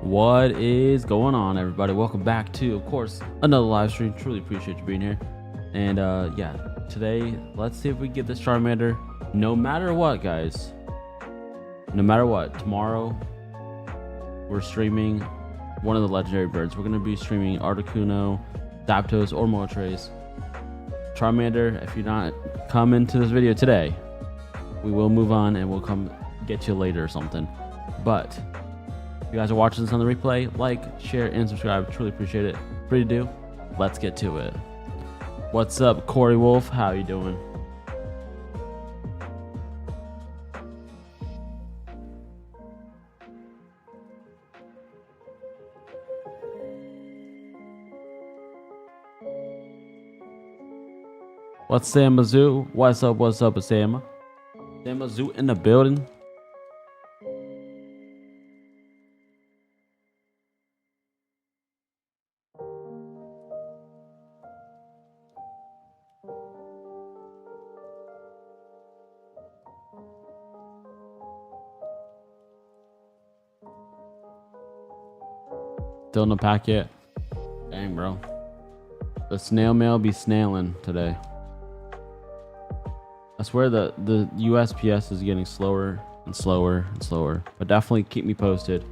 What is going on, everybody? Welcome back to, of course, another live stream. Truly appreciate you being here. And yeah, today let's see if we get this Charmander. No matter what, guys, no matter what, tomorrow we're streaming one of the legendary birds. We're going to be streaming Articuno, Zapdos, or Moltres. Charmander, if you're not coming to this video today, we will move on and we'll come get you later or something. But if you guys are watching this on the replay, like, share, and subscribe. Truly appreciate it. Free to do. Let's get to it. What's up, Corey Wolf? How you doing? What's Sam Mizzou? What's up? What's up, Sam? Sam Mizzou in the building. Still in the packet. Dang, bro. The snail mail be snailing today. I swear the USPS is getting slower and slower and slower. But definitely keep me posted.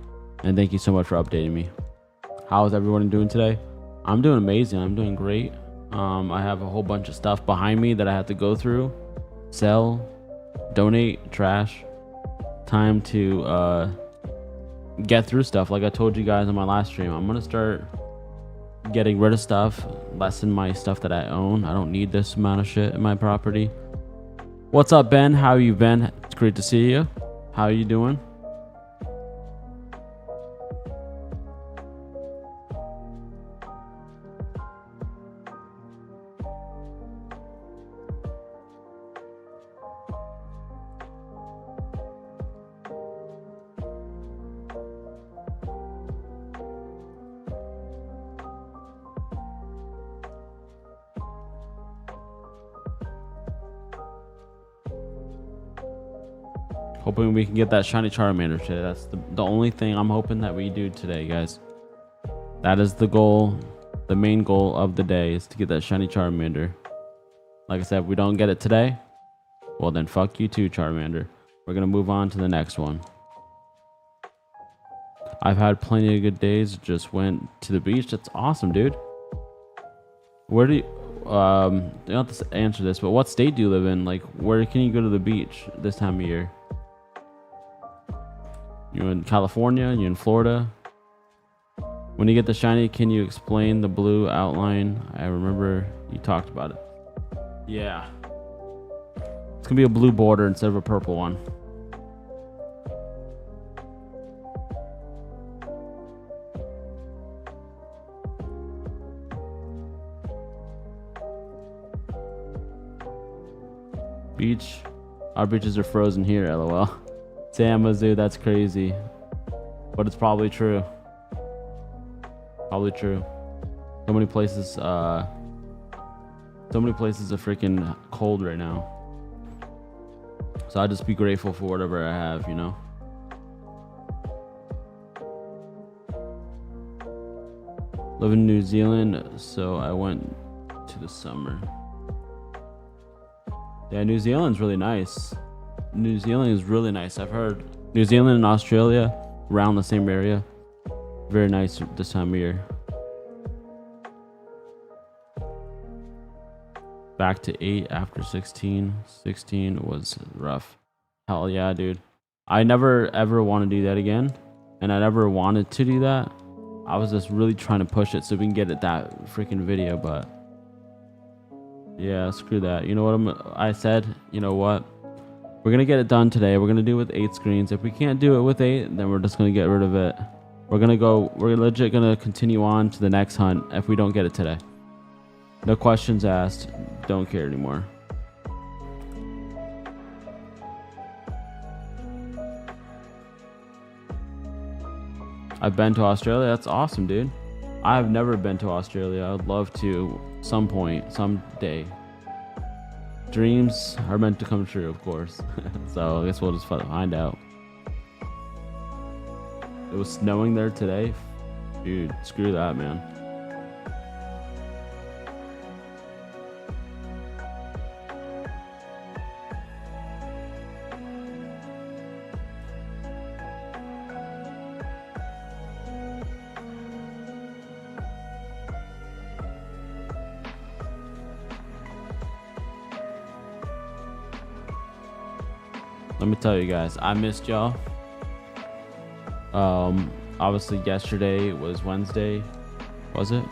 And thank you so much for updating me. How is everyone doing today? I'm doing amazing. I'm doing great. I have a whole bunch of stuff behind me that I have to go through. Sell. Donate. Trash. Time to get through stuff. Like I told you guys on my last stream, I'm gonna start getting rid of stuff, lessen my stuff that I own. I don't need this amount of shit in my property. What's up, Ben? How you been? It's great to see you. How you doing? Hoping we can get that shiny Charmander today. That's the only thing I'm hoping that we do today, guys. That is the goal. The main goal of the day is to get that shiny Charmander. Like I said, if we don't get it today, well then fuck you too, Charmander. We're gonna move on to the next one. I've had plenty of good days. Just went to the beach. That's awesome, dude. Where do you you don't have to answer this, but what state do you live in? Like, where can you go to the beach this time of year? You're in California, you're in Florida. When you get the shiny, can you explain the blue outline? I remember you talked about it. Yeah. It's gonna be a blue border instead of a purple one. Beach. Our beaches are frozen here, lol. Sam Mizzou, that's crazy. But it's probably true. Probably true. So many places are freaking cold right now. So I just be grateful for whatever I have, you know. Live in New Zealand, so I went to the summer. Yeah, New Zealand's really nice. New Zealand is really nice. I've heard New Zealand and Australia around the same area. Very nice this time of year. Back to 8 after 16. 16 was rough. Hell yeah, dude. I never ever want to do that again. And I never wanted to do that. I was just really trying to push it so we can get it that freaking video, but yeah, screw that. You know what I said? You know what? We're gonna get it done today. We're gonna do it with 8 screens. If we can't do it with 8, then we're just gonna get rid of it. We're legit gonna continue on to the next hunt if we don't get it today. No questions asked. Don't care anymore. I've been to Australia. That's awesome, dude. I've never been to Australia. I'd love to some point, someday. Dreams are meant to come true, of course. So I guess we'll just find out. It was snowing there today. Dude, screw that, man. Let me tell you guys, I missed y'all. Obviously yesterday was Wednesday. Was it?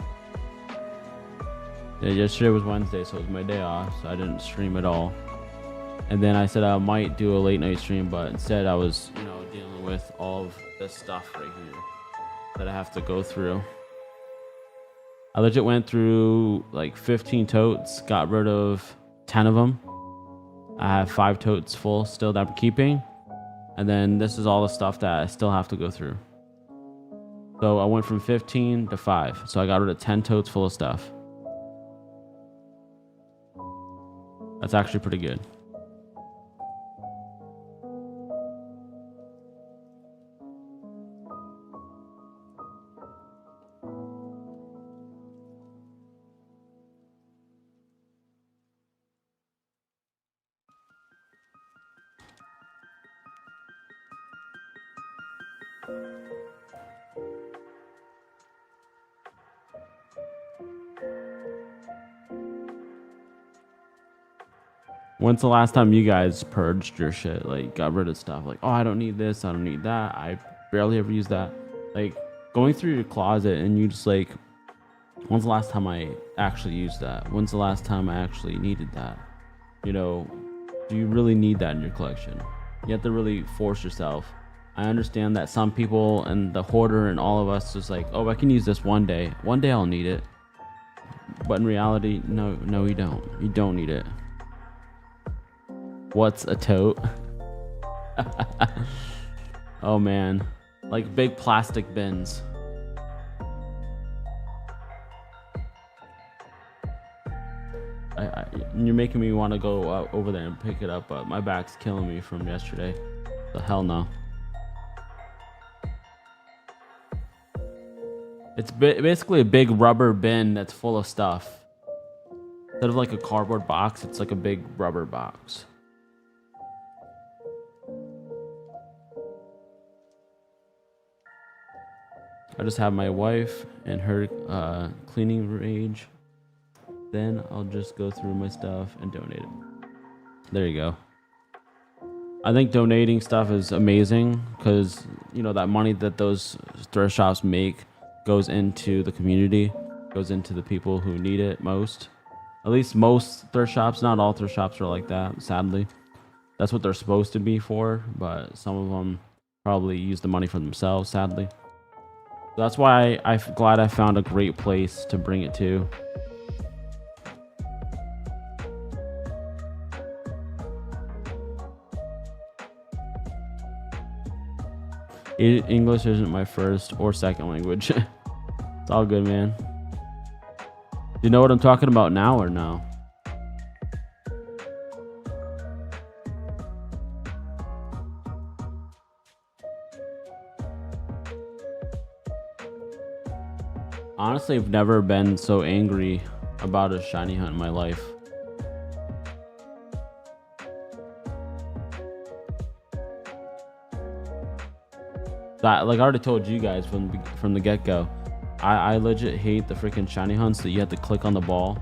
Yeah, yesterday was Wednesday, so it was my day off, so I didn't stream at all. And then I said I might do a late night stream, but instead I was, dealing with all of this stuff right here that I have to go through. I legit went through like 15 totes, got rid of 10 of them. I have 5 totes full still that I'm keeping. And then this is all the stuff that I still have to go through. So I went from 15 to 5. So I got rid of 10 totes full of stuff. That's actually pretty good. When's the last time you guys purged your shit? Like, got rid of stuff? Like, oh, I don't need this, I don't need that. I barely ever use that. Like, going through your closet and you just like, when's the last time I actually used that? When's the last time I actually needed that? Do you really need that in your collection? You have to really force yourself. I understand that some people and the hoarder and all of us just like, oh, I can use this one day. One day I'll need it. But in reality, no, you don't. You don't need it. What's a tote? Oh man, like big plastic bins. You're making me want to go over there and pick it up, but my back's killing me from yesterday. The hell no. It's basically a big rubber bin that's full of stuff. Instead of like a cardboard box, it's like a big rubber box. I just have my wife and her cleaning rage. Then I'll just go through my stuff and donate it. There you go. I think donating stuff is amazing because, that money that those thrift shops make goes into the community, goes into the people who need it most. At least most thrift shops, not all thrift shops are like that, sadly. That's what they're supposed to be for, but some of them probably use the money for themselves, sadly. That's why I'm glad I found a great place to bring it to. English isn't my first or second language. It's all good, man. Do you know what I'm talking about now or no? Honestly, I've never been so angry about a shiny hunt in my life. That, like I already told you guys from the get-go, I legit hate the freaking shiny hunts that you have to click on the ball,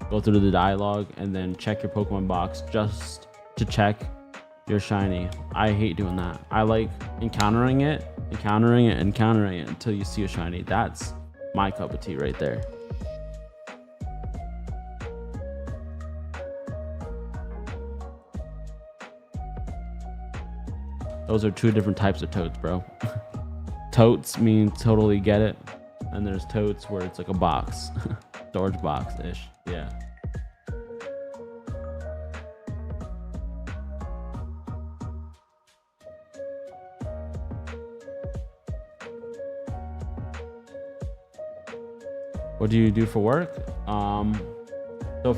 go through the dialogue, and then check your Pokemon box just to check your shiny. I hate doing that. I like encountering it until you see a shiny. That's my cup of tea right there. Those are two different types of totes, bro. Totes mean totally get it, and there's totes where it's like a box. Storage box ish. Yeah. What do you do for work? So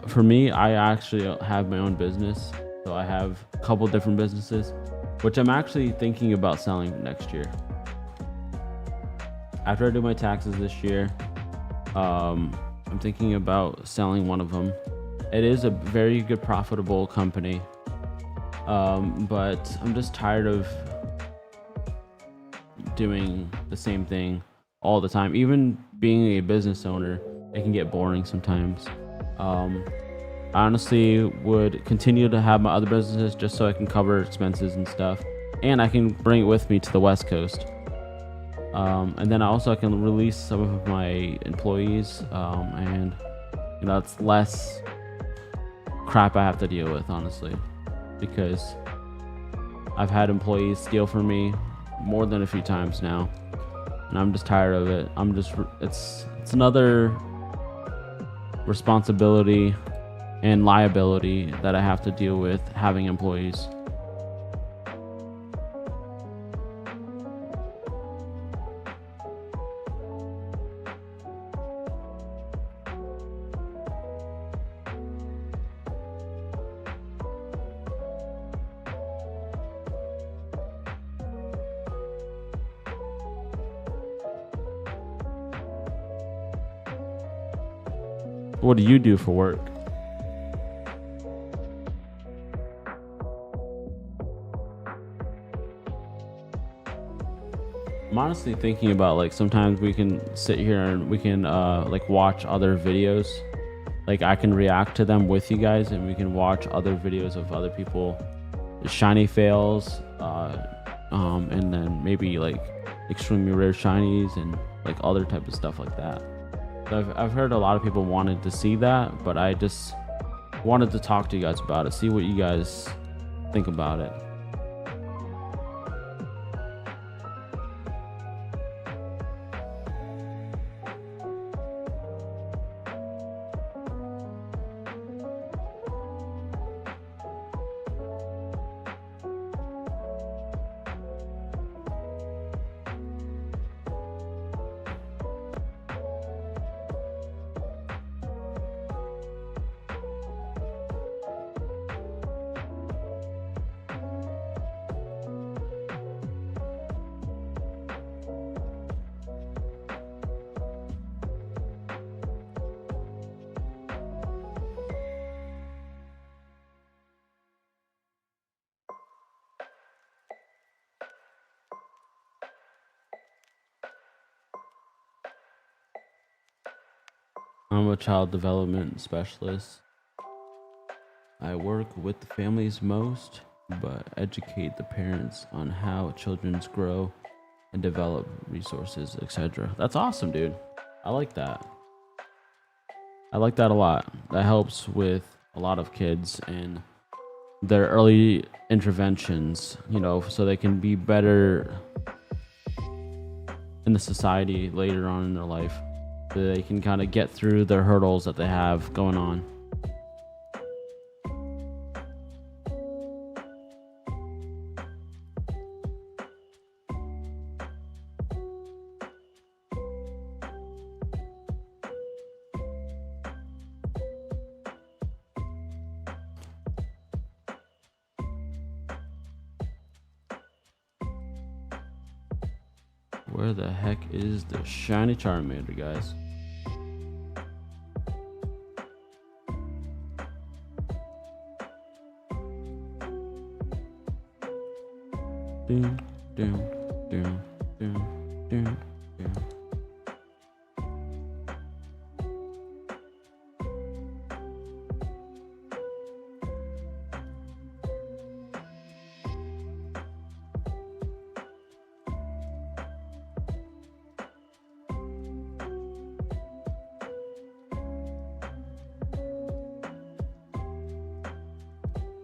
for me, I actually have my own business. So I have a couple different businesses, which I'm actually thinking about selling next year. after I do my taxes this year, I'm thinking about selling one of them. It is a very good profitable company, but I'm just tired of doing the same thing all the time. Even being a business owner, it can get boring sometimes. I honestly would continue to have my other businesses just so I can cover expenses and stuff, and I can bring it with me to the West Coast. And then I can release some of my employees, and it's less crap I have to deal with, honestly, because I've had employees steal from me more than a few times now, and I'm just tired of it. It's another responsibility and liability that I have to deal with having employees. What do you do for work? I'm honestly thinking about, like, sometimes we can sit here and we can like watch other videos. Like, I can react to them with you guys, and we can watch other videos of other people shiny fails, and then maybe like extremely rare shinies and like other type of stuff like that. So I've heard a lot of people wanted to see that, but I just wanted to talk to you guys about it, see what you guys think about it. I'm a child development specialist. I work with the families most, but educate the parents on how children grow and develop resources, etc. That's awesome, dude. I like that. I like that a lot. That helps with a lot of kids and their early interventions, so they can be better in the society later on in their life. So they can kind of get through their hurdles that they have going on. Where the heck is the shiny Charmander, guys? Doom, doom, doom, doom, doom, doom.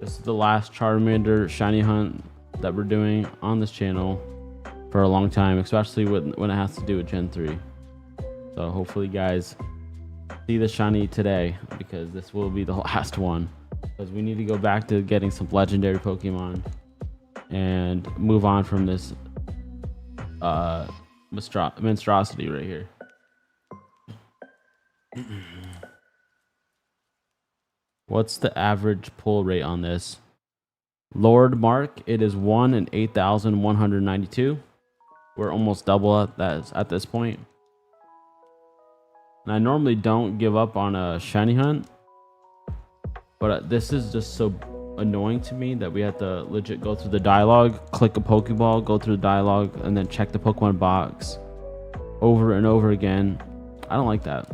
This is the last Charmander shiny hunt that we're doing on this channel for a long time, especially when it has to do with Gen 3. So hopefully you guys see the shiny today, because this will be the last one, because we need to go back to getting some legendary Pokemon and move on from this monstrosity right here. What's the average pull rate on this? Lord Mark, it is 1 in 8,192. We're almost double at this point. And I normally don't give up on a shiny hunt, but this is just so annoying to me that we have to legit go through the dialogue, click a Pokeball, go through the dialogue, and then check the Pokemon box over and over again. I don't like that.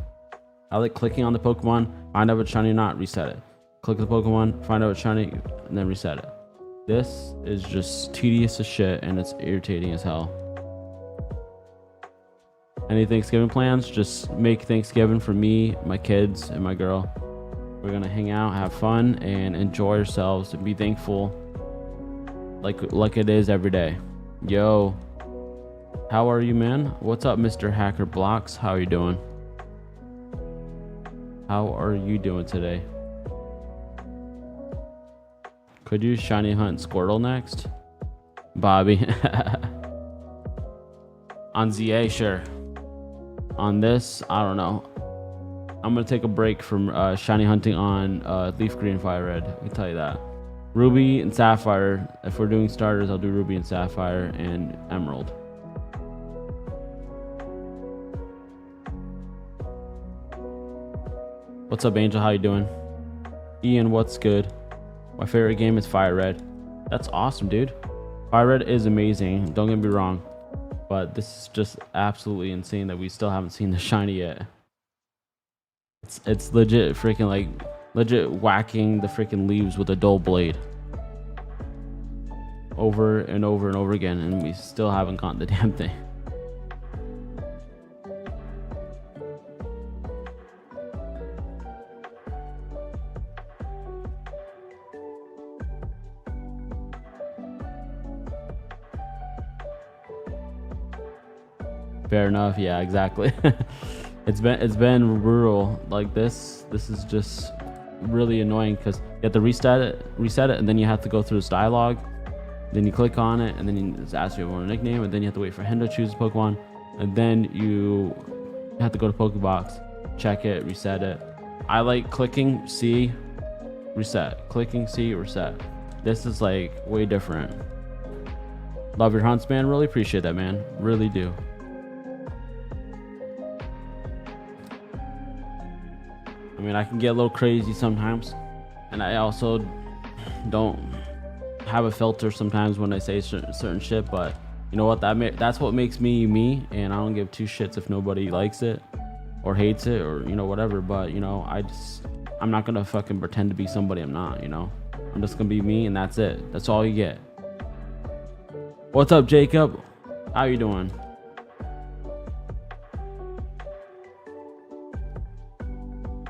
I like clicking on the Pokemon, find out if it's shiny or not, reset it. Click the Pokemon, find out it's shiny, and then reset it. This is just tedious as shit, and it's irritating as hell. Any Thanksgiving plans? Just make Thanksgiving for me, my kids, and my girl. We're gonna hang out, have fun, and enjoy ourselves, and be thankful like it is every day. Yo, how are you, man? What's up, Mr. Hacker Blocks? How are you doing? How are you doing today? Could you shiny hunt Squirtle next? Bobby. On ZA, sure. On this, I don't know. I'm gonna take a break from shiny hunting on LeafGreen and FireRed. I can tell you that. Ruby and Sapphire. If we're doing starters, I'll do Ruby and Sapphire and Emerald. What's up, Angel? How you doing? Ian, what's good? My favorite game is FireRed. That's awesome, dude. FireRed is amazing. Don't get me wrong, but this is just absolutely insane that we still haven't seen the shiny yet. It's legit freaking like legit whacking the freaking leaves with a dull blade over and over and over again, and we still haven't gotten the damn thing. Fair enough. Yeah, exactly. It's been rural like this. This is just really annoying because you have to reset it, and then you have to go through this dialogue. Then you click on it, and then it asks you if you want a nickname, and then you have to wait for him to choose a Pokemon, and then you have to go to Pokebox, check it, reset it. I like clicking C, reset, clicking C, reset. This is like way different. Love your hunts, man. Really appreciate that, man. Really do. I mean, I can get a little crazy sometimes, and I also don't have a filter sometimes when I say certain shit, but you know what, that's what makes me me, and I don't give two shits if nobody likes it or hates it or, you know, whatever. But, you know, I'm not gonna fucking pretend to be somebody I'm not, you know. I'm just gonna be me, and that's it. That's all you get. What's up, Jacob? How you doing?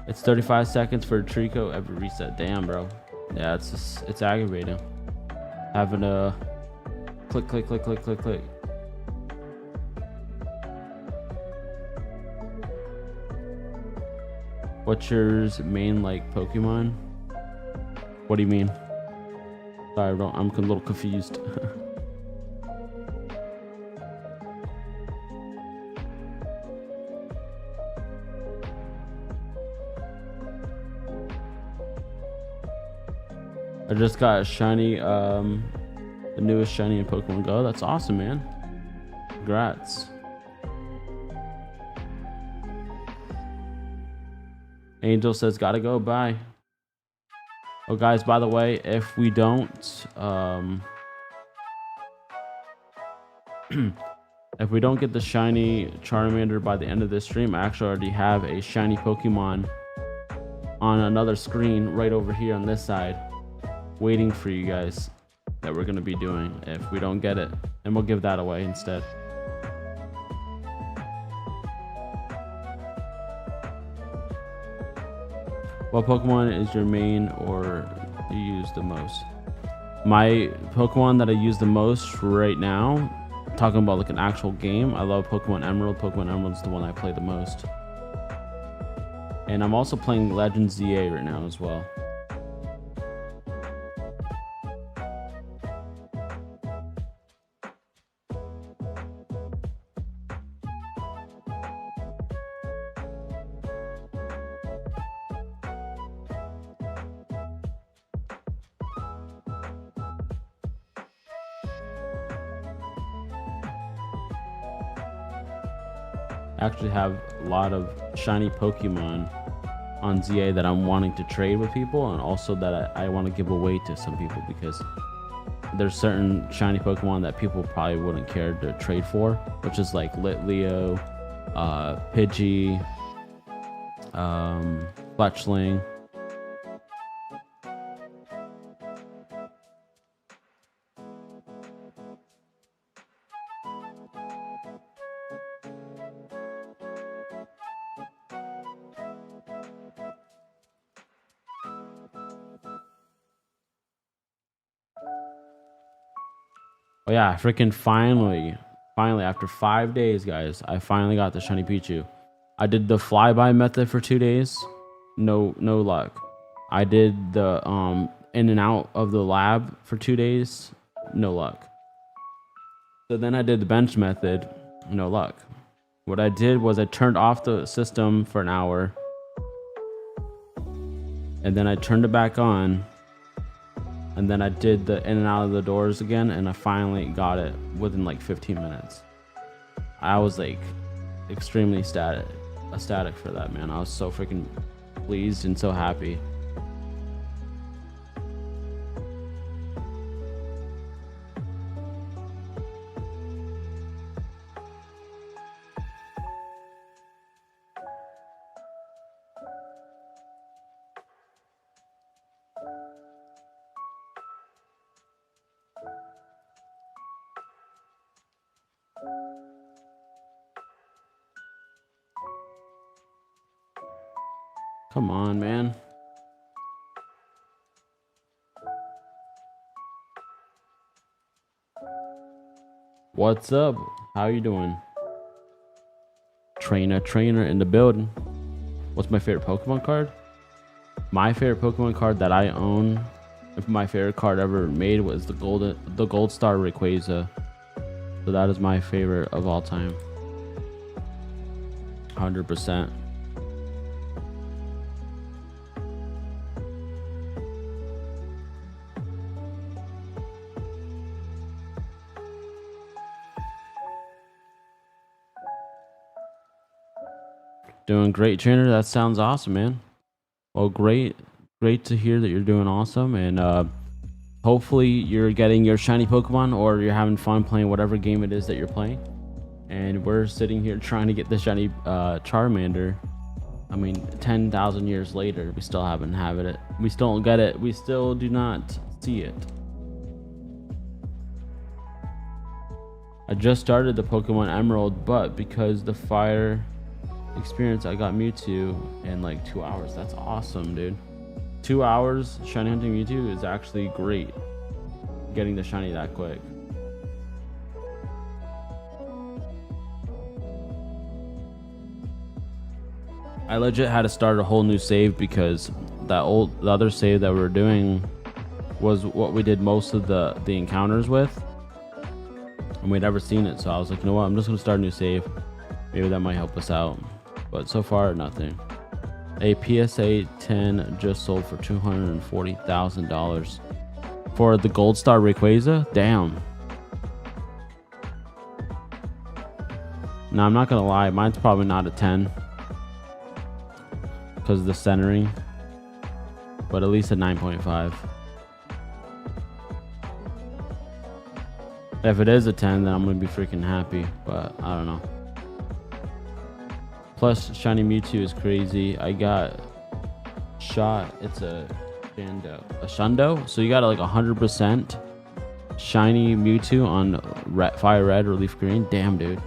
It's 35 seconds for a Trico every reset. Damn, bro. Yeah, it's aggravating. Having a click. What's yours main like Pokemon? What do you mean? Sorry, bro. I'm a little confused. I just got a shiny, the newest shiny in Pokemon Go. That's awesome, man. Congrats. Angel says, gotta go, bye. Oh, guys, by the way, if we don't, if we don't get the shiny Charmander by the end of this stream, I actually already have a shiny Pokemon on another screen right over here on this side, waiting for you guys, that we're gonna be doing if we don't get it, and we'll give that away instead. What Pokemon is your main or you use the most? My Pokemon that I use the most right now, talking about like an actual game, I love Pokemon Emerald. Pokemon Emerald is the one I play the most. And I'm also playing Legends ZA right now as well. actually have a lot of shiny Pokemon on ZA that I'm wanting to trade with people, and also that I want to give away to some people, because there's certain shiny Pokemon that people probably wouldn't care to trade for, which is like Litleo, Pidgey, Fletchling. Oh yeah, freaking finally after 5 days, guys, I finally got the shiny Pichu. I did the flyby method for 2 days, no luck. I did the in and out of the lab for 2 days, no luck. So then I did the bench method, no luck. What I did was I turned off the system for an hour, and then I turned it back on, and then I did the in and out of the doors again, and I finally got it within like 15 minutes. I was like extremely ecstatic for that, man. I was so freaking pleased and so happy. Come on, man. What's up? How you doing? Trainer in the building. What's my favorite Pokemon card? My favorite Pokemon card that I own, if my favorite card ever made, was the Gold Star Rayquaza. So that is my favorite of all time. 100%. Doing great, trainer. That sounds awesome, man. Well, great to hear that you're doing awesome, and hopefully you're getting your shiny Pokemon, or you're having fun playing whatever game it is that you're playing. And we're sitting here trying to get the shiny Charmander. I mean, 10,000 years later, we still haven't have it. We still don't get it. We still do not see it. I just started the Pokemon Emerald, but because the fire experience, I got Mewtwo in like 2 hours. That's awesome, dude. 2 hours shiny hunting Mewtwo is actually great. Getting the shiny that quick. I legit had to start a whole new save, because the other save that we were doing was what we did most of the encounters with, and we'd never seen it. So I was like, you know what, I'm just gonna start a new save. Maybe that might help us out. But so far, nothing. A PSA 10 just sold for $240,000 for the Gold Star Rayquaza. Damn. Now, I'm not gonna lie, mine's probably not a 10 because of the centering, but at least a 9.5. If it is a 10, then I'm gonna be freaking happy, but I don't know. Plus, shiny Mewtwo is crazy. I got shot. It's a Shundo. So you got like 100% shiny Mewtwo on FireRed or LeafGreen. Damn, dude.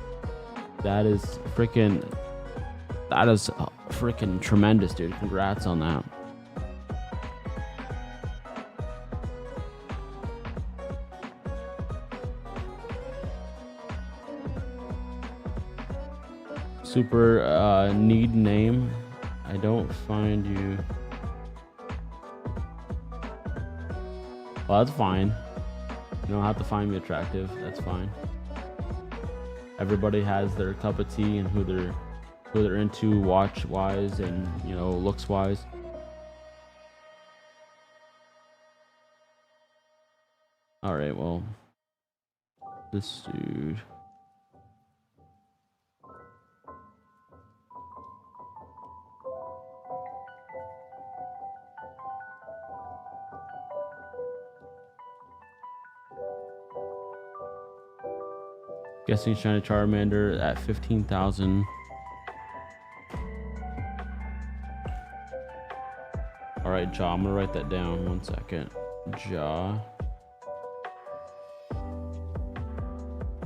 That is freaking tremendous, dude. Congrats on that. Super need name. I don't find you. Well, that's fine. You don't have to find me attractive. That's fine. Everybody has their cup of tea and who they're into, watch wise and, you know, looks wise. All right, well, this dude. Guessing shiny Charmander at 15,000. All right, Jaw. I'm gonna write that down. 1 second. Jaw.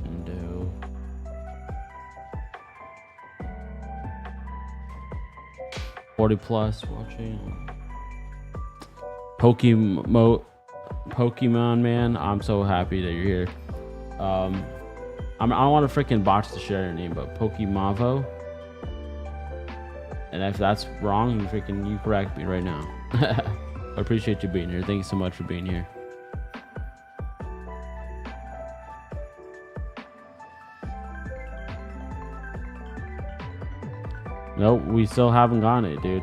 Window. +40 watching. Pokemon man, I'm so happy that you're here. I don't want to freaking botch the share your name, but Pokemavo. And if that's wrong, you correct me right now. I appreciate you being here. Thank you so much for being here. Nope, we still haven't gotten it, dude.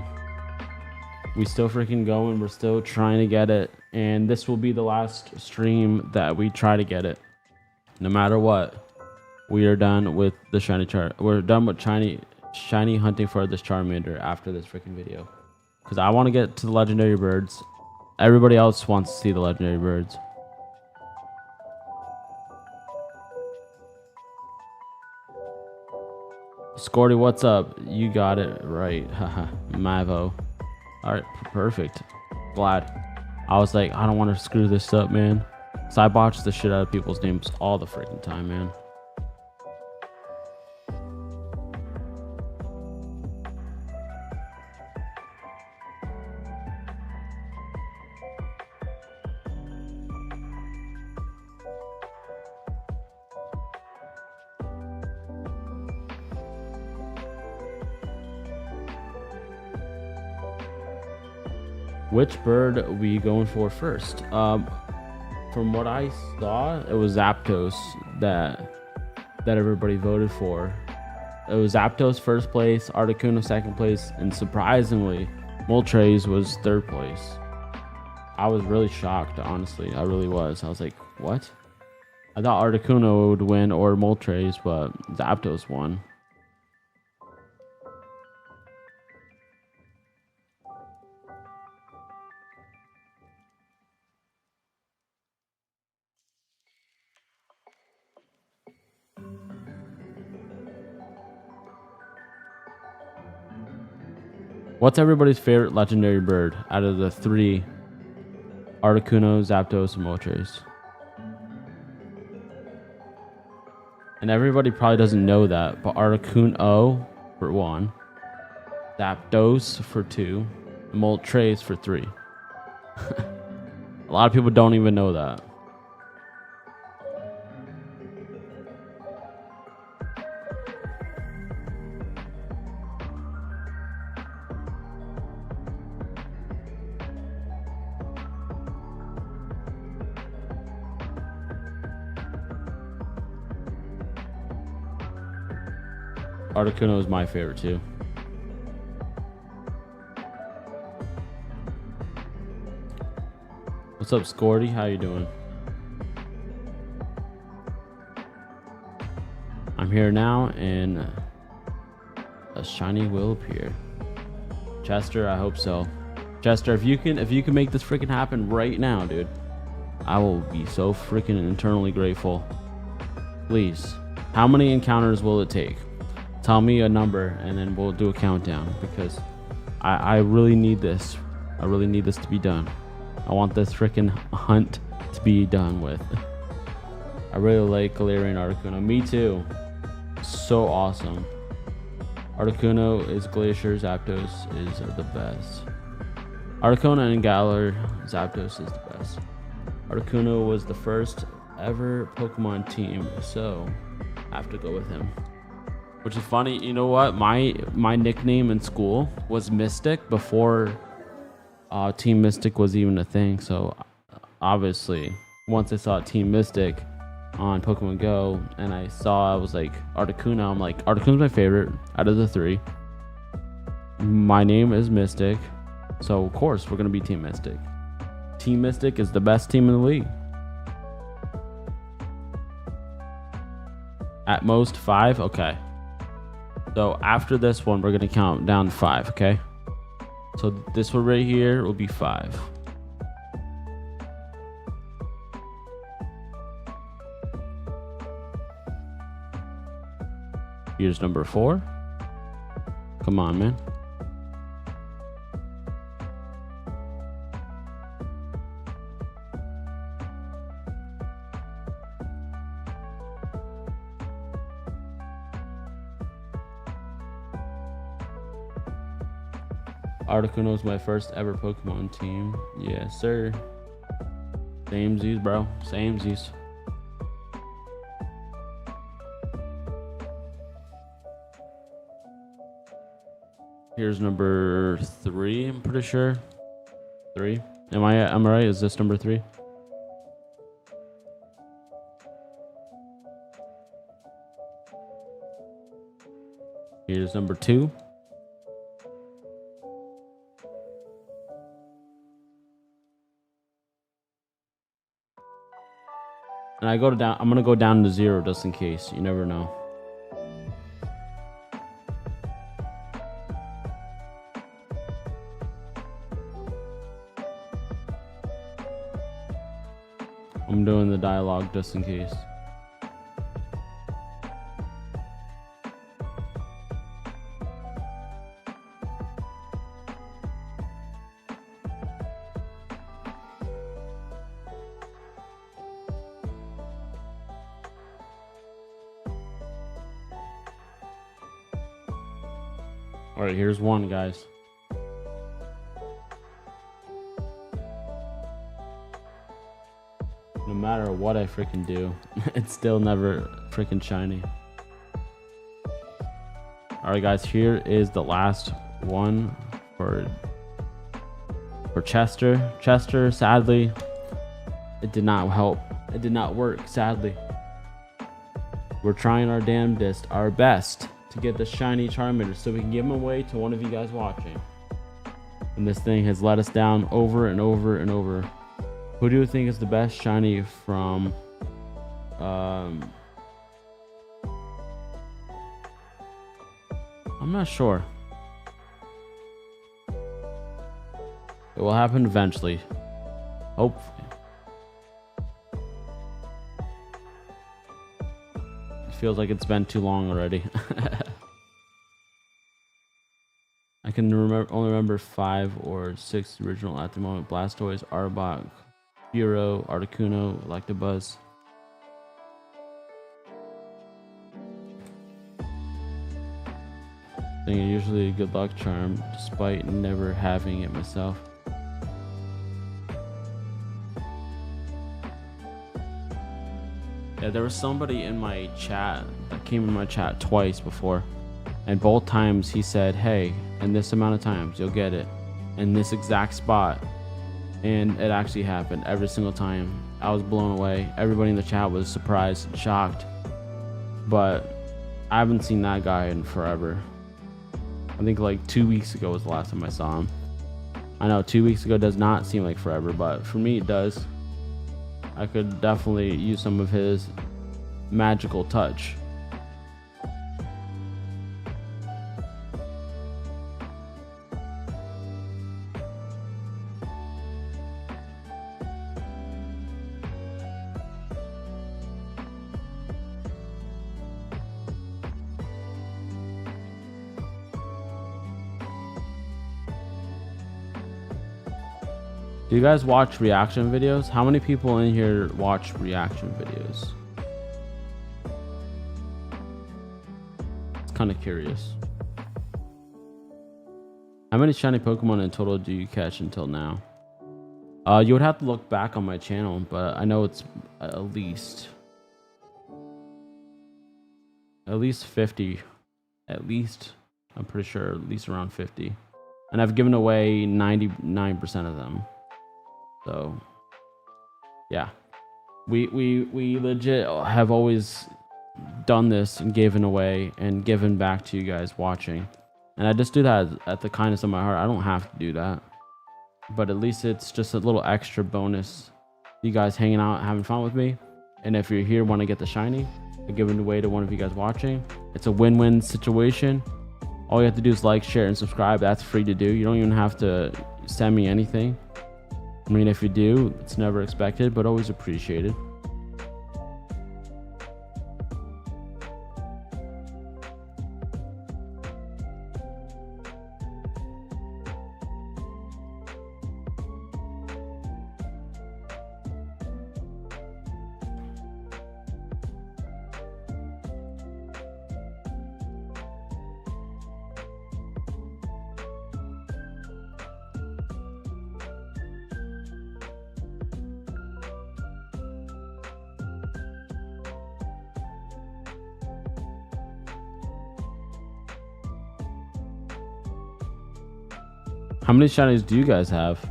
We still freaking going. We're still trying to get it. And this will be the last stream that we try to get it. No matter what, we are done with the shiny We're done with shiny hunting for this Charmander after this freaking video. Because I want to get to the legendary birds. Everybody else wants to see the legendary birds. Scorty, what's up? You got it right. Haha, Mavo. Alright, perfect. Glad. I was like, I don't want to screw this up, man. So I botch the shit out of people's names all the freaking time, man. Which bird are we going for first? From what I saw, it was Zapdos that everybody voted for. It was Zapdos first place, Articuno second place, and surprisingly, Moltres was third place. I was really shocked, honestly. I really was. I was like, what? I thought Articuno would win or Moltres, but Zapdos won. What's everybody's favorite legendary bird out of the three? Articuno, Zapdos, and Moltres. And everybody probably doesn't know that, but Articuno for 1, Zapdos for 2, and Moltres for 3. A lot of people don't even know that. Articuno is my favorite too. What's up, Scorty? How you doing? I'm here now, and a shiny will appear. Chester, I hope so. Chester, if you can make this freaking happen right now, dude, I will be so freaking internally grateful. Please. How many encounters will it take? Tell me a number, and then we'll do a countdown, because I really need this. I really need this to be done. I want this freaking hunt to be done with. I really like Galarian Articuno. Me too. So awesome. Articuno is Glacier. Zapdos is the best. Articuno and Galar. Zapdos is the best. Articuno was the first ever Pokemon team, so I have to go with him. Which is funny, you know what? My nickname in school was Mystic before Team Mystic was even a thing. So obviously, once I saw Team Mystic on Pokemon Go, and I was like Articuno. I'm like, Articuno's my favorite out of the three. My name is Mystic, so of course we're gonna be Team Mystic. Team Mystic is the best team in the league. At most 5, okay. So after this one, we're gonna count down to 5, okay? So this one right here will be 5. Here's number 4. Come on, man. Articuno was my first ever Pokemon team. Yes, sir. Samesies, bro. Samesies. Here's number 3, I'm pretty sure. 3. Am I right? Is this number 3? Here's number 2. And I'm gonna go down to 0 just in case. You never know. I'm doing the dialogue just in case. All right, here's one, guys. No matter what I freaking do, it's still never freaking shiny. All right, guys, here is the last one for Chester. Chester, sadly, it did not help. It did not work, sadly. We're trying our damnedest, our best, to get the shiny Charmander so we can give him away to one of you guys watching. And this thing has let us down over and over and over. Who do you think is the best shiny from I'm not sure. It will happen eventually. Hopefully. It feels like it's been too long already. I can only remember 5 or 6 original at the moment. Blastoise, Arbok, Hero, Articuno, Electabuzz. I think usually a good luck charm, despite never having it myself. Yeah, there was somebody in my chat that came in my chat twice before, and both times he said, hey, in this amount of times you'll get it in this exact spot. And it actually happened every single time. I was blown away. Everybody in the chat was surprised and shocked. But I haven't seen that guy in forever. I think like 2 weeks ago was the last time I saw him. I know 2 weeks ago does not seem like forever, but for me it does. I could definitely use some of his magical touch. Do you guys watch reaction videos? How many people in here watch reaction videos? It's kind of curious. How many shiny Pokemon in total do you catch until now? You would have to look back on my channel, but I know it's at least 50. At least, I'm pretty sure at least around 50. And I've given away 99% of them. So, yeah, we legit have always done this and given away and given back to you guys watching. And I just do that at the kindness of my heart. I don't have to do that. But at least it's just a little extra bonus. You guys hanging out, having fun with me. And if you're here, want to get the shiny, I give it away to one of you guys watching. It's a win-win situation. All you have to do is like, share, and subscribe. That's free to do. You don't even have to send me anything. I mean, if you do, it's never expected, but always appreciated. How many shinies do you guys have?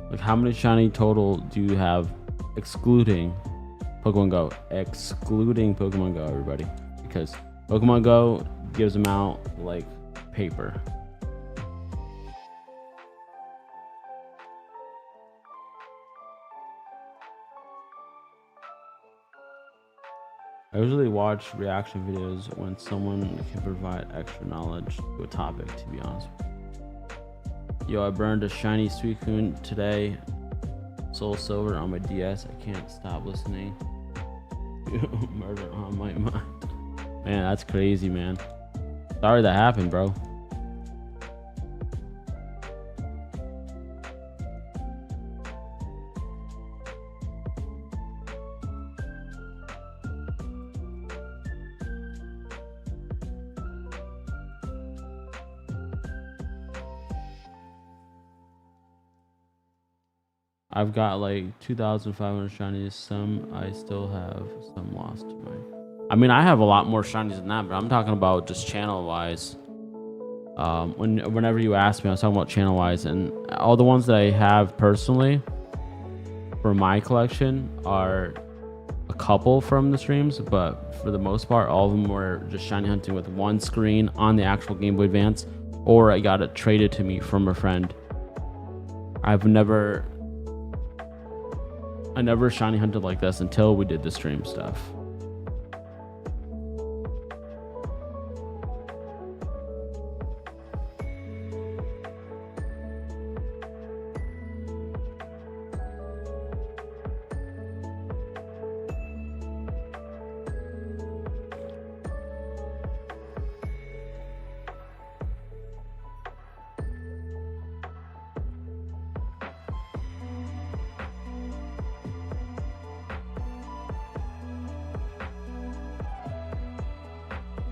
Like, how many shiny total do you have, excluding Pokemon Go? Excluding Pokemon Go, everybody, because Pokemon Go gives them out like paper. I usually watch reaction videos when someone can provide extra knowledge to a topic, to be honest. Yo, I burned a shiny Suicune today. Soul Silver on my DS. I can't stop listening. Murder on my mind. Man, that's crazy, man. Sorry that happened, bro. I've got like 2,500 shinies. Some I still have, some lost to my. I mean, I have a lot more shinies than that, but I'm talking about just channel wise. Whenever you ask me, I was talking about channel wise, and all the ones that I have personally for my collection are a couple from the streams, but for the most part, all of them were just shiny hunting with one screen on the actual Game Boy Advance, or I got it traded to me from a friend. I never shiny hunted like this until we did the stream stuff.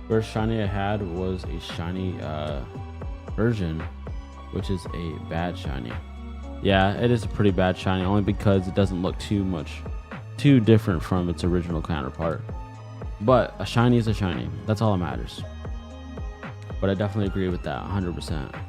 First shiny I had was a shiny version, which is a bad shiny. Yeah, it is a pretty bad shiny, only because it doesn't look too different from its original counterpart. But a shiny is a shiny. That's all that matters. But I definitely agree with that 100%.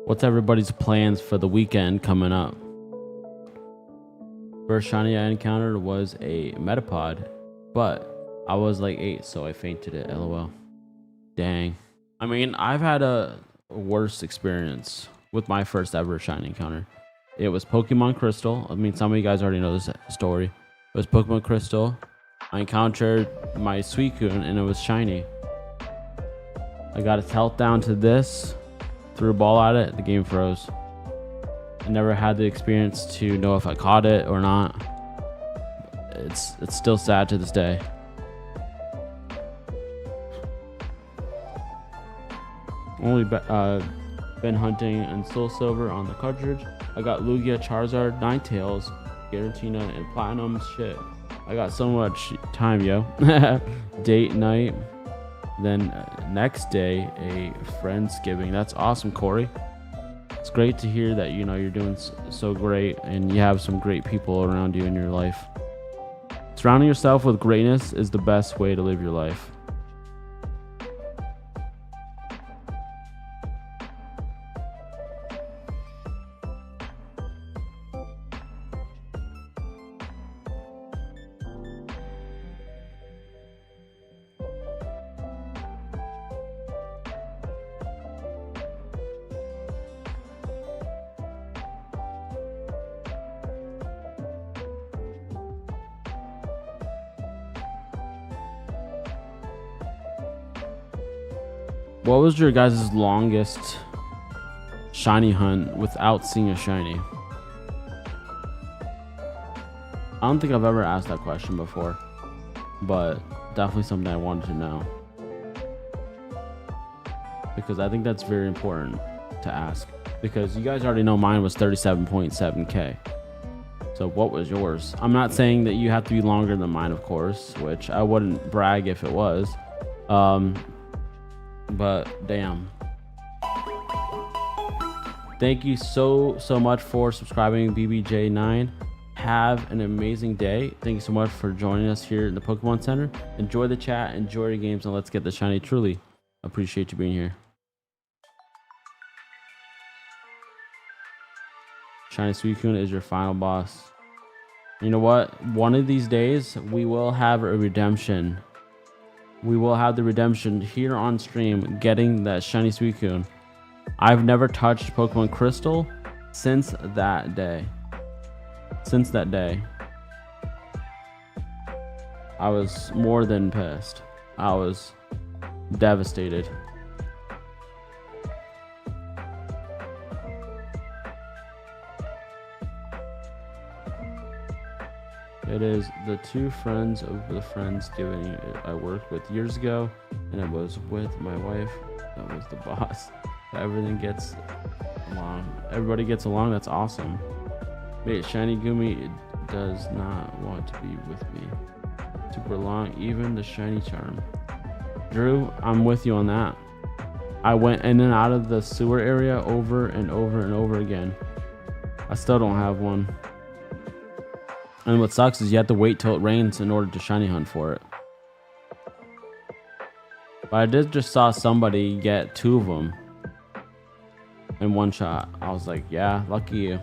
What's everybody's plans for the weekend coming up? First shiny I encountered was a Metapod, but I was like 8, so I fainted it. LOL. Dang. I mean, I've had a worse experience with my first ever shiny encounter. It was Pokemon Crystal. I mean, some of you guys already know this story. It was Pokemon Crystal. I encountered my Suicune and it was shiny. I got its health down to this. Threw a ball at it, the game froze. I never had the experience to know if I caught it or not. It's still sad to this day. Only been hunting and Soul Silver on the cartridge. I got Lugia, Charizard, Ninetales, Giratina, and Platinum. Shit, I got so much time, yo. Date night. Then next day, a Friendsgiving. That's awesome, Corey. It's great to hear that you're doing so great and you have some great people around you in your life. Surrounding yourself with greatness is the best way to live your life. What was your guys' longest shiny hunt without seeing a shiny? I don't think I've ever asked that question before, but definitely something I wanted to know. because I think that's very important to ask, because you guys already know mine was 37.7k. So what was yours? I'm not saying that you have to be longer than mine, of course, which I wouldn't brag if it was. But damn. Thank you so much for subscribing, BBJ9. Have an amazing day. Thank you so much for joining us here in the Pokemon Center. Enjoy the chat, enjoy your games, and let's get the shiny. Truly appreciate you being here. Shiny Suicune is your final boss. You know what? One of these days, we will have a redemption. We will have the redemption here on stream, getting that Shiny Suicune. I've never touched Pokemon Crystal since that day. Since that day, I was more than pissed. I was devastated. It is the two friends of the Friendsgiving I worked with years ago, and it was with my wife. That was the boss. Everything gets along. Everybody gets along. That's awesome. Wait, Shiny Gumi does not want to be with me. Super long, even the shiny charm. Drew, I'm with you on that. I went in and out of the sewer area over and over and over again. I still don't have one. And what sucks is you have to wait till it rains in order to shiny hunt for it. But I did just saw somebody get 2 of them in one shot. I was like, yeah, lucky you.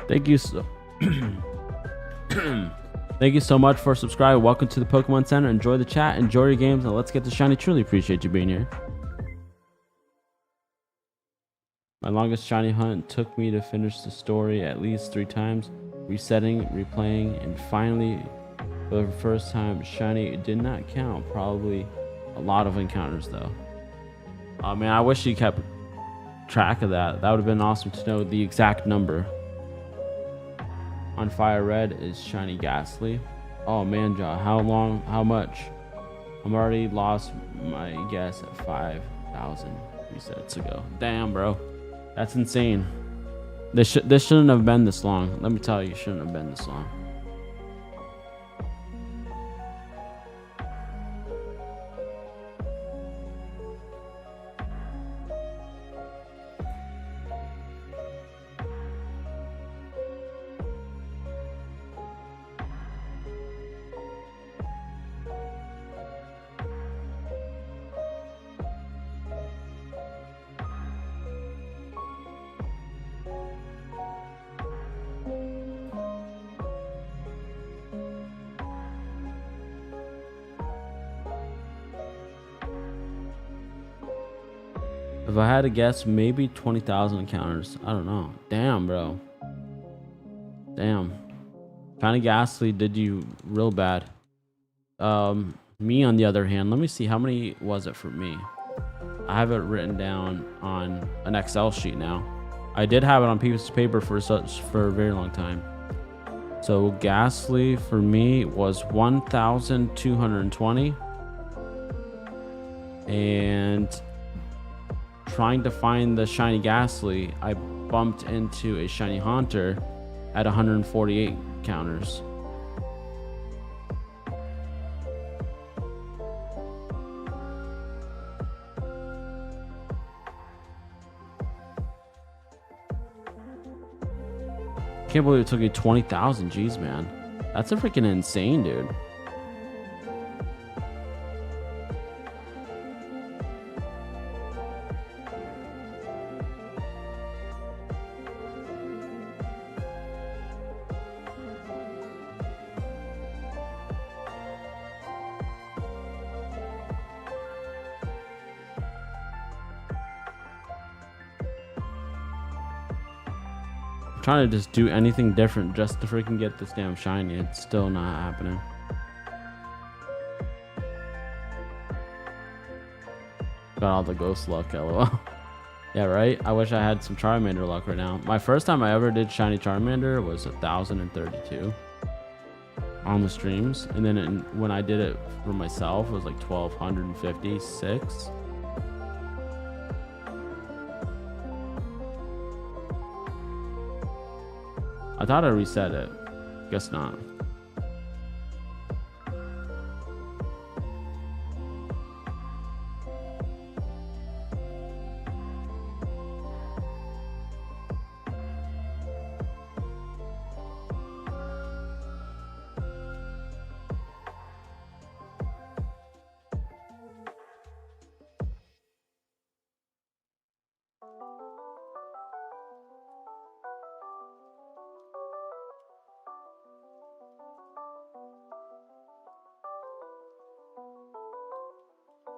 Thank you so thank you so much for subscribing. Welcome to the Pokemon Center. Enjoy the chat, enjoy your games, and let's get to shiny. Truly appreciate you being here. My longest shiny hunt took me to finish the story at least 3 times, resetting, replaying, and finally, for the first time, shiny did not count. Probably a lot of encounters though. Oh man, I wish you kept track of that. That would have been awesome to know the exact number. On FireRed is shiny Ghastly. Oh man, Jaw, how much? I'm already lost my guess at 5,000 resets ago. Damn, bro, that's insane. This shouldn't have been this long. Let me tell you, it shouldn't have been this long. If I had to guess, maybe 20,000 encounters. I don't know. Damn, bro. Damn. Kind of Ghastly did you real bad. Me on the other hand, let me see, how many was it for me? I have it written down on an Excel sheet now. I did have it on piece of paper for a very long time. So Ghastly for me was 1,220. And trying to find the shiny Ghastly, I bumped into a shiny Haunter at 148 counters. Can't believe it took you 20,000. Jeez, man, that's a freaking insane, dude. trying to just do anything different just to freaking get this damn shiny. It's still not happening. Got all the ghost luck, lol. Yeah, right? I wish I had some Charmander luck right now. My first time I ever did shiny Charmander was 1,032 on the streams. And then when I did it for myself, it was like 1,256. I thought I reset it. Guess not.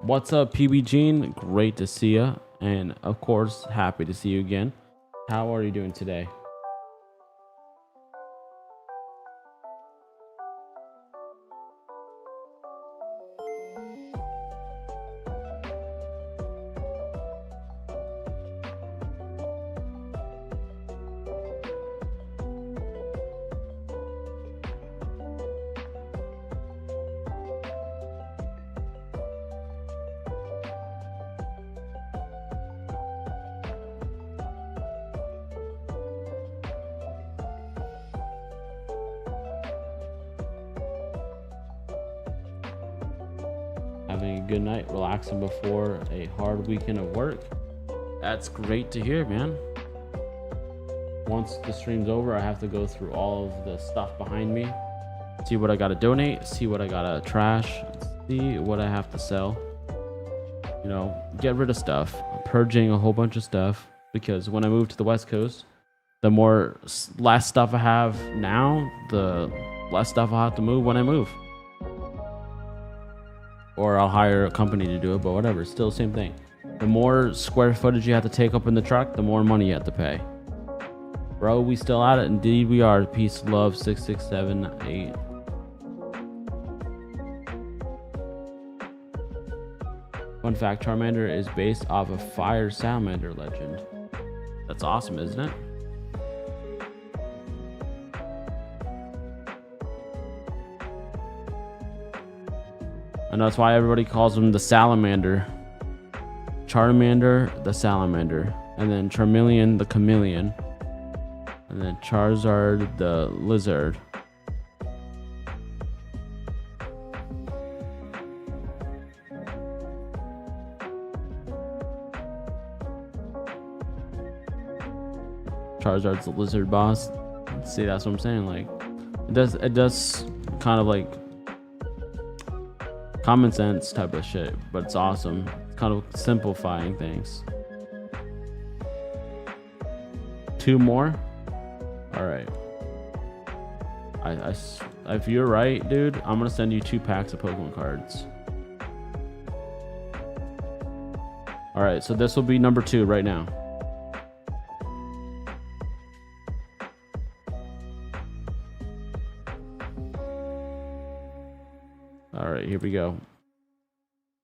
What's up, PB Gene? Great to see you, and of course, happy to see you again. How are you doing today? Having a good night, relaxing before a hard weekend of work. That's great to hear, man. Once the stream's over, I have to go through all of the stuff behind me, see what I gotta donate, see what I gotta trash, see what I have to sell. You know, get rid of stuff. I'm purging a whole bunch of stuff because when I move to the West Coast, the less stuff I have now, the less stuff I'll have to move when I move. Or I'll hire a company to do it, but whatever, still the same thing. The more square footage you have to take up in the truck, the more money you have to pay. Bro, we still at it? Indeed we are. Peace, love, 6678. Fun fact, Charmander is based off a Fire Salamander legend. That's awesome, isn't it? And that's why everybody calls him the Salamander. Charmander, the Salamander. And then Charmeleon, the Chameleon. And then Charizard, the Lizard. Charizard's the lizard boss. See, that's what I'm saying. Like, it does kind of like common sense type of shit, but it's awesome. It's kind of simplifying things. 2 more. All right. If you're right, dude, I'm gonna send you 2 packs of Pokemon cards. All right, so this will be number 2 right now. All right, here we go.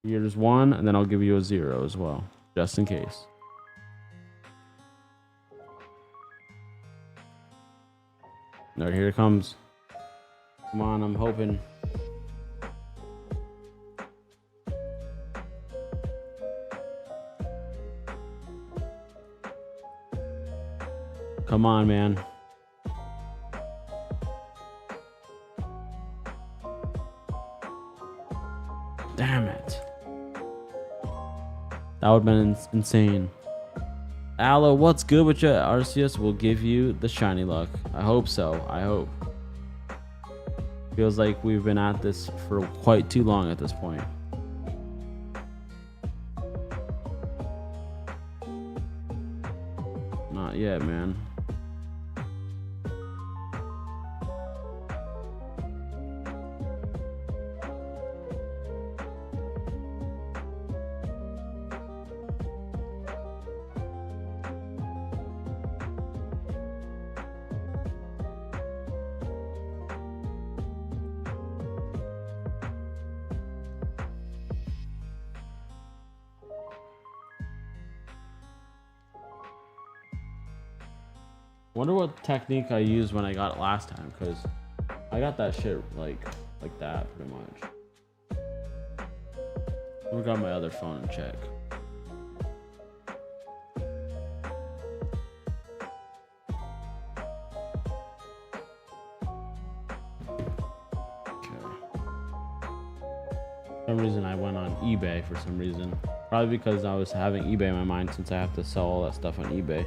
Here's 1, and then I'll give you a 0 as well, just in case. All right, here it comes. Come on, I'm hoping. Come on, man. Damn it. That would have been insane. Aloe, what's good with you? Arceus will give you the shiny luck. I hope so. I hope. Feels like we've been at this for quite too long at this point. Not yet, man. Wonder what technique I used when I got it last time, because I got that shit like that pretty much. I'll grab my other phone and check. For some reason I went on eBay for some reason. Probably because I was having eBay in my mind, since I have to sell all that stuff on eBay.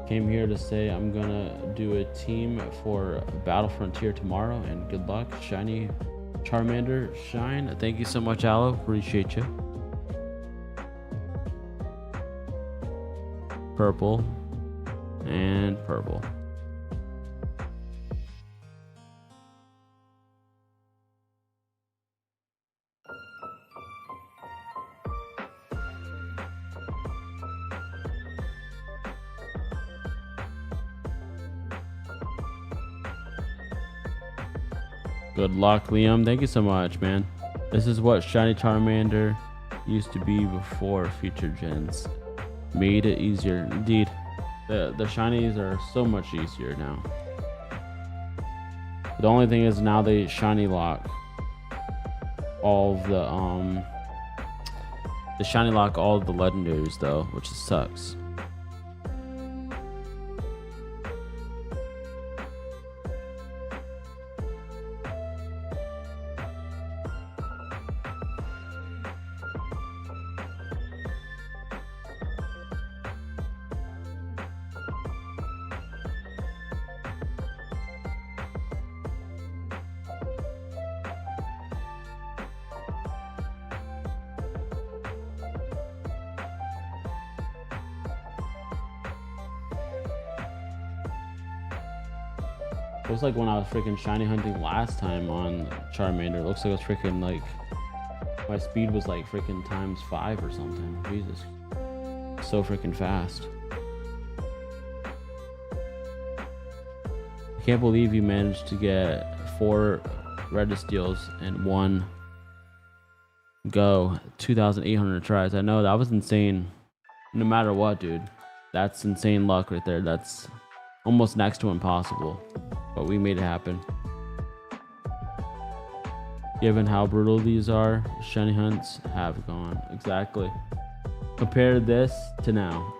Came here to say I'm gonna do a team for Battle Frontier tomorrow, and good luck. Shiny Charmander shine. Thank you so much, Aloe. Appreciate you. Purple and purple. Good luck, Liam. Thank you so much, man. This is what Shiny Charmander used to be before future gens. Made it easier. Indeed. The shinies are so much easier now. The only thing is now they shiny lock all of the shiny lock all of the legendaries though, which sucks. It was like when I was freaking shiny hunting last time on Charmander. It looks like I was freaking like, my speed was like freaking ×5 or something. Jesus. So freaking fast. I can't believe you managed to get 4 red steals in one go. 2,800 tries. I know, that was insane. No matter what, dude. That's insane luck right there. That's almost next to impossible. But we made it happen. Given how brutal these are, shiny hunts have gone. Exactly. Compare this to now.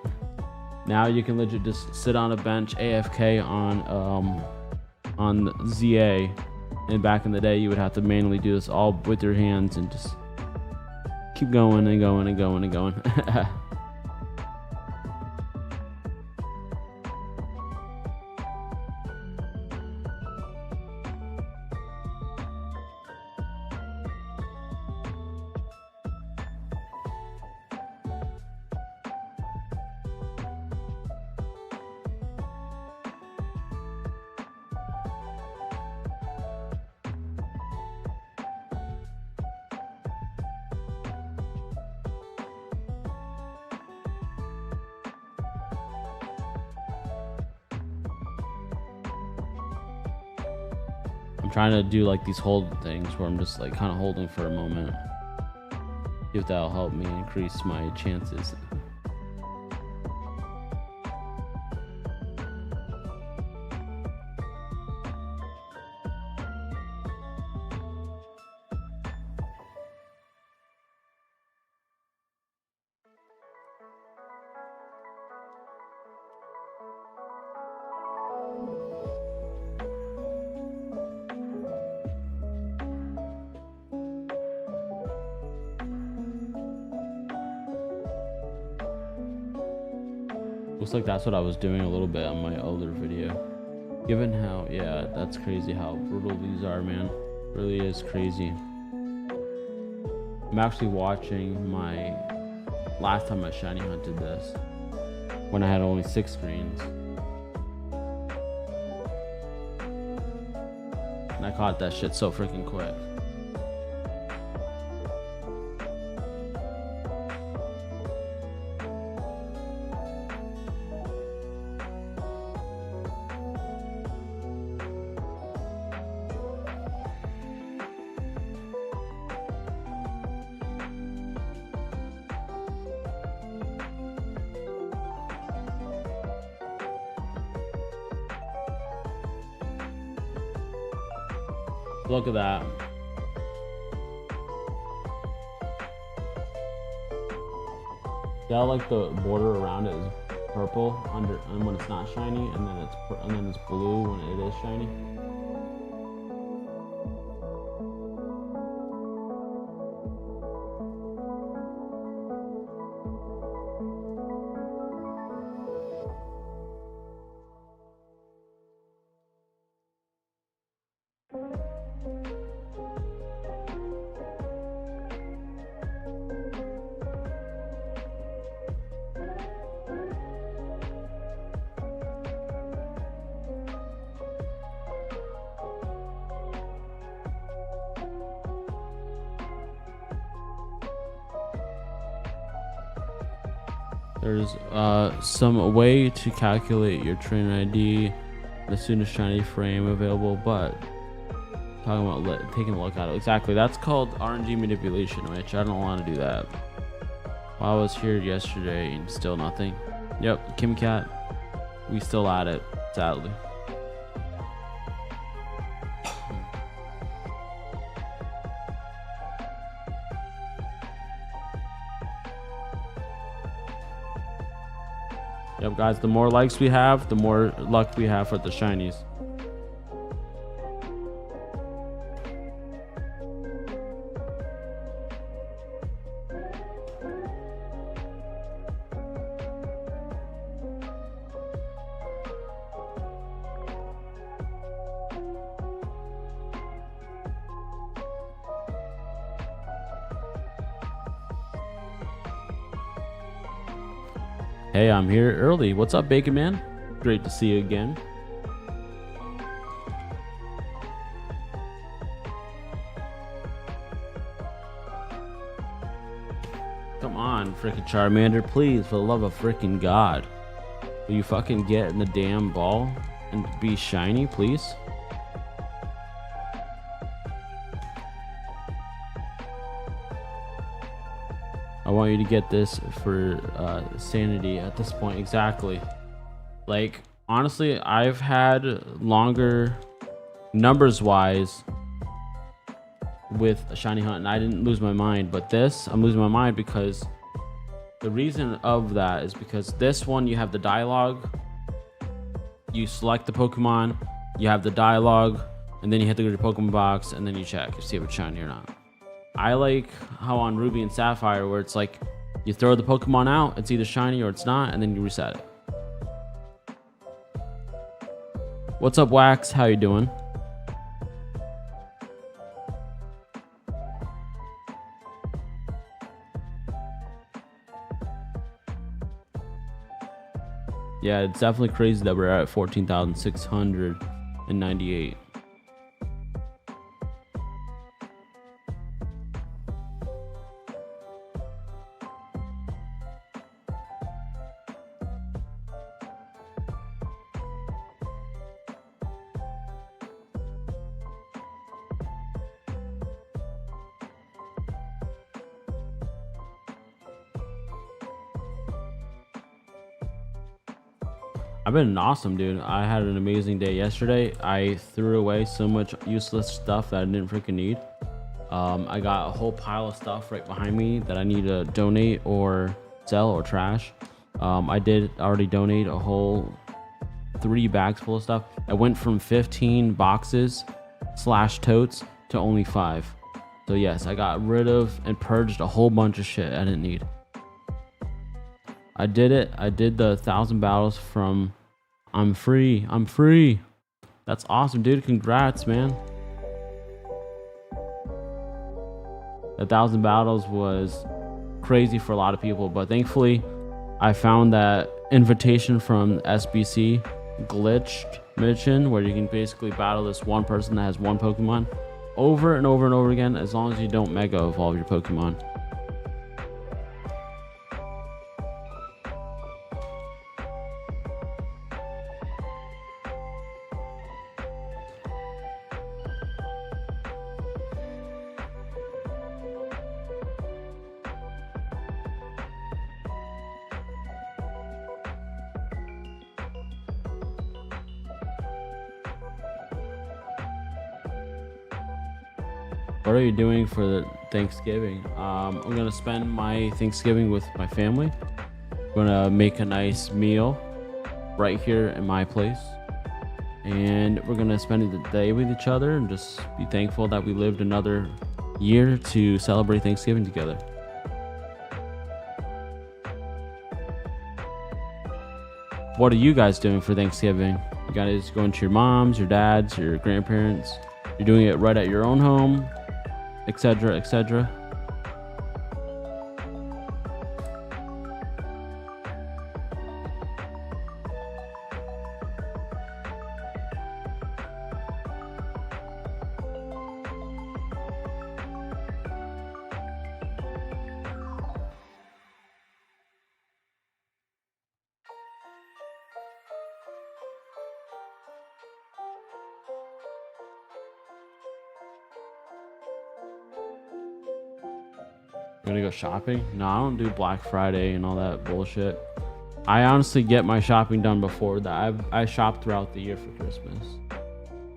Now you can legit just sit on a bench AFK on ZA, and back in the day you would have to manually do this all with your hands and just keep going and going and going and going. I'm trying to do like these hold things where I'm just like kind of holding for a moment. See if that'll help me increase my chances. Looks like that's what I was doing a little bit on my older video. Given how, yeah, that's crazy how brutal these are, man. Really is crazy. I'm actually watching my last time I shiny hunted this when I had only 6 screens. And I caught that shit so freaking quick. Look at that. Yeah, like the border around it is purple under, and when it's not shiny, and then it's blue when it is shiny. There's some way to calculate your trainer ID as soon as shiny frame available, but talking about taking a look at it. Exactly, that's called RNG manipulation, which I don't want to do that. Well, I was here yesterday and still nothing. Yep, Kim Cat, we still at it, sadly. Yep, guys, the more likes we have, the more luck we have for the shinies. Hey, I'm here early. What's up, Bacon Man? Great to see you again. Come on, freaking Charmander, please, for the love of freaking God. Will you fucking get in the damn ball and be shiny, please? I want you to get this for sanity at this point. Exactly. Like, honestly, I've had longer numbers wise with a shiny hunt and I didn't lose my mind, but this I'm losing my mind because the reason of that is because this one you have the dialogue, you select the Pokemon, you have the dialogue, and then you have to go to your Pokemon box and then you check to see if it's shiny or not. I like how on Ruby and Sapphire where it's like you throw the Pokemon out, it's either shiny or it's not, and then you reset it. What's up, Wax? How you doing? Yeah, it's definitely crazy that we're at 14,698. I've been awesome, dude. I had an amazing day yesterday. I threw away so much useless stuff that I didn't freaking need. I got a whole pile of stuff right behind me that I need to donate or sell or trash. I did already donate a whole 3 bags full of stuff. I went from 15 boxes / totes to only 5. So yes, I got rid of and purged a whole bunch of shit I didn't need. I did it. I did the 1,000 battles from I'm free. I'm free. That's awesome, dude. Congrats, man. The 1,000 battles was crazy for a lot of people, but thankfully I found that invitation from SBC glitched mission where you can basically battle this one person that has one Pokemon over and over and over again as long as you don't Mega Evolve your Pokemon. What are you doing for the Thanksgiving? I'm gonna spend my Thanksgiving with my family. I'm gonna make a nice meal right here in my place, and we're gonna spend the day with each other and just be thankful that we lived another year to celebrate Thanksgiving together. What are you guys doing for Thanksgiving? You guys going to your moms, your dads, your grandparents? You're doing it right at your own home, etc., etc. We're gonna go shopping? No, I don't do Black Friday and all that bullshit. I honestly get my shopping done before that. I shop throughout the year for Christmas.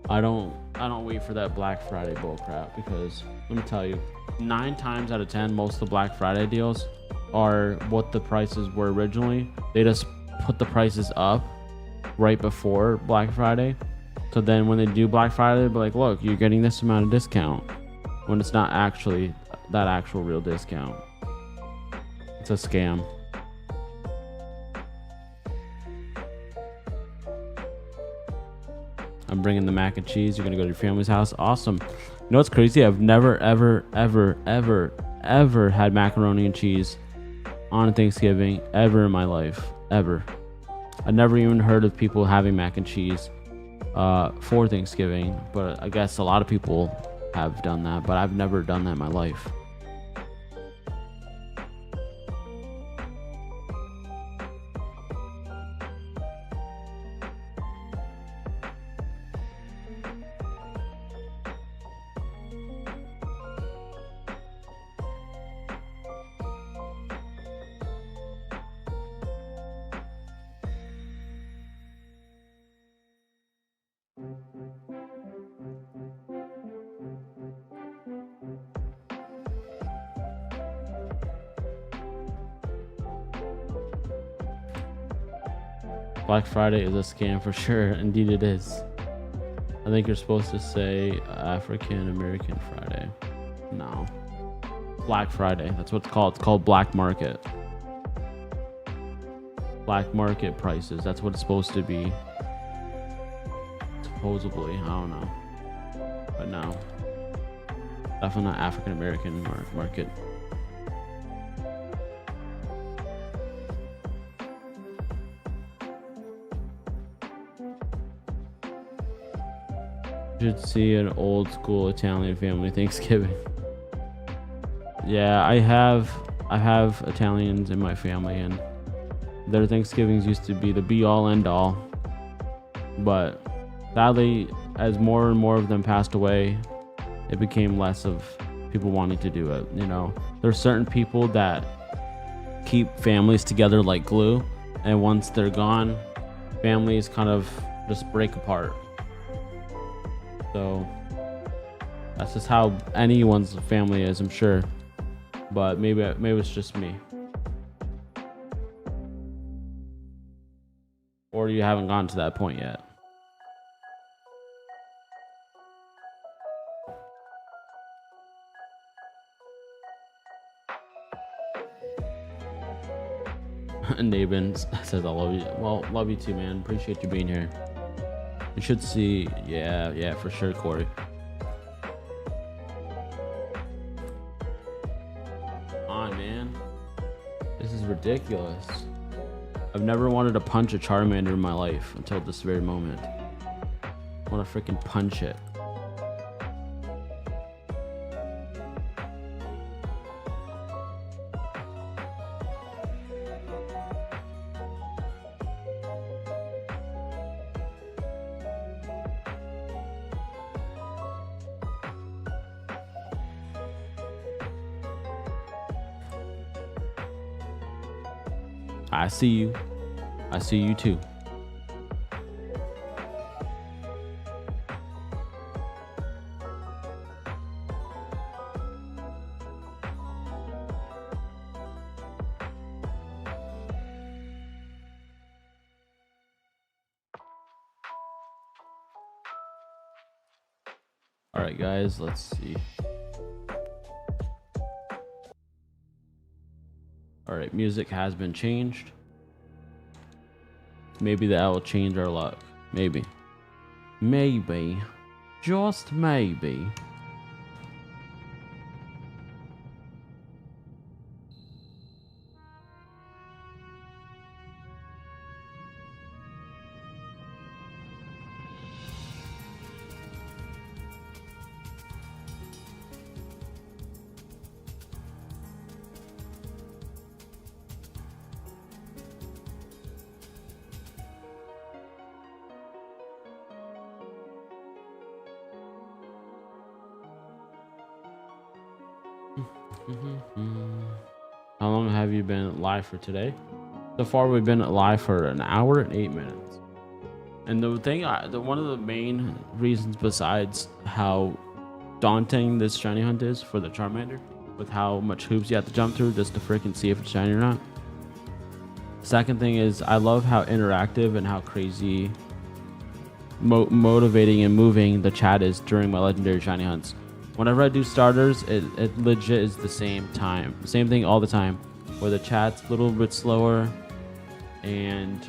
I don't wait for that Black Friday bullcrap, because let me tell you, 9 times out of 10, most of the Black Friday deals are what the prices were originally. They just put the prices up right before Black Friday. So then when they do Black Friday, they'll be like, look, you're getting this amount of discount, when it's not actually that actual real discount. It's a scam. I'm bringing the mac and cheese. You're gonna go to your family's house. Awesome. You know what's crazy? I've never ever had macaroni and cheese on Thanksgiving ever in my life, ever. I never even heard of people having mac and cheese for Thanksgiving, but I guess a lot of people have done that, but I've never done that in my life. Black Friday is a scam for sure. Indeed it is. I think you're supposed to say African American Friday. No. Black Friday. That's what it's called. It's called black market. Black market prices. That's what it's supposed to be. Supposedly. I don't know. But no. Definitely not African American market. Should see an old school Italian family Thanksgiving. Yeah, I have Italians in my family, and their Thanksgivings used to be the be all end all. But sadly, as more and more of them passed away, it became less of people wanting to do it. You know, there's certain people that keep families together like glue, and once they're gone, families kind of just break apart. So that's just how anyone's family is, I'm sure. But maybe it's just me. Or you haven't gotten to that point yet. Nabin says I love you. Well, love you too, man. Appreciate you being here. You should see, yeah, for sure, Corey. Come on, man. This is ridiculous. I've never wanted to punch a Charmander in my life until this very moment. I want to freaking punch it. I see you. I see you too. All right, guys, let's see. All right, music has been changed. Maybe that will change our luck. Maybe. Maybe. Just maybe. How long have you been live for today? So far, we've been live for an hour and 8 minutes. And the thing, one of the main reasons, besides how daunting this shiny hunt is for the Charmander, with how much hoops you have to jump through just to freaking see if it's shiny or not. Second thing is, I love how interactive and how crazy motivating and moving the chat is during my legendary shiny hunts. Whenever I do starters, it legit is the same thing all the time, where the chat's a little bit slower, and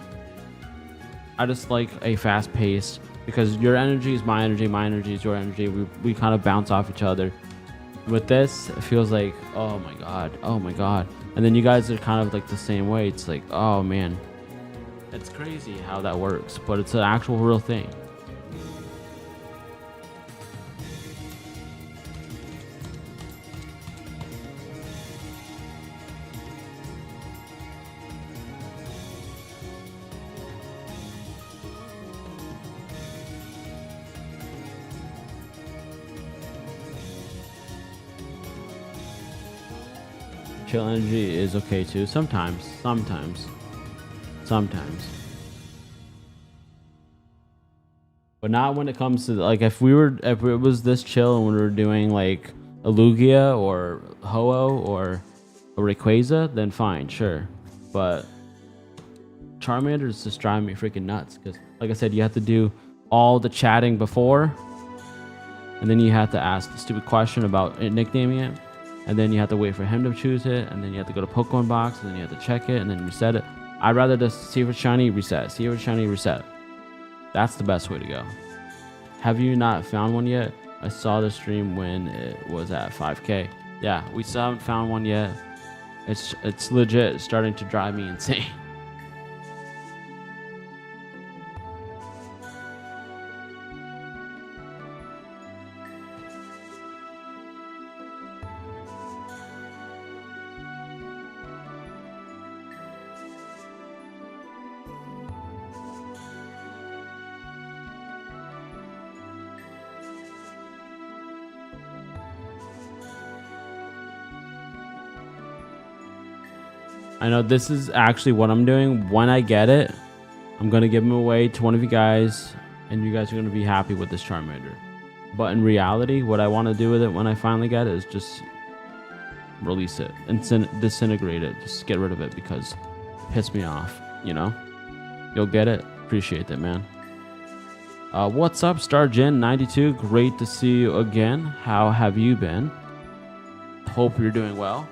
I just like a fast pace, because your energy is my energy is your energy. We kind of bounce off each other. With this, it feels like, oh my god, and then you guys are kind of like the same way. It's like, oh man, it's crazy how that works, but it's an actual real thing. Chill energy is okay too. Sometimes. But not when it comes to, like, if it was this chill and we were doing like a Lugia or Ho-Oh or a Rayquaza, then fine, sure. But Charmander is just driving me freaking nuts, because like I said, you have to do all the chatting before, and then you have to ask the stupid question about nicknaming it. And then you have to wait for him to choose it, and then you have to go to Pokemon box, and then you have to check it, and then reset it. I'd rather just see if it's shiny, reset. See if it's shiny, reset. That's the best way to go. Have you not found one yet? I saw the stream when it was at 5K. Yeah, we still haven't found one yet. It's legit starting to drive me insane. I know this is actually what I'm doing. When I get it, I'm going to give them away to one of you guys, and you guys are going to be happy with this Charmander. But in reality, what I want to do with it when I finally get it is just release it and disintegrate it. Just get rid of it, because it pisses me off, you know? You'll get it. Appreciate that, man. What's up, StarGen92? Great to see you again. How have you been? Hope you're doing well.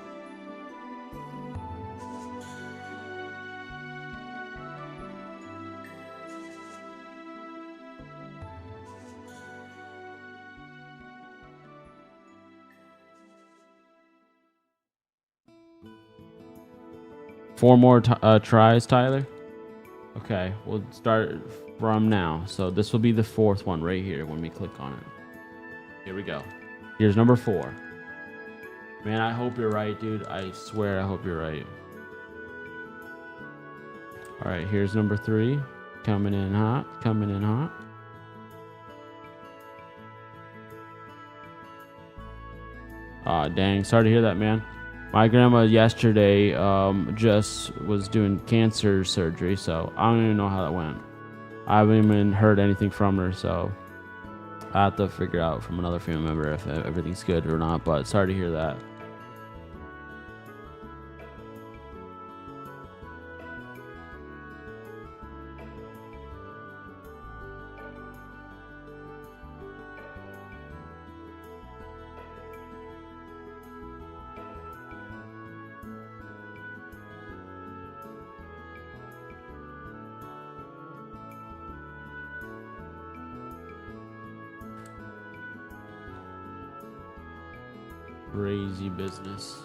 Four more tries, Tyler. Okay, we'll start from now. So this will be the fourth one right here when we click on it. Here we go. Here's number 4. Man, I hope you're right, dude. I swear I hope you're right. All right, here's number 3. Coming in hot. Aw, dang. Sorry to hear that, man. My grandma yesterday just was doing cancer surgery, so I don't even know how that went. I haven't even heard anything from her, so I have to figure out from another family member if everything's good or not, but sorry to hear that. Crazy business.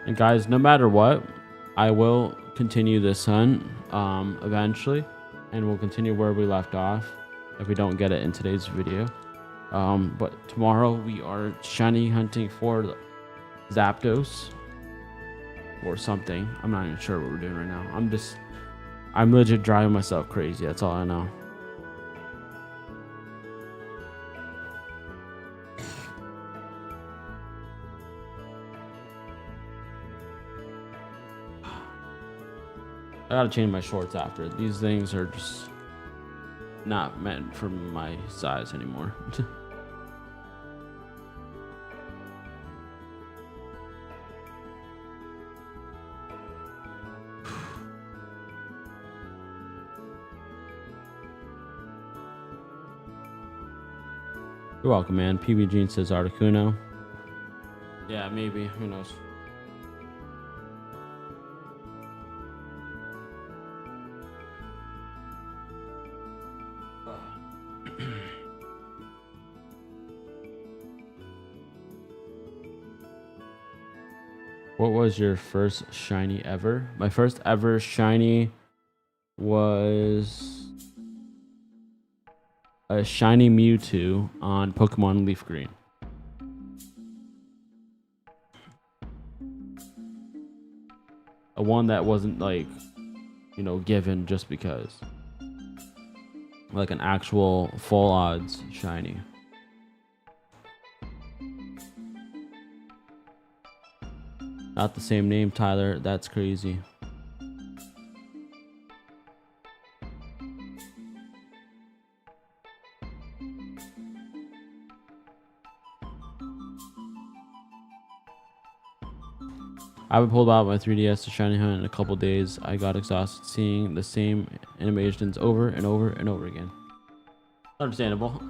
And guys, no matter what, I will continue this hunt eventually, and we'll continue where we left off if we don't get it in today's video. But tomorrow we are shiny hunting for Zapdos or something. I'm not even sure what we're doing right now. I'm legit driving myself crazy. That's all I know. I gotta change my shorts after. These things are just not meant for my size anymore. You're welcome, man. PB Jean says Articuno. Yeah, maybe. Who knows? What was your first shiny ever? My first ever shiny was a shiny Mewtwo on Pokemon LeafGreen. A one that wasn't like, you know, given just because. Like an actual full odds shiny. Not the same name, Tyler. That's crazy. I haven't pulled out my 3DS to shiny hunt in a couple days. I got exhausted seeing the same animations over and over and over again. Understandable.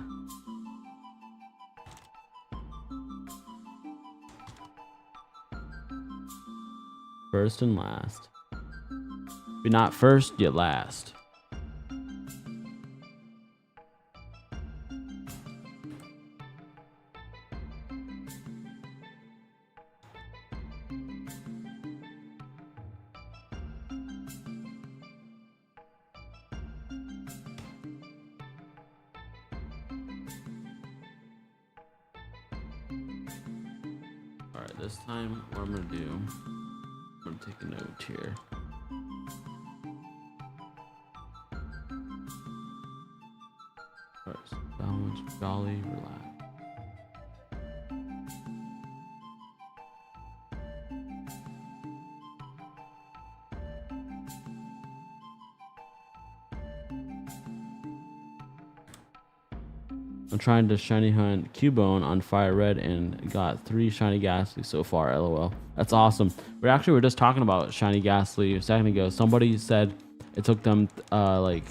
First and last. If you're not first, you're last. Alright, this time what I'm gonna do, I'm gonna take a note here. Alright, so balance, jolly, relax. I'm trying to shiny hunt Cubone on FireRed and got 3 shiny Ghastly so far, lol. That's awesome. We were just talking about shiny Ghastly a second ago. Somebody said it took them like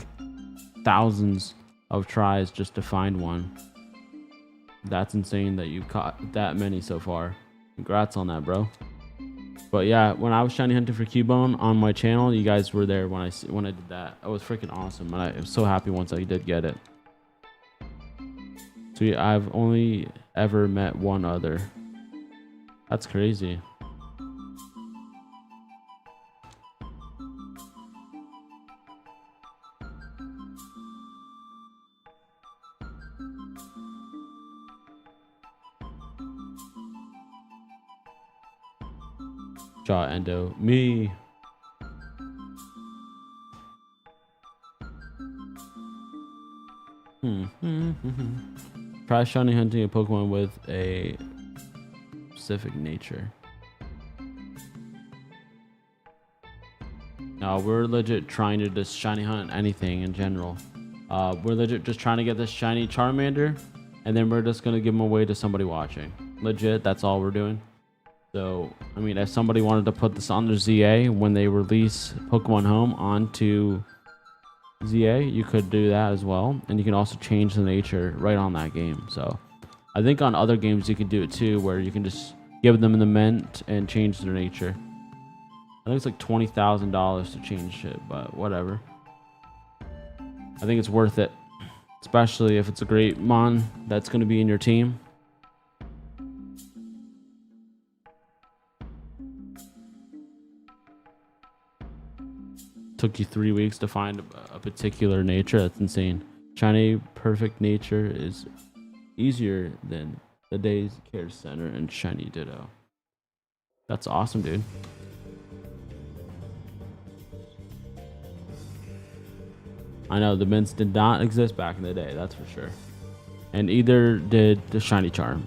thousands of tries just to find one. That's insane that you caught that many so far. Congrats on that, bro. But yeah, when I was shiny hunting for Cubone on my channel, you guys were there when I did that. It was freaking awesome, and I was so happy once I did get it. So yeah, I've only ever met one other. That's crazy. Jaw Endo. Me. Try shiny hunting a Pokemon with a specific nature. No, we're legit trying to just shiny hunt anything in general. We're legit just trying to get this shiny Charmander, and then we're just gonna give them away to somebody watching. Legit, that's all we're doing. So, I mean, if somebody wanted to put this on their ZA when they release Pokemon Home onto ZA, you could do that as well, and you can also change the nature right on that game. So I think on other games you can do it too, where you can just give them the mint and change their nature. I think it's like $20,000 to change it, but whatever. I think it's worth it, especially if it's a great mon that's going to be in your team. Took you 3 weeks to find a particular nature. That's insane. Shiny perfect nature is easier than the Days Care Center and Shiny Ditto. That's awesome, dude. I know the mints did not exist back in the day, that's for sure. And either did the Shiny Charm.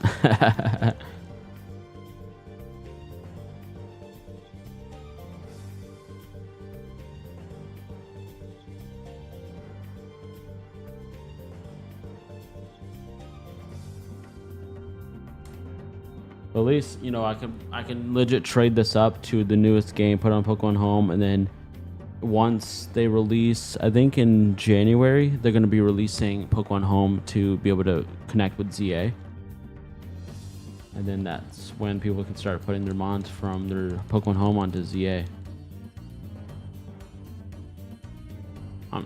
But at least, you know, I can legit trade this up to the newest game, put it on Pokemon Home, and then once they release, I think in January, they're going to be releasing Pokemon Home to be able to connect with ZA. And then that's when people can start putting their mons from their Pokemon Home onto ZA. I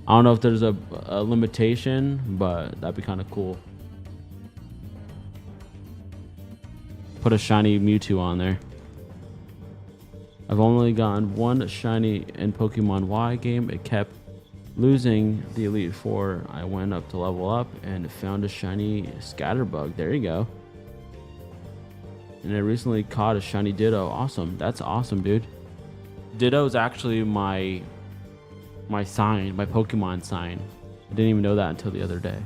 don't know if there's a limitation, but that'd be kind of cool. Put a shiny Mewtwo on there. I've only gotten one shiny in Pokemon Y game. It kept losing the Elite Four. I went up to level up and found a shiny Scatterbug. There you go. And I recently caught a shiny Ditto. Awesome. That's awesome, dude. Ditto is actually my sign, my Pokemon sign. I didn't even know that until the other day.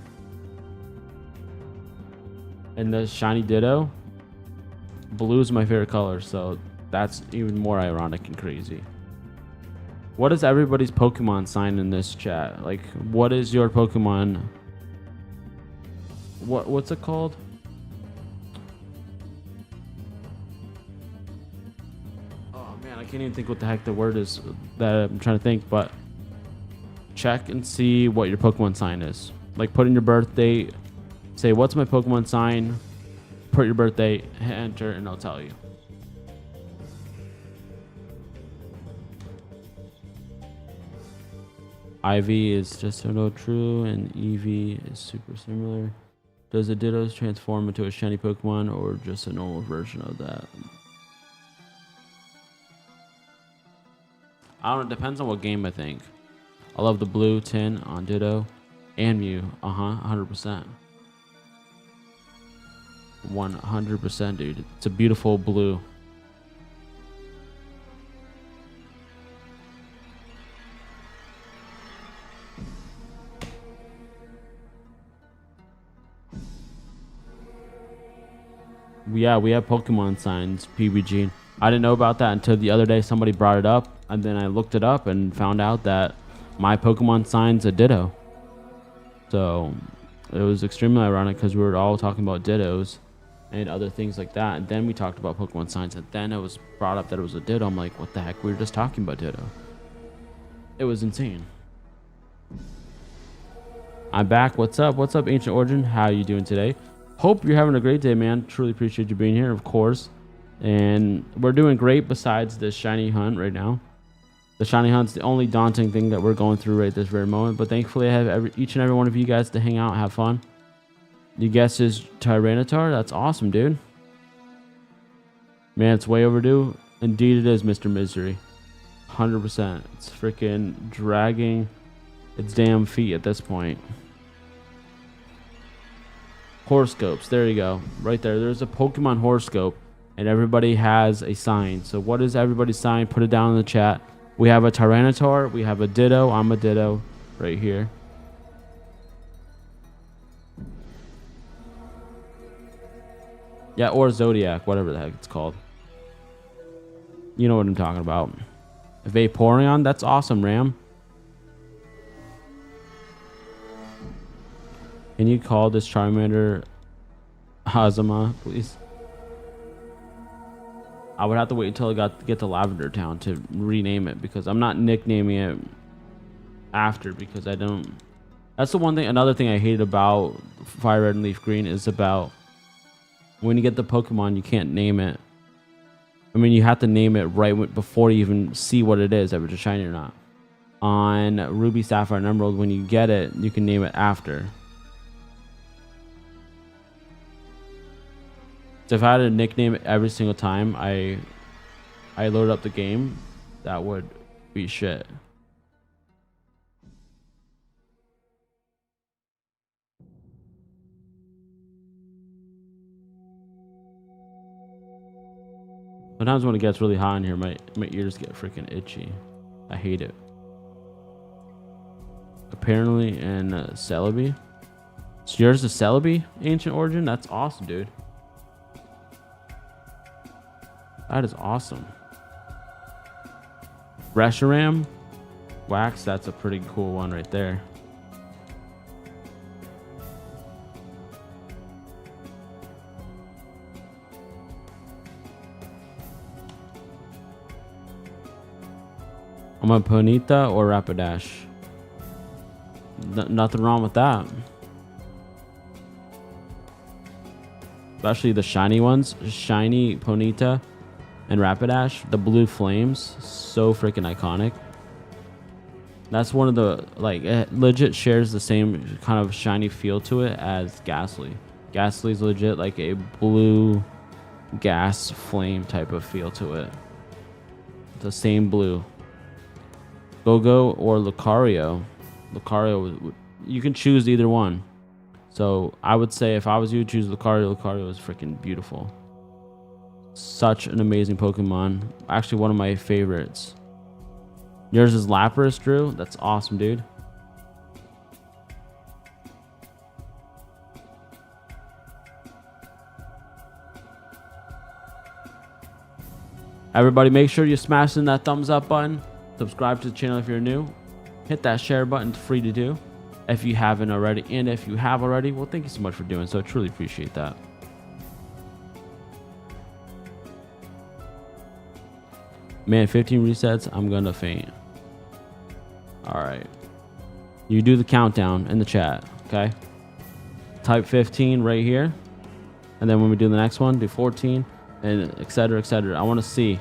And the shiny Ditto, blue is my favorite color, so that's even more ironic and crazy. What is everybody's Pokemon sign in this chat? Like, what is your Pokemon? What's it called? Oh man, I can't even think what the heck the word is that I'm trying to think, but check and see what your Pokemon sign is. Like, put in your birthday, say, what's my Pokemon sign? Put your birthday, hit enter, and I'll tell you. IV is just so no true, and EV is super similar. Does the Dittos transform into a shiny Pokemon or just a normal version of that? I don't know, it depends on what game, I think. I love the blue tin on Ditto and Mew. 100%. 100%, dude. It's a beautiful blue. Yeah, we have Pokemon signs, PBG. I didn't know about that until the other day. Somebody brought it up, and then I looked it up and found out that my Pokemon sign's a Ditto. So it was extremely ironic because we were all talking about Dittos and other things like that, and then we talked about Pokemon signs, and then it was brought up that it was a Ditto. I'm like, what the heck? We were just talking about Ditto. It was insane. I'm back. What's up? What's up, Ancient Origin? How you doing today? Hope you're having a great day, man. Truly appreciate you being here, of course. And we're doing great besides the shiny hunt right now. The shiny hunt's the only daunting thing that we're going through right this very moment, but thankfully I have each and every one of you guys to hang out and have fun. You guess is Tyranitar? That's awesome, dude. Man, it's way overdue. Indeed it is, Mr. Misery. 100%. It's freaking dragging its damn feet at this point. Horoscopes. There you go. Right there. There's a Pokemon horoscope, and everybody has a sign. So what is everybody's sign? Put it down in the chat. We have a Tyranitar. We have a Ditto. I'm a Ditto right here. Yeah, or Zodiac, whatever the heck it's called. You know what I'm talking about. Vaporeon, that's awesome, Ram. Can you call this Charmander Hazama, please? I would have to wait until I get to Lavender Town to rename it, because I'm not nicknaming it after, because I don't. That's the one thing. Another thing I hate about FireRed and LeafGreen is about When you get the Pokemon, you can't name it. I mean, you have to name it right before you even see what it is, if it's a shiny or not. On Ruby, Sapphire, and Emerald, when you get it, you can name it after. So if I had to nickname it every single time I load up the game, that would be shit. Sometimes when it gets really hot in here, my ears get freaking itchy. I hate it. Apparently in Celebi. So yours is Celebi Ancient Origin? That's awesome, dude. That is awesome. Reshiram Wax, that's a pretty cool one right there. I'm a Ponyta or Rapidash. Nothing wrong with that. Especially the shiny ones. Shiny Ponyta and Rapidash. The blue flames. So freaking iconic. That's one of the, like, it legit shares the same kind of shiny feel to it as Ghastly. Ghastly's legit like a blue gas flame type of feel to it. The same blue. Go-Go or Lucario. Lucario, you can choose either one. So I would say if I was you, choose Lucario. Lucario is freaking beautiful. Such an amazing Pokemon. Actually, one of my favorites. Yours is Lapras, Drew. That's awesome, dude. Everybody, make sure you smash in that thumbs up button. Subscribe to the channel if you're new. Hit that share button. It's free to do if you haven't already. And if you have already, well, thank you so much for doing so. I truly appreciate that. Man, 15 resets. I'm going to faint. All right. You do the countdown in the chat, okay? Type 15 right here. And then when we do the next one, do 14 and et cetera, et cetera. I want to see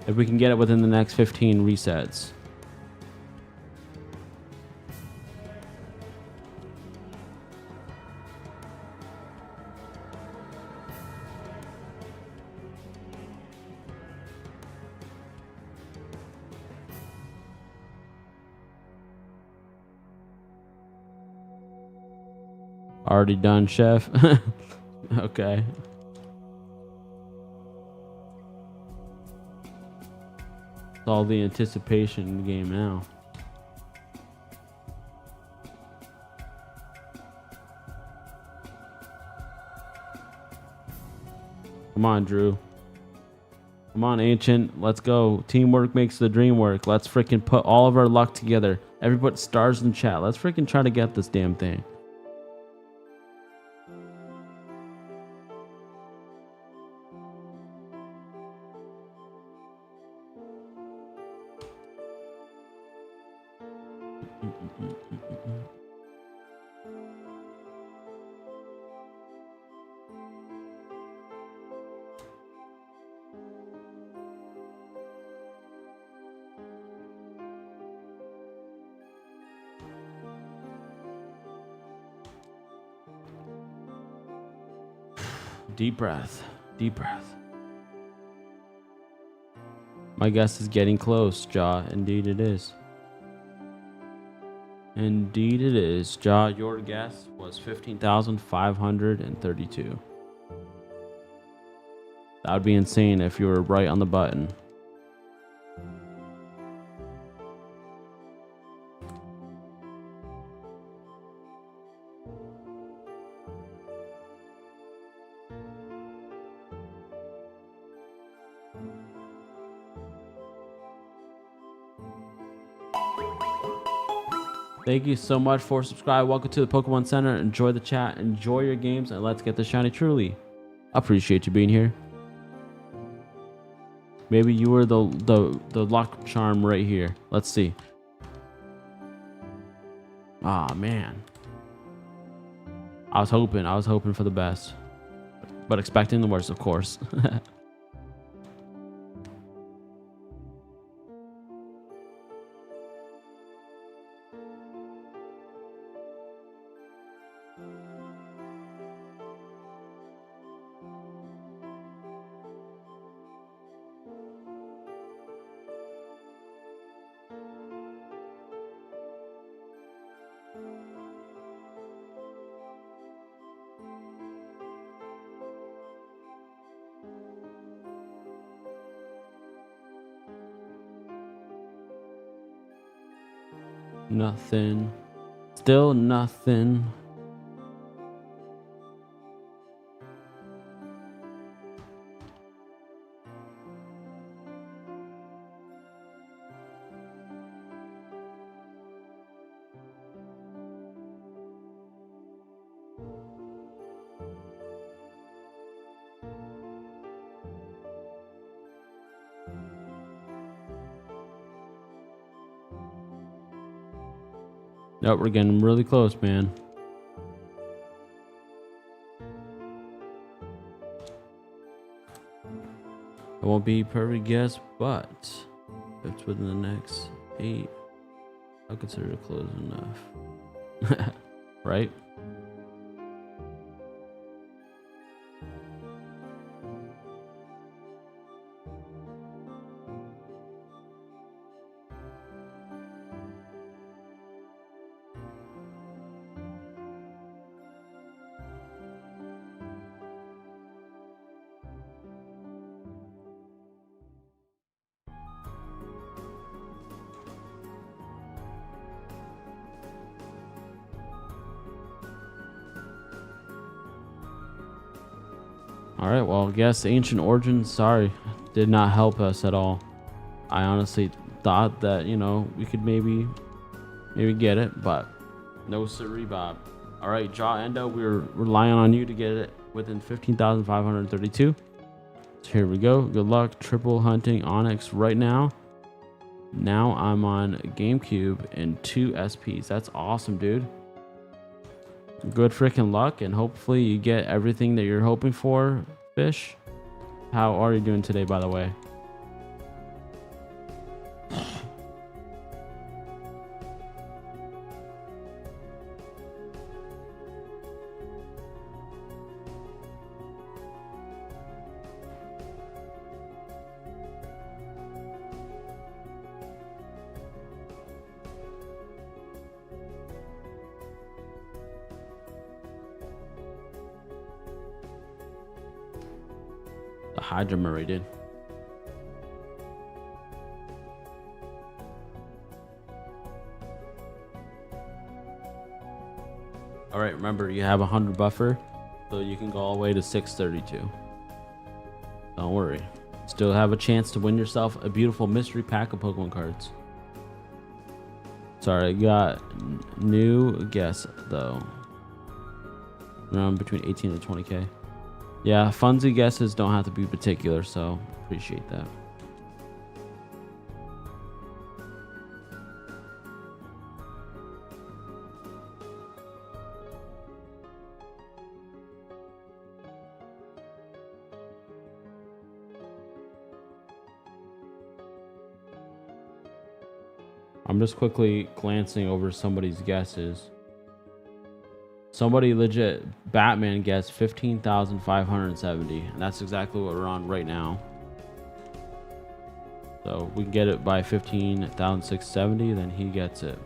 if we can get it within the next 15 resets. Already done, chef. Okay. It's all the anticipation in the game now. Come on, Drew. Come on, Ancient. Let's go. Teamwork makes the dream work. Let's freaking put all of our luck together. Everybody stars in chat. Let's freaking try to get this damn thing. Deep breath. Deep breath. My guess is getting close, Jaw. Indeed it is. Indeed it is. Jaw, your guess was 15,532. That would be insane if you were right on the button. Thank you so much for subscribing. Welcome to the Pokemon Center. Enjoy the chat, enjoy your games, and let's get the shiny. Truly appreciate you being here. Maybe you were the luck charm right here. Let's see. Ah, man. I was hoping for the best. but expecting the worst, of course. Nothing. Still nothing. Nope, we're getting really close, man. It won't be perfect guess, but if it's within the next 8, I'll consider it close enough. Right? All right, well, I guess Ancient Origins, sorry, did not help us at all. I honestly thought that, you know, we could maybe get it, but no siree, Bob. All right, Jaw Endo, we're relying on you to get it within 15,532. So here we go. Good luck. Triple hunting Onyx right now. Now I'm on GameCube and 2 SPs. That's awesome, dude. Good freaking luck, and hopefully you get everything that you're hoping for, Fish. How are you doing today, by the way? The Hydra Murray, dude. All right, remember you have 100 buffer, so you can go all the way to 632. Don't worry. Still have a chance to win yourself a beautiful mystery pack of Pokemon cards. Sorry, I got new guess though. Around between 18 and 20k. Yeah, funsy guesses don't have to be particular, so appreciate that. I'm just quickly glancing over somebody's guesses. Somebody legit, Batman guessed 15,570, and that's exactly what we're on right now. So we can get it by 15,670, then he gets it.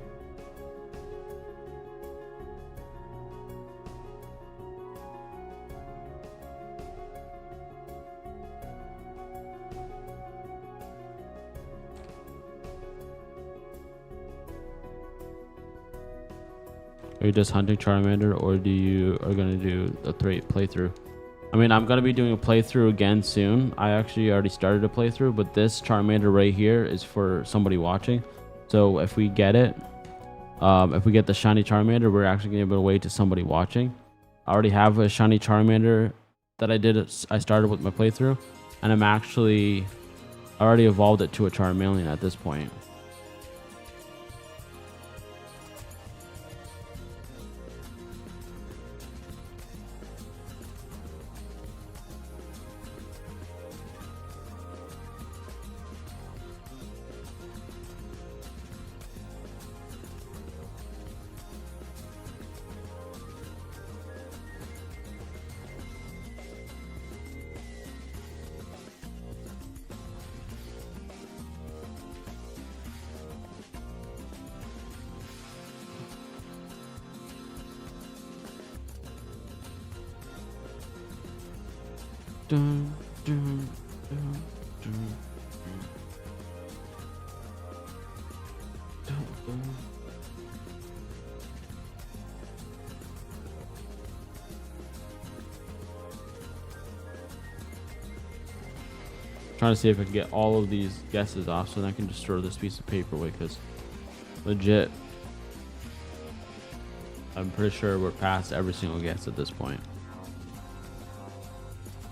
Are you just hunting Charmander, or do you are gonna do a playthrough? I mean, I'm gonna be doing a playthrough again soon. I actually already started a playthrough, but this Charmander right here is for somebody watching. So if we get it, if we get the shiny Charmander, we're actually gonna be able to wait to somebody watching. I already have a shiny Charmander that I started with my playthrough, and I already evolved it to a Charmeleon at this point. Dun, dun, dun, dun, dun, dun. Trying to see if I can get all of these guesses off so then I can just throw this piece of paper away, because legit I'm pretty sure we're past every single guess at this point.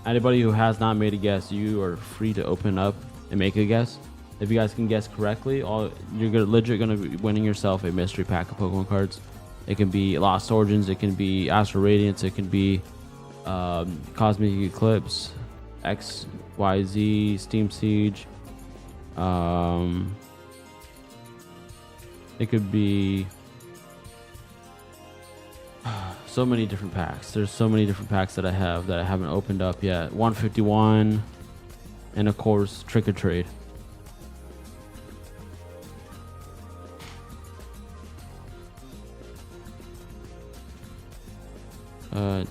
Anybody who has not made a guess, you are free to open up and make a guess. If you guys can guess correctly, you're legit gonna be winning yourself a mystery pack of Pokemon cards. It can be Lost Origins, it can be Astral Radiance, it can be Cosmic Eclipse, XYZ, Steam Siege. It could be so many different packs. There's so many different packs that I have that I haven't opened up yet. 151, and of course Trick or Trade.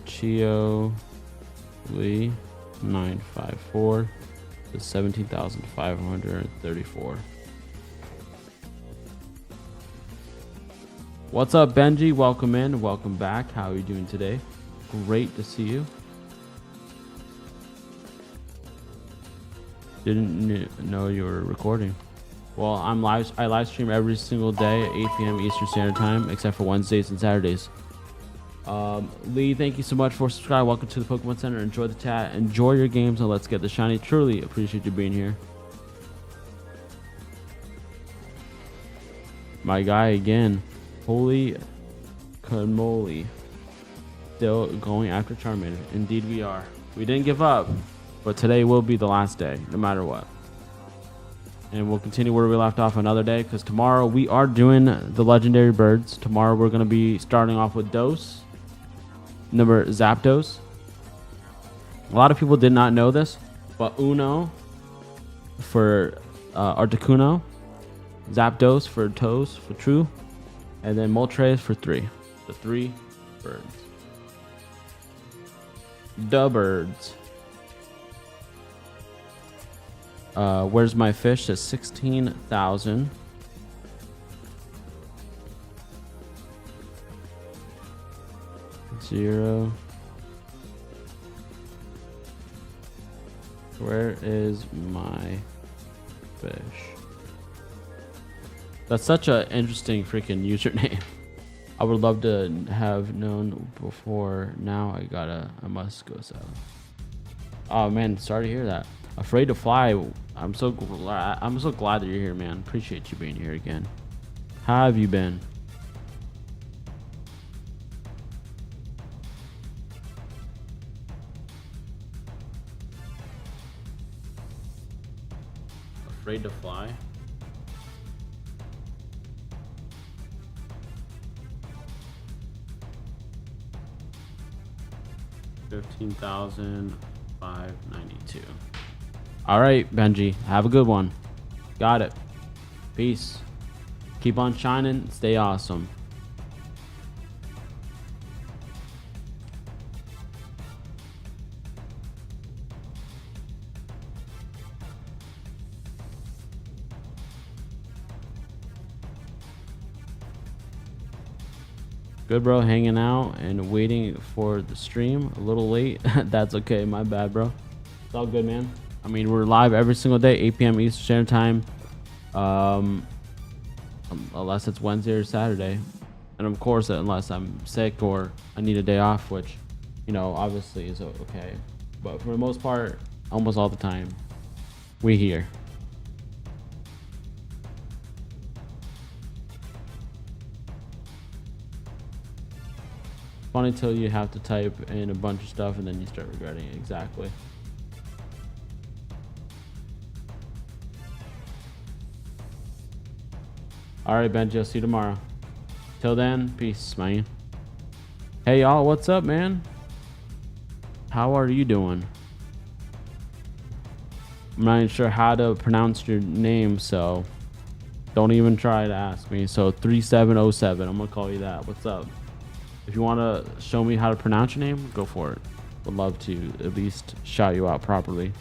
Chio Lee 954 to 17,534. What's up, Benji? Welcome in, welcome back. How are you doing today? Great to see you. Didn't know you were recording. Well, I live stream every single day at 8 p.m. Eastern Standard Time, except for Wednesdays and Saturdays. Lee, thank you so much for subscribing. Welcome to the Pokemon Center. Enjoy the chat, enjoy your games, and let's get the shiny. Truly appreciate you being here. My guy again. Holy cannoli. Still going after Charmander. Indeed we are. We didn't give up, but today will be the last day, no matter what. And we'll continue where we left off another day, because tomorrow we are doing the legendary birds. Tomorrow we're going to be starting off with Dose, number Zapdos. A lot of people did not know this, but Uno for Articuno, Zapdos for Toes for True, and then Moltres for 3. The 3 birds. The birds. Where's my fish? Says 16,000. Zero. Where is my fish? That's such an interesting freaking username. I would love to have known before. Now I must go south. Oh man, sorry to hear that. Afraid to Fly. I'm so glad that you're here, man. Appreciate you being here again. How have you been? Afraid to Fly. $15,592. All right, Benji, have a good one. Got it. Peace. Keep on shining. Stay awesome. Good, bro. Hanging out and waiting for the stream. A little late. That's okay. My bad, bro. It's all good, man. I mean, we're live every single day, 8 p.m. Eastern Standard Time. Unless it's Wednesday or Saturday. And of course, unless I'm sick or I need a day off, which, you know, obviously is okay. But for the most part, almost all the time, we here. Funny till you have to type in a bunch of stuff and then you start regretting it. Exactly. All right, Benji, I'll see you tomorrow. Till then, peace, man. Hey, y'all, what's up, man? How are you doing? I'm not even sure how to pronounce your name, so don't even try to ask me. So 3707, I'm gonna call you that. What's up? If you want to show me how to pronounce your name, go for it. would love to at least shout you out properly.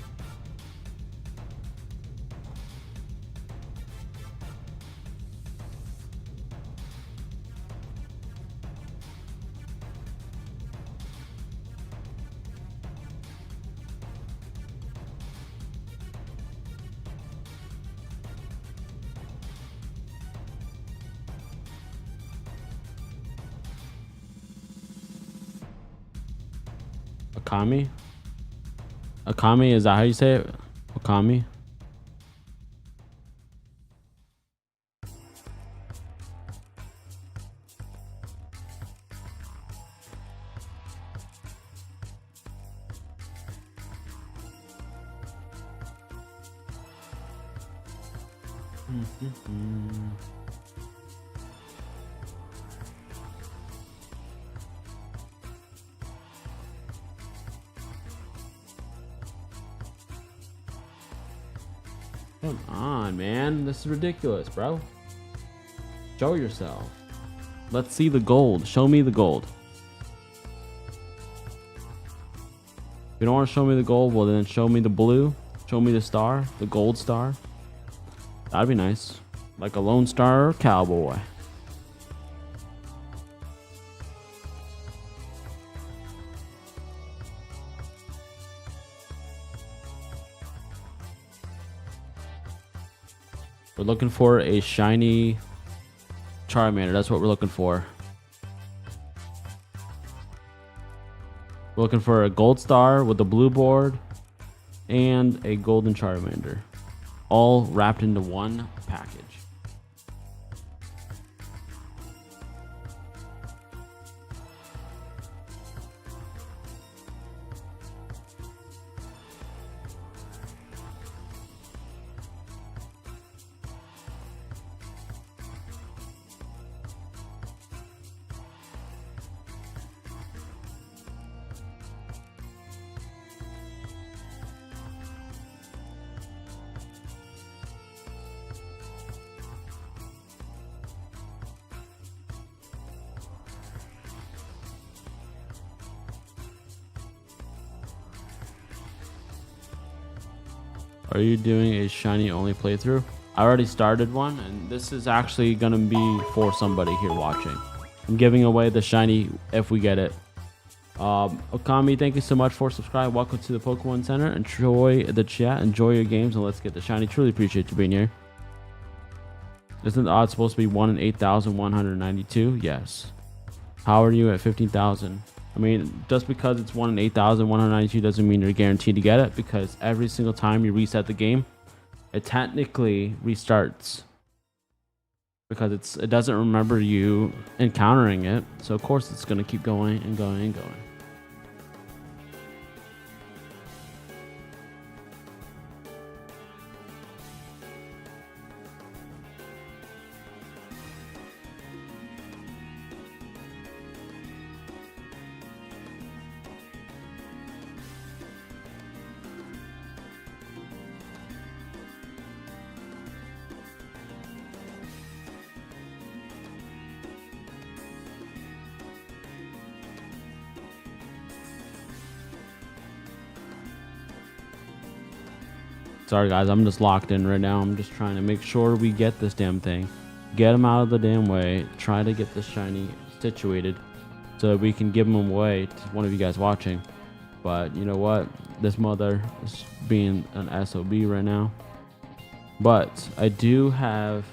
Akami? Akami, is that how you say it? Akami? Come on, man. This is ridiculous, bro. Show yourself. Let's see the gold. Show me the gold. If you don't want to show me the gold, well then show me the blue. Show me the star, the gold star. That'd be nice. Like a Lone Star cowboy. We're looking for a shiny Charmander. That's what we're looking for. We're looking for a gold star with a blue board and a golden Charmander. All wrapped into one package. Are you doing a shiny only playthrough? I already started one, and this is actually gonna be for somebody here watching. I'm giving away the shiny if we get it. Okami, thank you so much for subscribing. Welcome to the Pokemon Center. Enjoy the chat, enjoy your games, and let's get the shiny. Truly appreciate you being here. Isn't the odds supposed to be 1 in 8,192? Yes. How are you at 15,000? I mean, just because it's 1 in 8,192 doesn't mean you're guaranteed to get it, because every single time you reset the game, it technically restarts. Because it doesn't remember you encountering it. So of course it's going to keep going and going and going. Sorry guys, I'm just locked in right now. I'm just trying to make sure we get this damn thing. Get him out of the damn way. Try to get this shiny situated so that we can give him away to one of you guys watching. But you know what? This mother is being an SOB right now. But I do have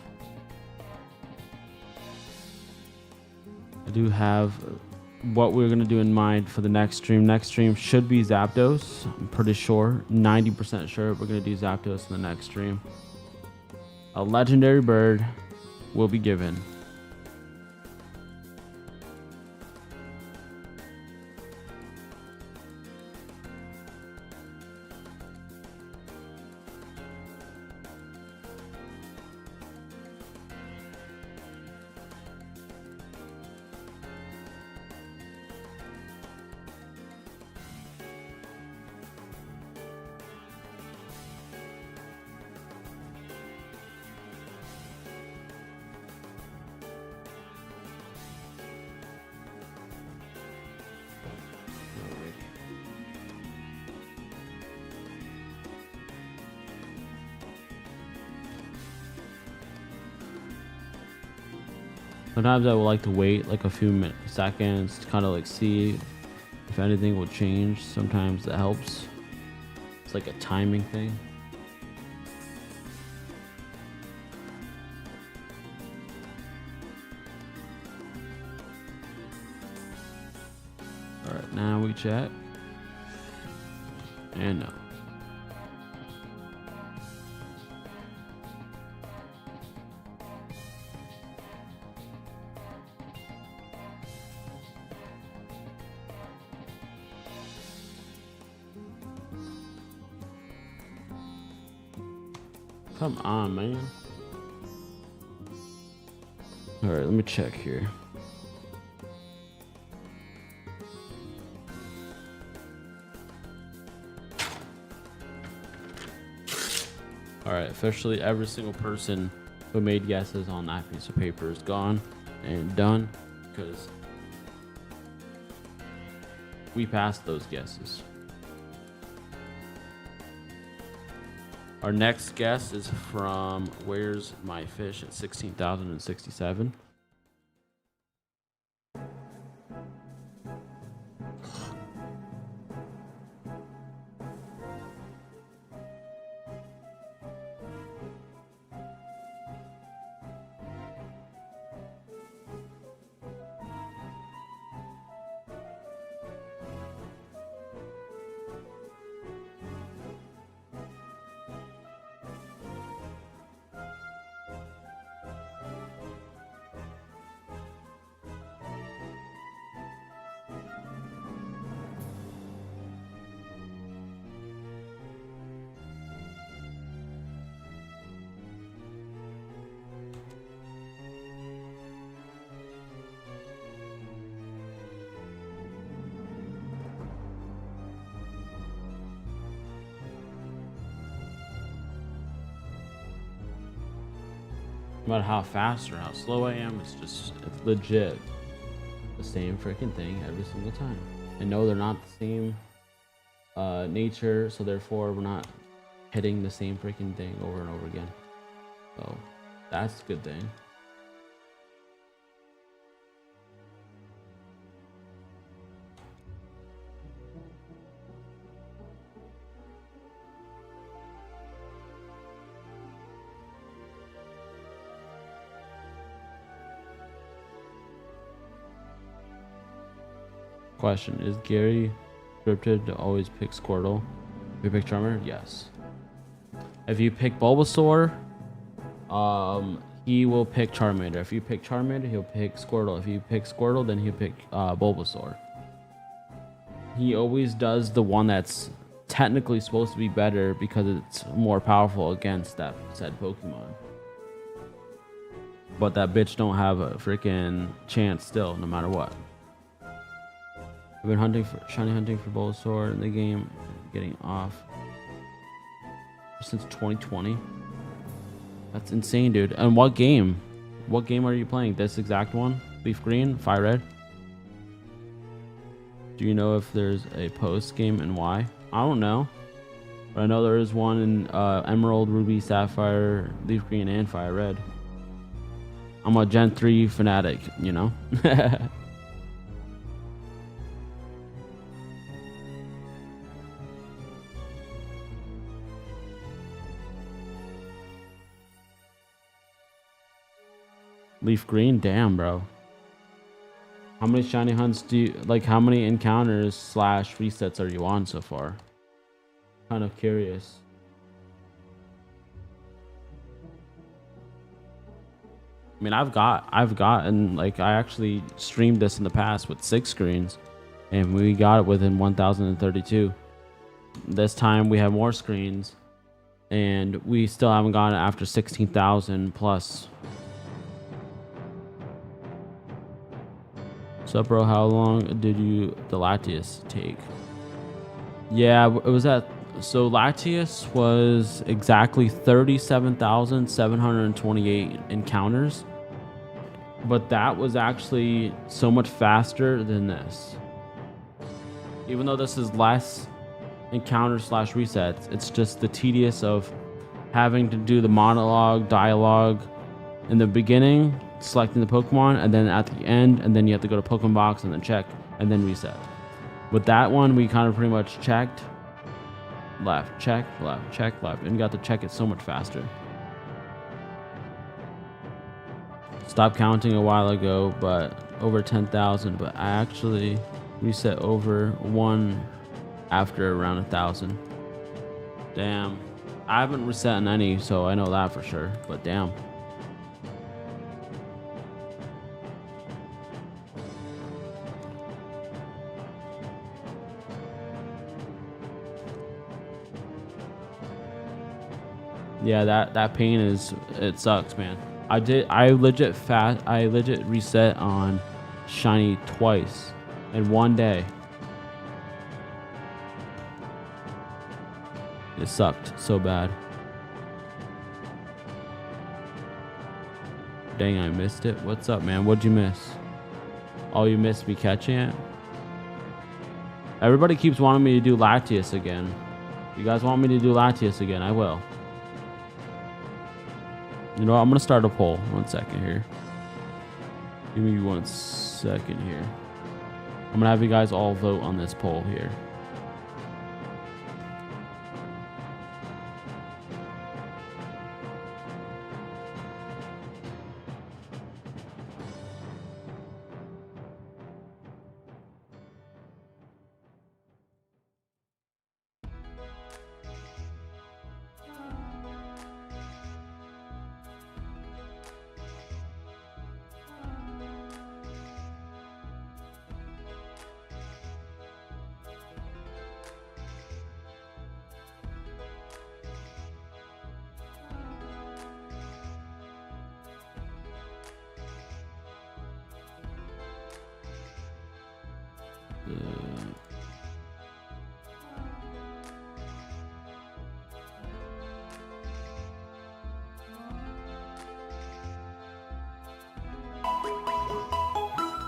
what we're gonna do in mind for the next stream. Next stream should be Zapdos. I'm pretty sure, 90% sure we're gonna do Zapdos in the next stream. A legendary bird will be given. Sometimes I would like to wait like a few seconds to kind of like see if anything will change. Sometimes that helps. It's like a timing thing. All right, now we check. And no. Come on, man. All right, let me check here. All right, officially every single person who made guesses on that piece of paper is gone and done because we passed those guesses. Our next guess is from Where's My Fish at 16,067. No matter how fast or how slow I am, it's legit the same freaking thing every single time. I know they're not the same nature, so therefore we're not hitting the same freaking thing over and over again. So that's a good thing. Question: is Gary scripted to always pick Squirtle? If you pick Charmander, yes. If you pick Bulbasaur, he will pick Charmander. If you pick Charmander, he'll pick Squirtle. If you pick Squirtle, then he'll pick Bulbasaur. He always does the one that's technically supposed to be better because it's more powerful against that said Pokemon. But that bitch don't have a freaking chance still, no matter what. I've been shiny hunting for Bulbasaur in the game, getting off since 2020. That's insane, dude. And what game? What game are you playing? This exact one? LeafGreen? FireRed? Do you know if there's a post game and why? I don't know. But I know there is one in Emerald, Ruby, Sapphire, LeafGreen, and FireRed. I'm a Gen 3 fanatic, you know? LeafGreen, damn, bro. How many shiny hunts do you like? How many encounters / resets are you on so far? Kind of curious. I mean, I've gotten like, I actually streamed this in the past with 6 screens, and we got it within 1,032. This time we have more screens, and we still haven't gotten it after 16,000 plus. So, bro, how long did the Latias take? Yeah, it was at, so Latias was exactly 37,728 encounters, but that was actually so much faster than this. Even though this is less encounters / resets, it's just the tedious of having to do the dialogue in the beginning selecting the Pokemon, and then at the end, and then you have to go to Pokemon box and then check and then reset. With that one, we kind of pretty much checked left, check left, and you got to check it so much faster. Stopped counting a while ago, but over 10,000, but I actually reset over one after around 1,000. Damn. I haven't reset in any, so I know that for sure, but damn. Yeah, that pain it sucks, man. I legit reset on shiny twice in one day. It sucked so bad. Dang, I missed it. What's up, man? What'd you miss? Oh, you missed me catching it? Everybody keeps wanting me to do Latias again. You guys want me to do Latias again? I will. You know what? I'm going to start a poll. 1 second here. Give me 1 second here. I'm going to have you guys all vote on this poll here.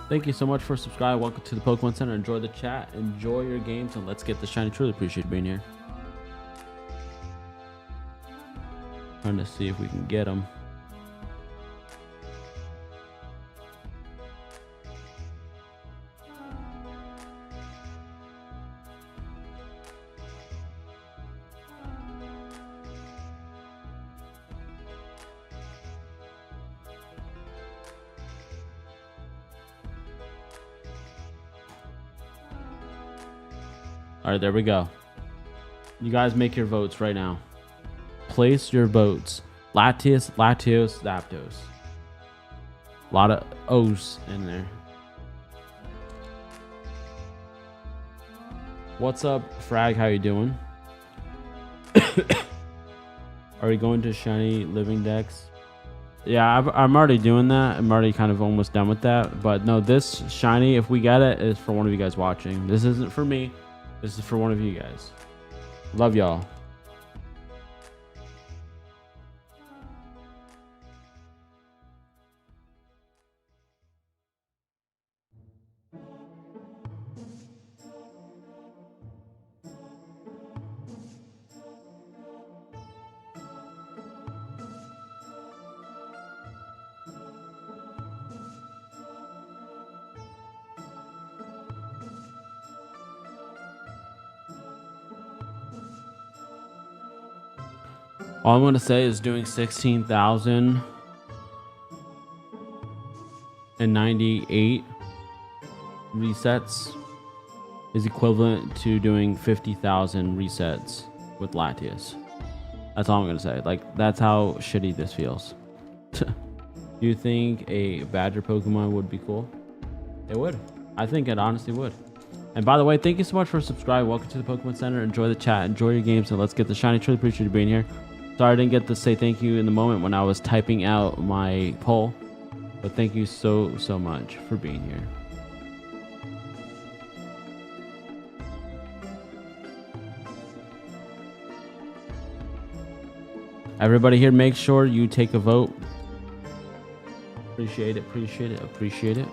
Thank you so much for subscribing. Welcome to the Pokemon Center. Enjoy the chat, enjoy your games, and let's get the shiny. Truly appreciate you being here. Trying to see if we can get them. All right, there we go. You guys make your votes right now. Place your votes. Latias, Latios, Zapdos. A lot of O's in there. What's up, Frag? How you doing? Are we going to shiny living decks? Yeah, I'm already doing that. I'm already kind of almost done with that. But no, this shiny, if we get it, is for one of you guys watching. This isn't for me. This is for one of you guys. Love y'all. All I'm going to say is doing 16,098 resets is equivalent to doing 50,000 resets with Latias. That's all I'm going to say. Like, that's how shitty this feels. Do you think a Badger Pokemon would be cool? It would. I think it honestly would. And by the way, thank you so much for subscribing. Welcome to the Pokemon Center. Enjoy the chat. Enjoy your games. And let's get the shiny. Truly appreciate you being here. Sorry I didn't get to say thank you in the moment when I was typing out my poll, but thank you so much for being here. Everybody here, make sure you take a vote. Appreciate it, appreciate it, appreciate it.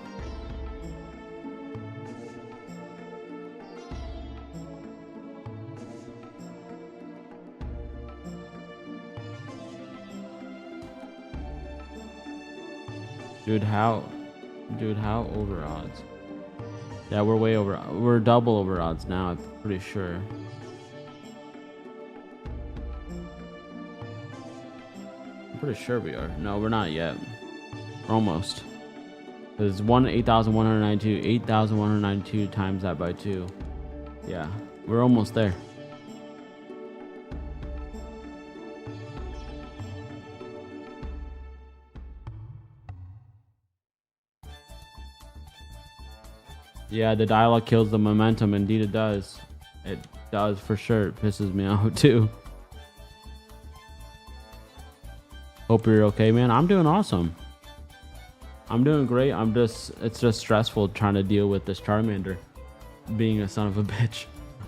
Dude, how over odds? Yeah, we're way over. We're double over odds now, I'm pretty sure. I'm pretty sure we are. No, we're not yet. We're almost. There's 8,192. 8,192 times that by 2. Yeah, we're almost there. Yeah, the dialogue kills the momentum. Indeed, it does. It does for sure. It pisses me out too. Hope you're okay, man. I'm doing awesome. I'm doing great. It's just stressful trying to deal with this Charmander being a son of a bitch.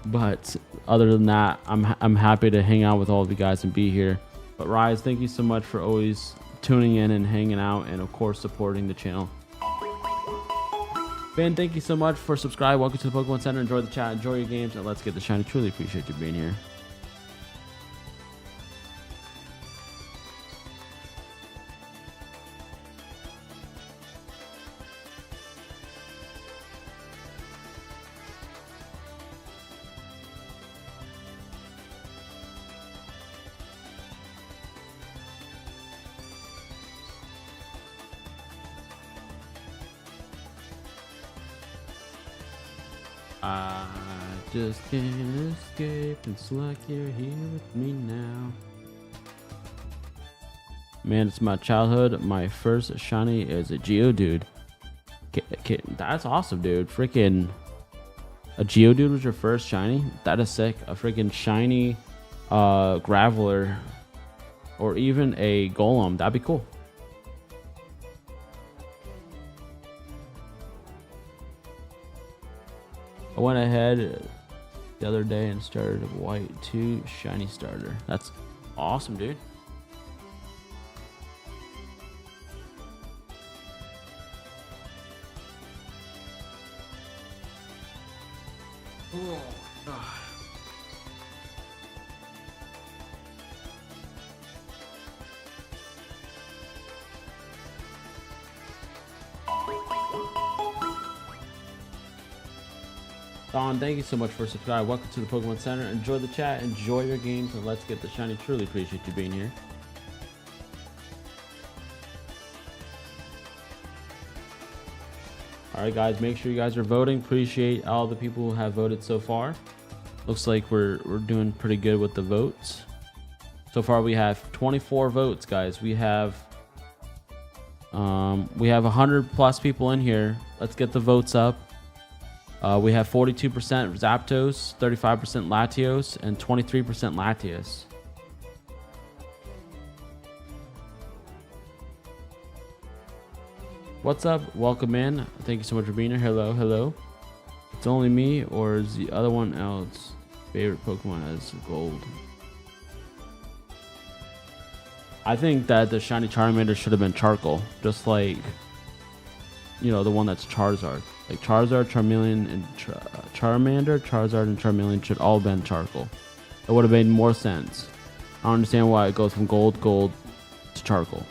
But other than that, I'm happy to hang out with all of you guys and be here. But Rise, thank you so much for always tuning in and hanging out, and of course supporting the channel. Ben, thank you so much for subscribing. Welcome to the Pokemon Center. Enjoy the chat, enjoy your games, and let's get the shiny. Truly appreciate you being here. I just can't escape. It's like you're here with me now. Man, it's my childhood. My first shiny is a Geodude. That's awesome, dude. Freaking a Geodude was your first shiny? That is sick. A freaking shiny Graveler or even a Golem. That'd be cool. I went ahead the other day and started a white 2 shiny starter. That's awesome, dude. Oh, God. Don, thank you so much for subscribing. Welcome to the Pokemon Center. Enjoy the chat, enjoy your games, and let's get the shiny. Truly appreciate you being here. Alright guys, make sure you guys are voting. Appreciate all the people who have voted so far. Looks like we're doing pretty good with the votes. So far we have 24 votes, guys. We have 100 plus people in here. Let's get the votes up. We have 42% Zapdos, 35% Latios, and 23% Latias. What's up? Welcome in. Thank you so much for being here. Hello, hello. It's only me, or is the other one else favorite Pokemon as gold? I think that the shiny Charmander should have been charcoal, just like, you know, the one that's Charizard. Like Charizard, Charmeleon, and Charmander, Charizard, and Charmeleon should all have been charcoal. It would have made more sense. I don't understand why it goes from gold to charcoal.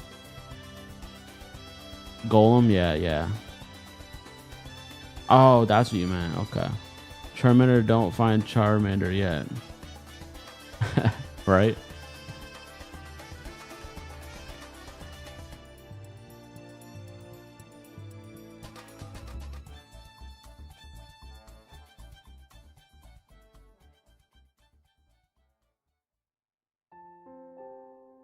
Golem, yeah. Oh, that's what you meant. Okay. Charmander, don't find Charmander yet. Right?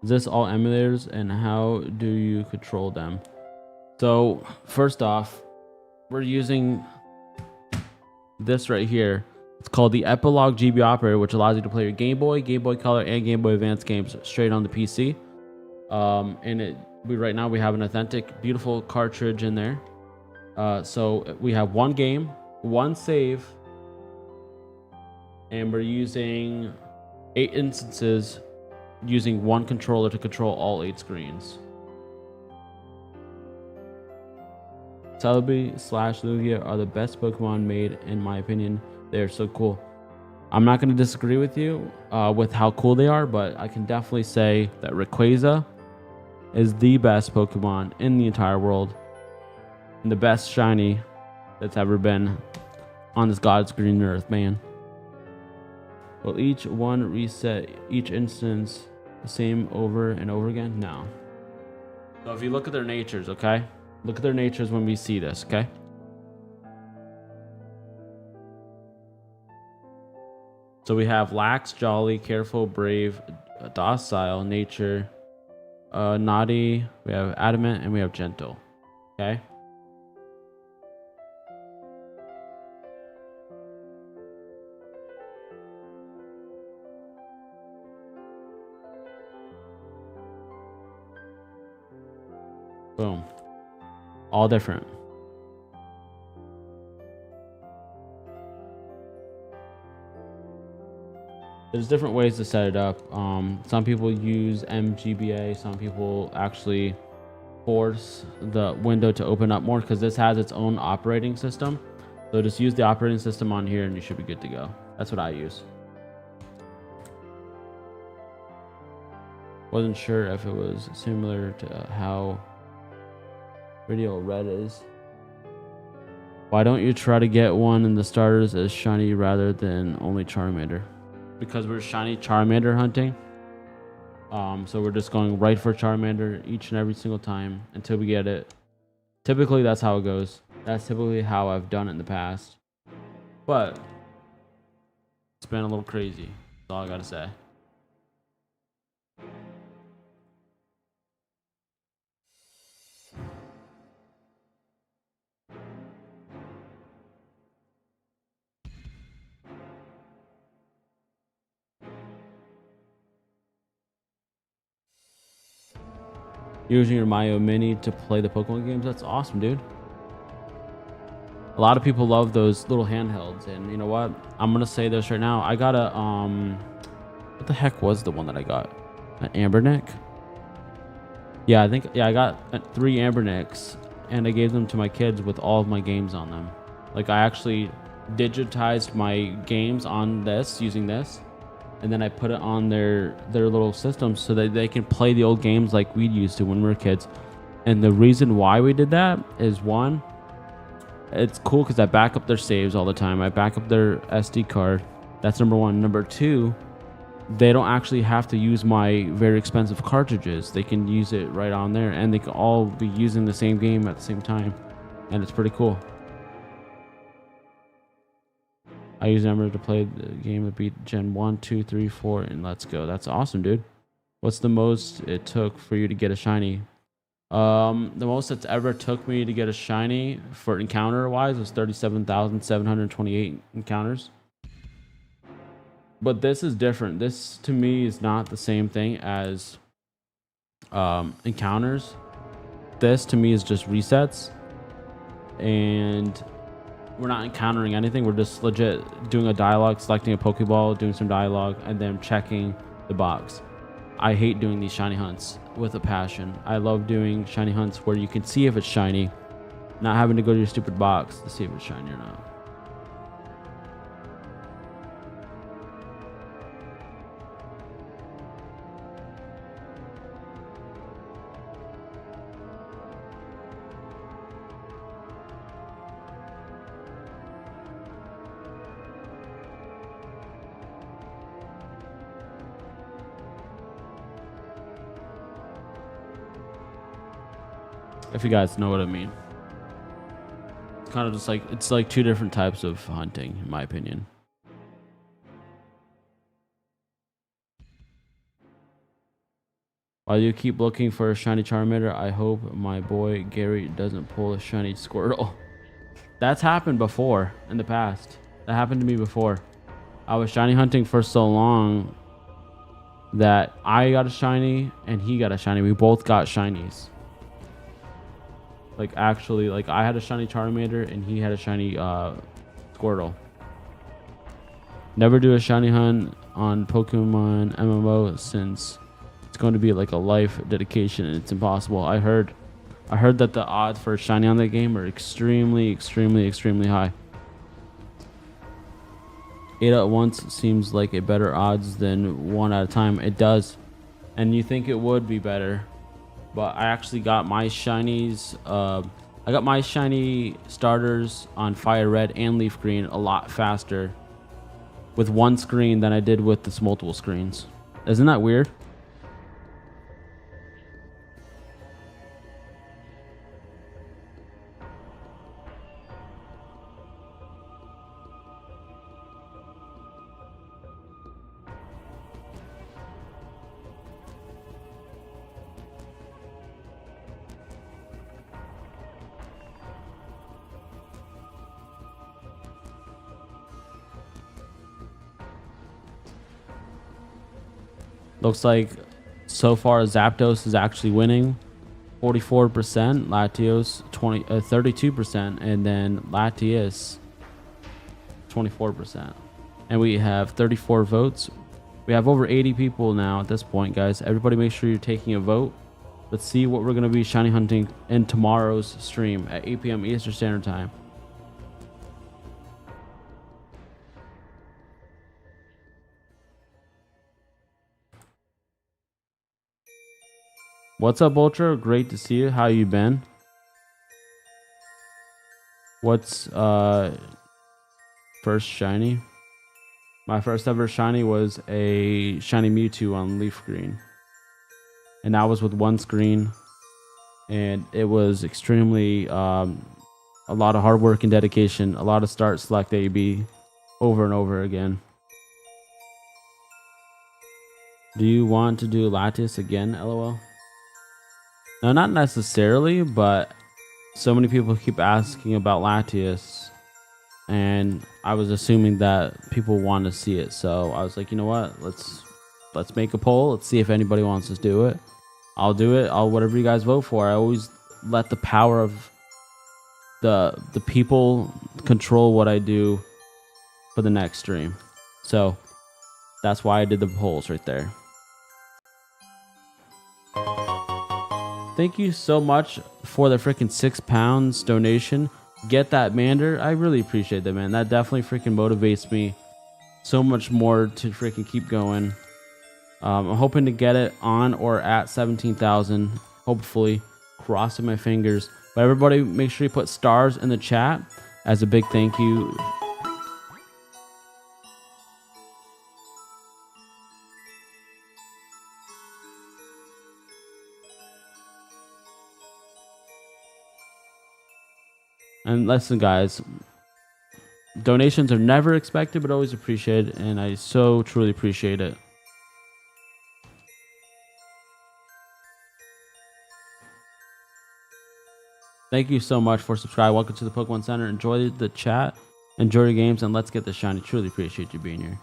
Is this all emulators, and how do you control them? So first off, we're using this right here. It's called the Epilogue GB operator, which allows you to play your Game Boy, Game Boy Color, and Game Boy Advance games straight on the PC. Right now we have an authentic, beautiful cartridge in there. So we have one game, one save, and we're using 8 instances using one controller to control all 8 screens. Celebi/Lugia are the best Pokemon made, in my opinion. They're so cool. I'm not going to disagree with you with how cool they are, but I can definitely say that Rayquaza is the best Pokemon in the entire world. and the best shiny that's ever been on this God's green earth, man. Will each one reset each instance the same over and over again? No. So if you look at their natures, okay? Look at their natures when we see this, okay? So we have lax, jolly, careful, brave, docile, nature, naughty, we have adamant, and we have gentle. Okay? Boom. All different. There's different ways to set it up. Some people use MGBA. Some people actually force the window to open up more because this has its own operating system. So just use the operating system on here and you should be good to go. That's what I use. Wasn't sure if it was similar to how Radio Red is. Why don't you try to get one in the starters as shiny rather than only Charmander? Because we're shiny Charmander hunting. So we're just going right for Charmander each and every single time until we get it. Typically, that's how it goes. That's typically how I've done it in the past. But it's been a little crazy. That's all I gotta say. Using your Mayo Mini to play the Pokemon games, that's awesome, dude. A lot of people love those little handhelds, and you know what? I'm gonna say this right now. I got a what the heck was the one that I got? An Ambernick? Yeah, I got 3 Ambernicks, and I gave them to my kids with all of my games on them. Like I actually digitized my games on this using this. And then I put it on their little system so that they can play the old games like we used to when we were kids. And the reason why we did that is, one, it's cool because I back up their saves all the time. I back up their SD card. That's number one. Number two, they don't actually have to use my very expensive cartridges. They can use it right on there, and they can all be using the same game at the same time. And it's pretty cool. I use Ember to play the game to beat Gen 1, 2, 3, 4, and let's go. That's awesome, dude. What's the most it took for you to get a shiny? The most it's ever took me to get a shiny for encounter-wise was 37,728 encounters. But this is different. This, to me, is not the same thing as encounters. This, to me, is just resets. And we're not encountering anything. We're just legit doing a dialogue, selecting a Pokeball, doing some dialogue, and then checking the box. I hate doing these shiny hunts with a passion. I love doing shiny hunts where you can see if it's shiny, not having to go to your stupid box to see if it's shiny or not. If you guys know what I mean. It's kind of just like, it's like 2 different types of hunting, in my opinion. While you keep looking for a shiny Charmander, I hope my boy Gary doesn't pull a shiny Squirtle. That's happened before in the past. That happened to me before. I was shiny hunting for so long that I got a shiny and he got a shiny. We both got shinies. Like actually, like I had a shiny Charmander and he had a shiny Squirtle. Never do a shiny hunt on Pokemon MMO since it's going to be like a life dedication and it's impossible. I heard that the odds for a shiny on that game are extremely high. 8 at once seems like a better odds than 1 at a time. It does, and you think it would be better. But I actually got my shinies I got my shiny starters on FireRed and LeafGreen a lot faster with one screen than I did with this multiple screens. Isn't that weird? Looks like so far Zapdos is actually winning 44%, Latios 32%, and then Latias 24%. And we have 34 votes. We have over 80 people now at this point, guys. Everybody make sure you're taking a vote. Let's see what we're going to be shiny hunting in tomorrow's stream at 8 p.m. Eastern Standard Time. What's up, Ultra? Great to see you. How you been? What's first shiny? My first ever shiny was a shiny Mewtwo on LeafGreen. And that was with one screen. And it was extremely a lot of hard work and dedication. A lot of start, select, A, B over and over again. Do you want to do Latias again, LOL? No, not necessarily, but so many people keep asking about Latias, and I was assuming that people want to see it. So I was like, you know what? Let's make a poll. Let's see if anybody wants to do it. I'll do it. I'll whatever you guys vote for. I always let the power of the people control what I do for the next stream. So that's why I did the polls right there. Thank you so much for the freaking £6 donation. Get that Mander. I really appreciate that, man. That definitely freaking motivates me so much more to freaking keep going. I'm hoping to get it on or at 17,000. Hopefully, crossing my fingers. But everybody, make sure you put stars in the chat as a big thank you. And listen, guys, donations are never expected, but always appreciated, and I so truly appreciate it. Thank you so much for subscribing. Welcome to the Pokemon Center. Enjoy the chat, enjoy your games, and let's get this shiny. Truly appreciate you being here.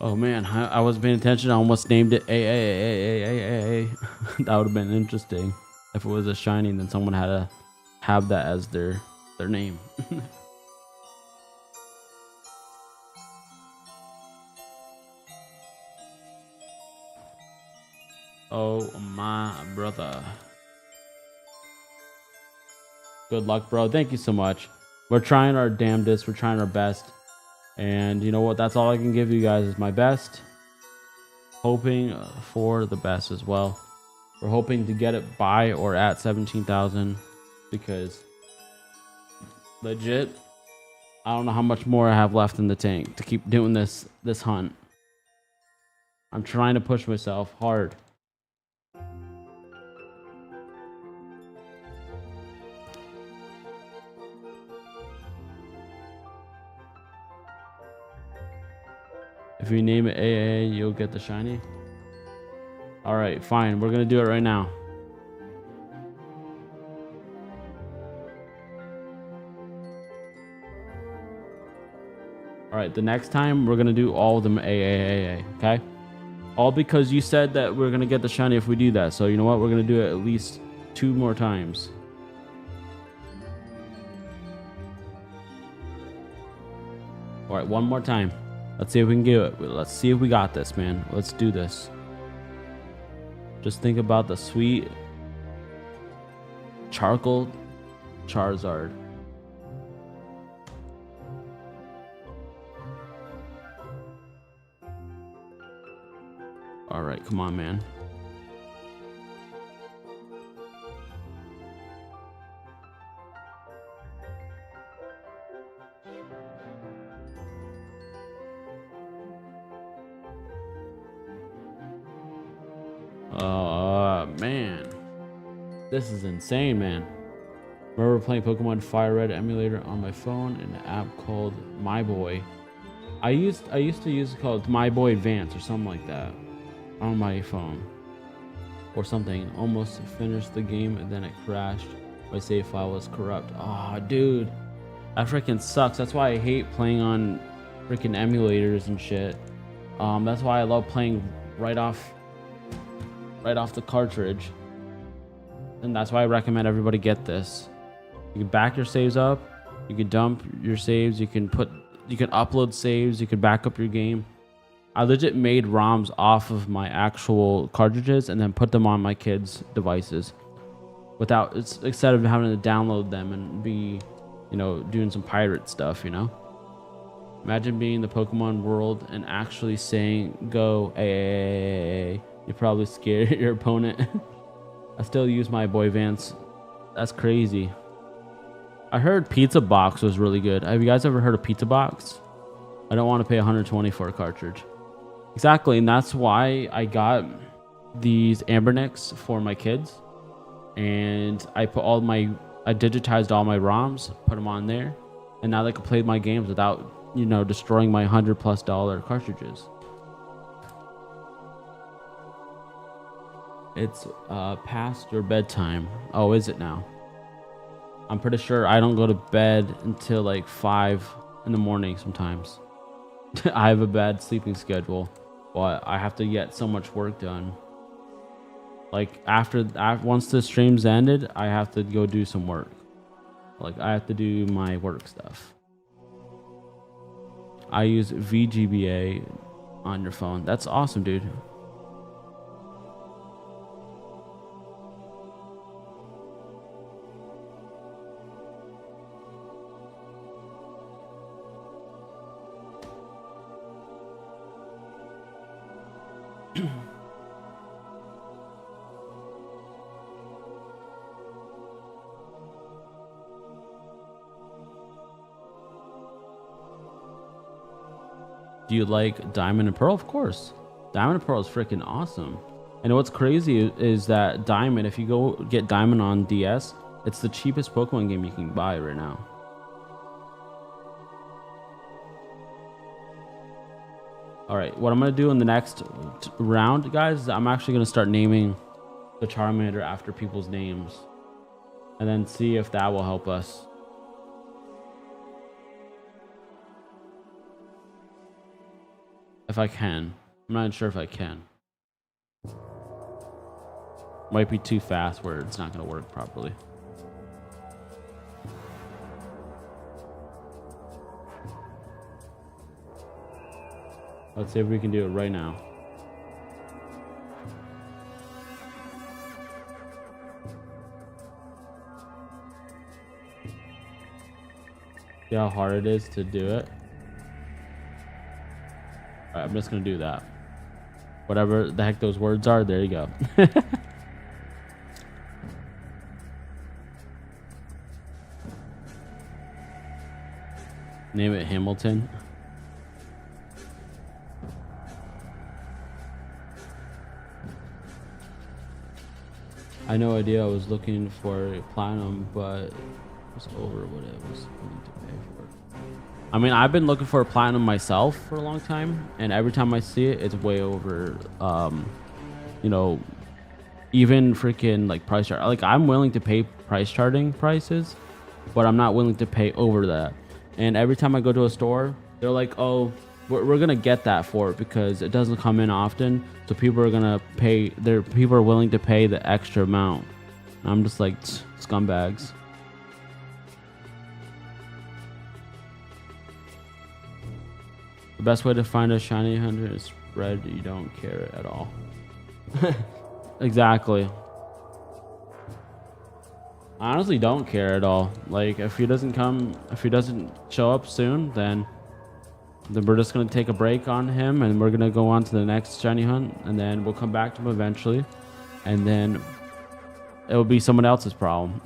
Oh man, I wasn't paying attention. I almost named it A. That would have been interesting if it was a shiny and then someone had to have that as their name. Oh my brother. Good luck, bro. Thank you so much. We're trying our damnedest. We're trying our best. And you know what? That's all I can give you guys is my best. Hoping for the best as well. We're hoping to get it by or at 17,000 because legit, I don't know how much more I have left in the tank to keep doing this hunt. I'm trying to push myself hard. If you name it AA, you'll get the shiny. All right, fine. We're gonna do it right now. All right, the next time we're gonna do all of them AA, okay? All because you said that we're gonna get the shiny if we do that. So you know what? We're gonna do it at least 2 more times. All right, one more time. Let's see if we can do it. Let's see if we got this, man. Let's do this. Just think about the sweet charcoal Charizard. All right, come on, man. Man, this is insane, man. Remember playing Pokemon FireRed emulator on my phone in an app called My Boy. I used to use it called My Boy Advance or something like that on my phone or something. Almost finished the game and then it crashed. My save file was corrupt. Oh, dude, that freaking sucks. That's why I hate playing on freaking emulators and shit. That's why I love playing right off the cartridge, and that's why I recommend everybody get this. You can back your saves up, you can dump your saves, you can upload saves, you can back up your game. I legit made ROMs off of my actual cartridges and then put them on my kids' devices instead of having to download them and be, doing some pirate stuff, Imagine being in the Pokemon world and actually saying, go, hey. You probably scare your opponent. I still use my Boy Advance. That's crazy. I heard Pizza Box was really good. Have you guys ever heard of Pizza Box? I don't want to pay $120 for a cartridge. Exactly, and that's why I got these Ambernicks for my kids. And I digitized all my ROMs, put them on there, and now they can play my games without, destroying my $100+ cartridges. It's past your bedtime. Oh, is it now? I'm pretty sure I don't go to bed until like 5 in the morning sometimes. I have a bad sleeping schedule, but I have to get so much work done. Like once the stream's ended, I have to go do some work. Like I have to do my work stuff. I use VGBA on your phone. That's awesome, dude. Do you like Diamond and Pearl? Of course. Diamond and Pearl is freaking awesome. And what's crazy is that Diamond, if you go get Diamond on DS, it's the cheapest Pokemon game you can buy right now. All right, what I'm going to do in the next round, guys, is I'm actually going to start naming the Charmander after people's names. And then see if that will help us. If I can. I'm not sure if I can. Might be too fast where it's not going to work properly. Let's see if we can do it right now. See how hard it is to do it? Alright, I'm just gonna do that. Whatever the heck those words are, there you go. Name it Hamilton. I had no idea I was looking for platinum, but it was over what I was willing to pay for. I mean, I've been looking for a platinum myself for a long time, and every time I see it, it's way over, even freaking like price chart. Like I'm willing to pay price charting prices, but I'm not willing to pay over that. And every time I go to a store, they're like, "Oh, we're gonna get that for it because it doesn't come in often, so people are gonna pay. People are willing to pay the extra amount." And I'm just like, scumbags. The best way to find a shiny hunter is spread you don't care at all. Exactly. I honestly don't care at all. Like if he doesn't show up soon, then we're just gonna take a break on him and we're gonna go on to the next shiny hunt, and then we'll come back to him eventually, and then it will be someone else's problem.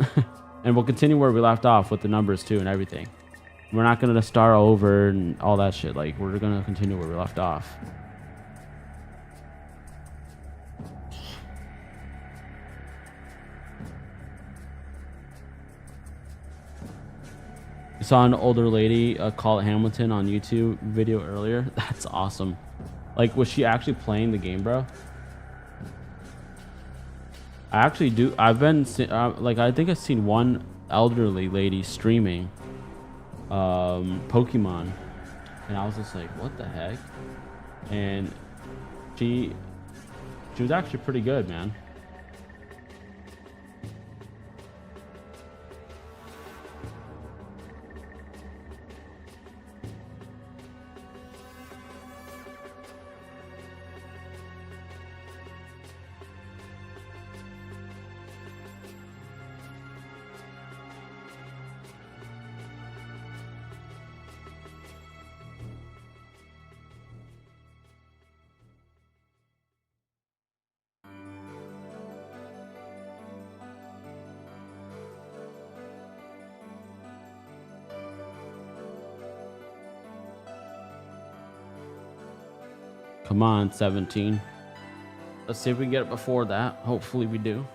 And we'll continue where we left off with the numbers too and everything. We're not gonna start over and all that shit. Like we're gonna continue where we left off. I saw an older lady call Hamilton on YouTube video earlier. That's awesome. Like, was she actually playing the game, bro? I actually do. I've been like, I think I've seen one elderly lady streaming Pokemon, and I was just like, what the heck? And she was actually pretty good, man. Come on, 17. Let's see if we can get it before that. Hopefully we do.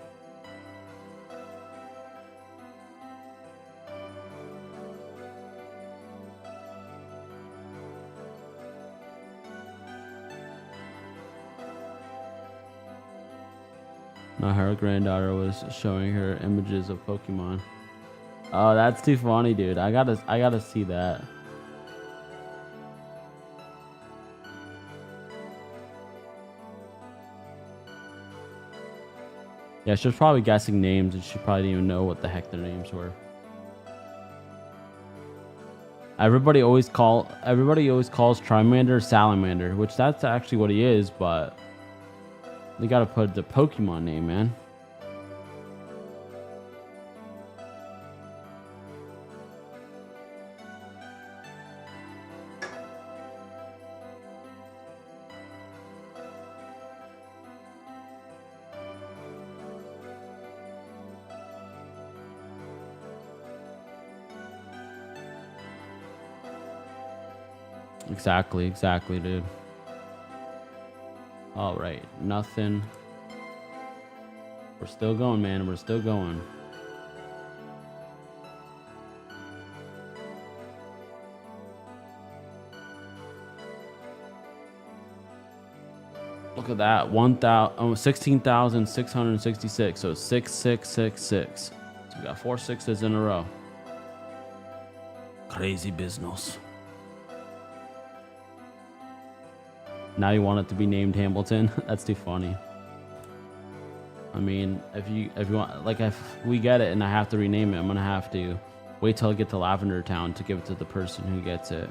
Now her granddaughter was showing her images of Pokemon. Oh, that's too funny, dude. I gotta see that. Yeah, she was probably guessing names and she probably didn't even know what the heck their names were. Everybody always calls Charmander Salamander, which that's actually what he is, but they gotta put the Pokemon name, man. Exactly, dude. All right, nothing. We're still going, man. We're still going. Look at that. 16,666. So 6666. So we got 4 sixes in a row. Crazy business. Now you want it to be named Hamilton? That's too funny. I mean, if you want, like, if we get it and I have to rename it, I'm gonna have to wait till I get to Lavender Town to give it to the person who gets it.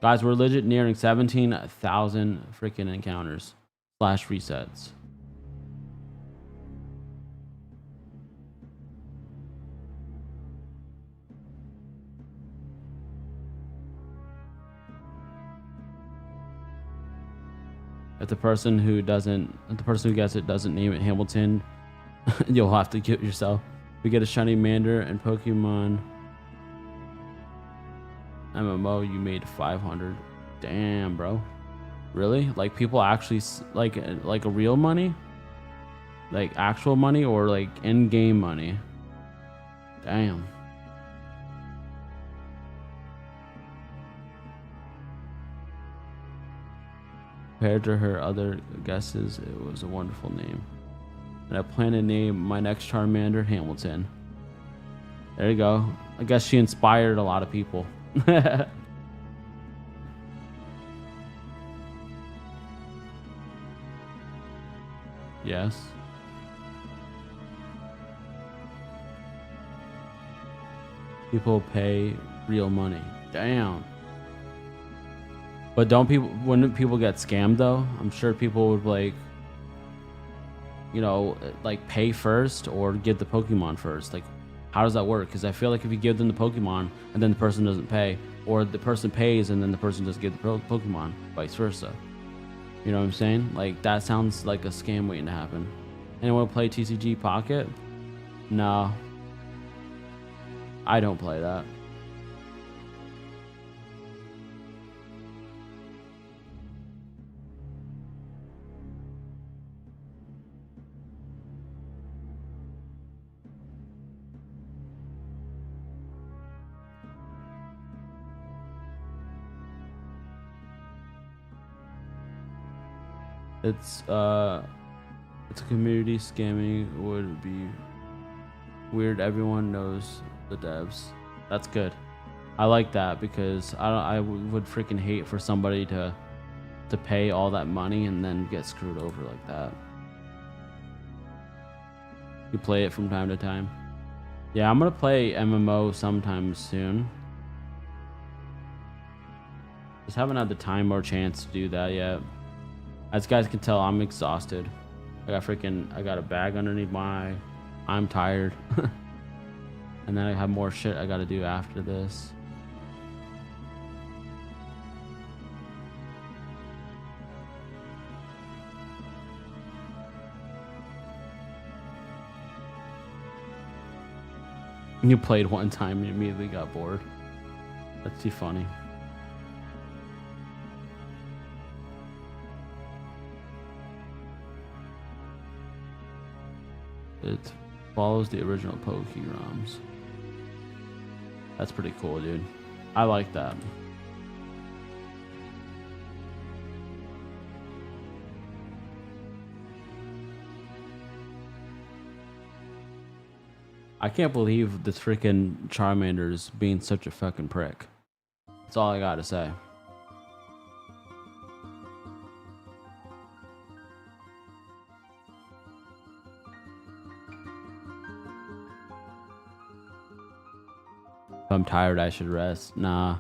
Guys, we're legit nearing 17,000 freaking encounters / resets. If the person who gets it doesn't name it Hamilton, you'll have to kill yourself. We get a shiny Mander and Pokemon MMO, you made 500. Damn, bro. Really? Like people actually like a real money? Like actual money or like in-game money? Damn. Compared to her other guesses, it was a wonderful name. And I plan to name my next Charmander Hamilton. There you go. I guess she inspired a lot of people. Yes. People pay real money. Damn. But wouldn't people get scammed though? I'm sure people would like, you know, like pay first or give the Pokemon first. Like, how does that work? Because I feel like if you give them the Pokemon and then the person doesn't pay, or the person pays and then the person doesn't get the Pokemon, vice versa. You know what I'm saying? Like, that sounds like a scam waiting to happen. Anyone play TCG Pocket? No. I don't play that. It's a community. Scamming would be weird. Everyone knows the devs. That's good. I like that because I would freaking hate for somebody to pay all that money and then get screwed over like that. You play it from time to time. Yeah, I'm gonna play MMO sometime soon. Just haven't had the time or chance to do that yet. As you guys can tell, I'm exhausted. I got a bag underneath my eye. I'm tired. And then I have more shit I gotta do after this. You played one time and immediately got bored. That's too funny. It follows the original Pokéroms. That's pretty cool, dude. I like that. I can't believe this freaking Charmander is being such a fucking prick. That's all I gotta say. If I'm tired, I should rest. Nah.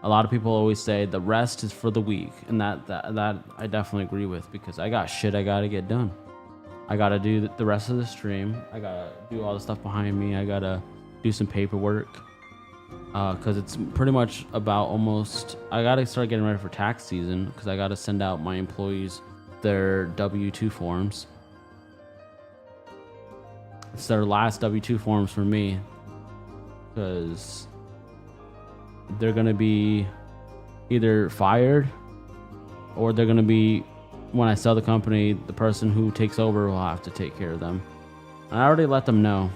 A lot of people always say the rest is for the weak, and that I definitely agree with, because I got shit I gotta get done. I gotta do the rest of the stream. I gotta do all the stuff behind me. I gotta do some paperwork, because it's pretty much about I gotta start getting ready for tax season, because I gotta send out my employees their W-2 forms. It's their last W-2 forms for me, because they're gonna be either fired or they're gonna be, when I sell the company, the person who takes over will have to take care of them. And I already let them know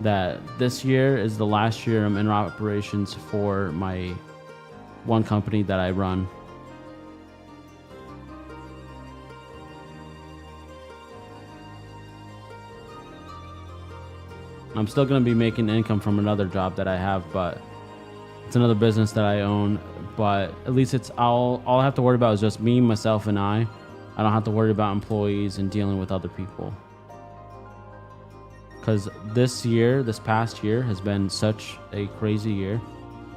that this year is the last year I'm in operations for my one company that I run. I'm still going to be making income from another job that I have, but it's another business that I own. But at least it's all I have to worry about is just me, myself, and I. I don't have to worry about employees and dealing with other people. Because this past year has been such a crazy year.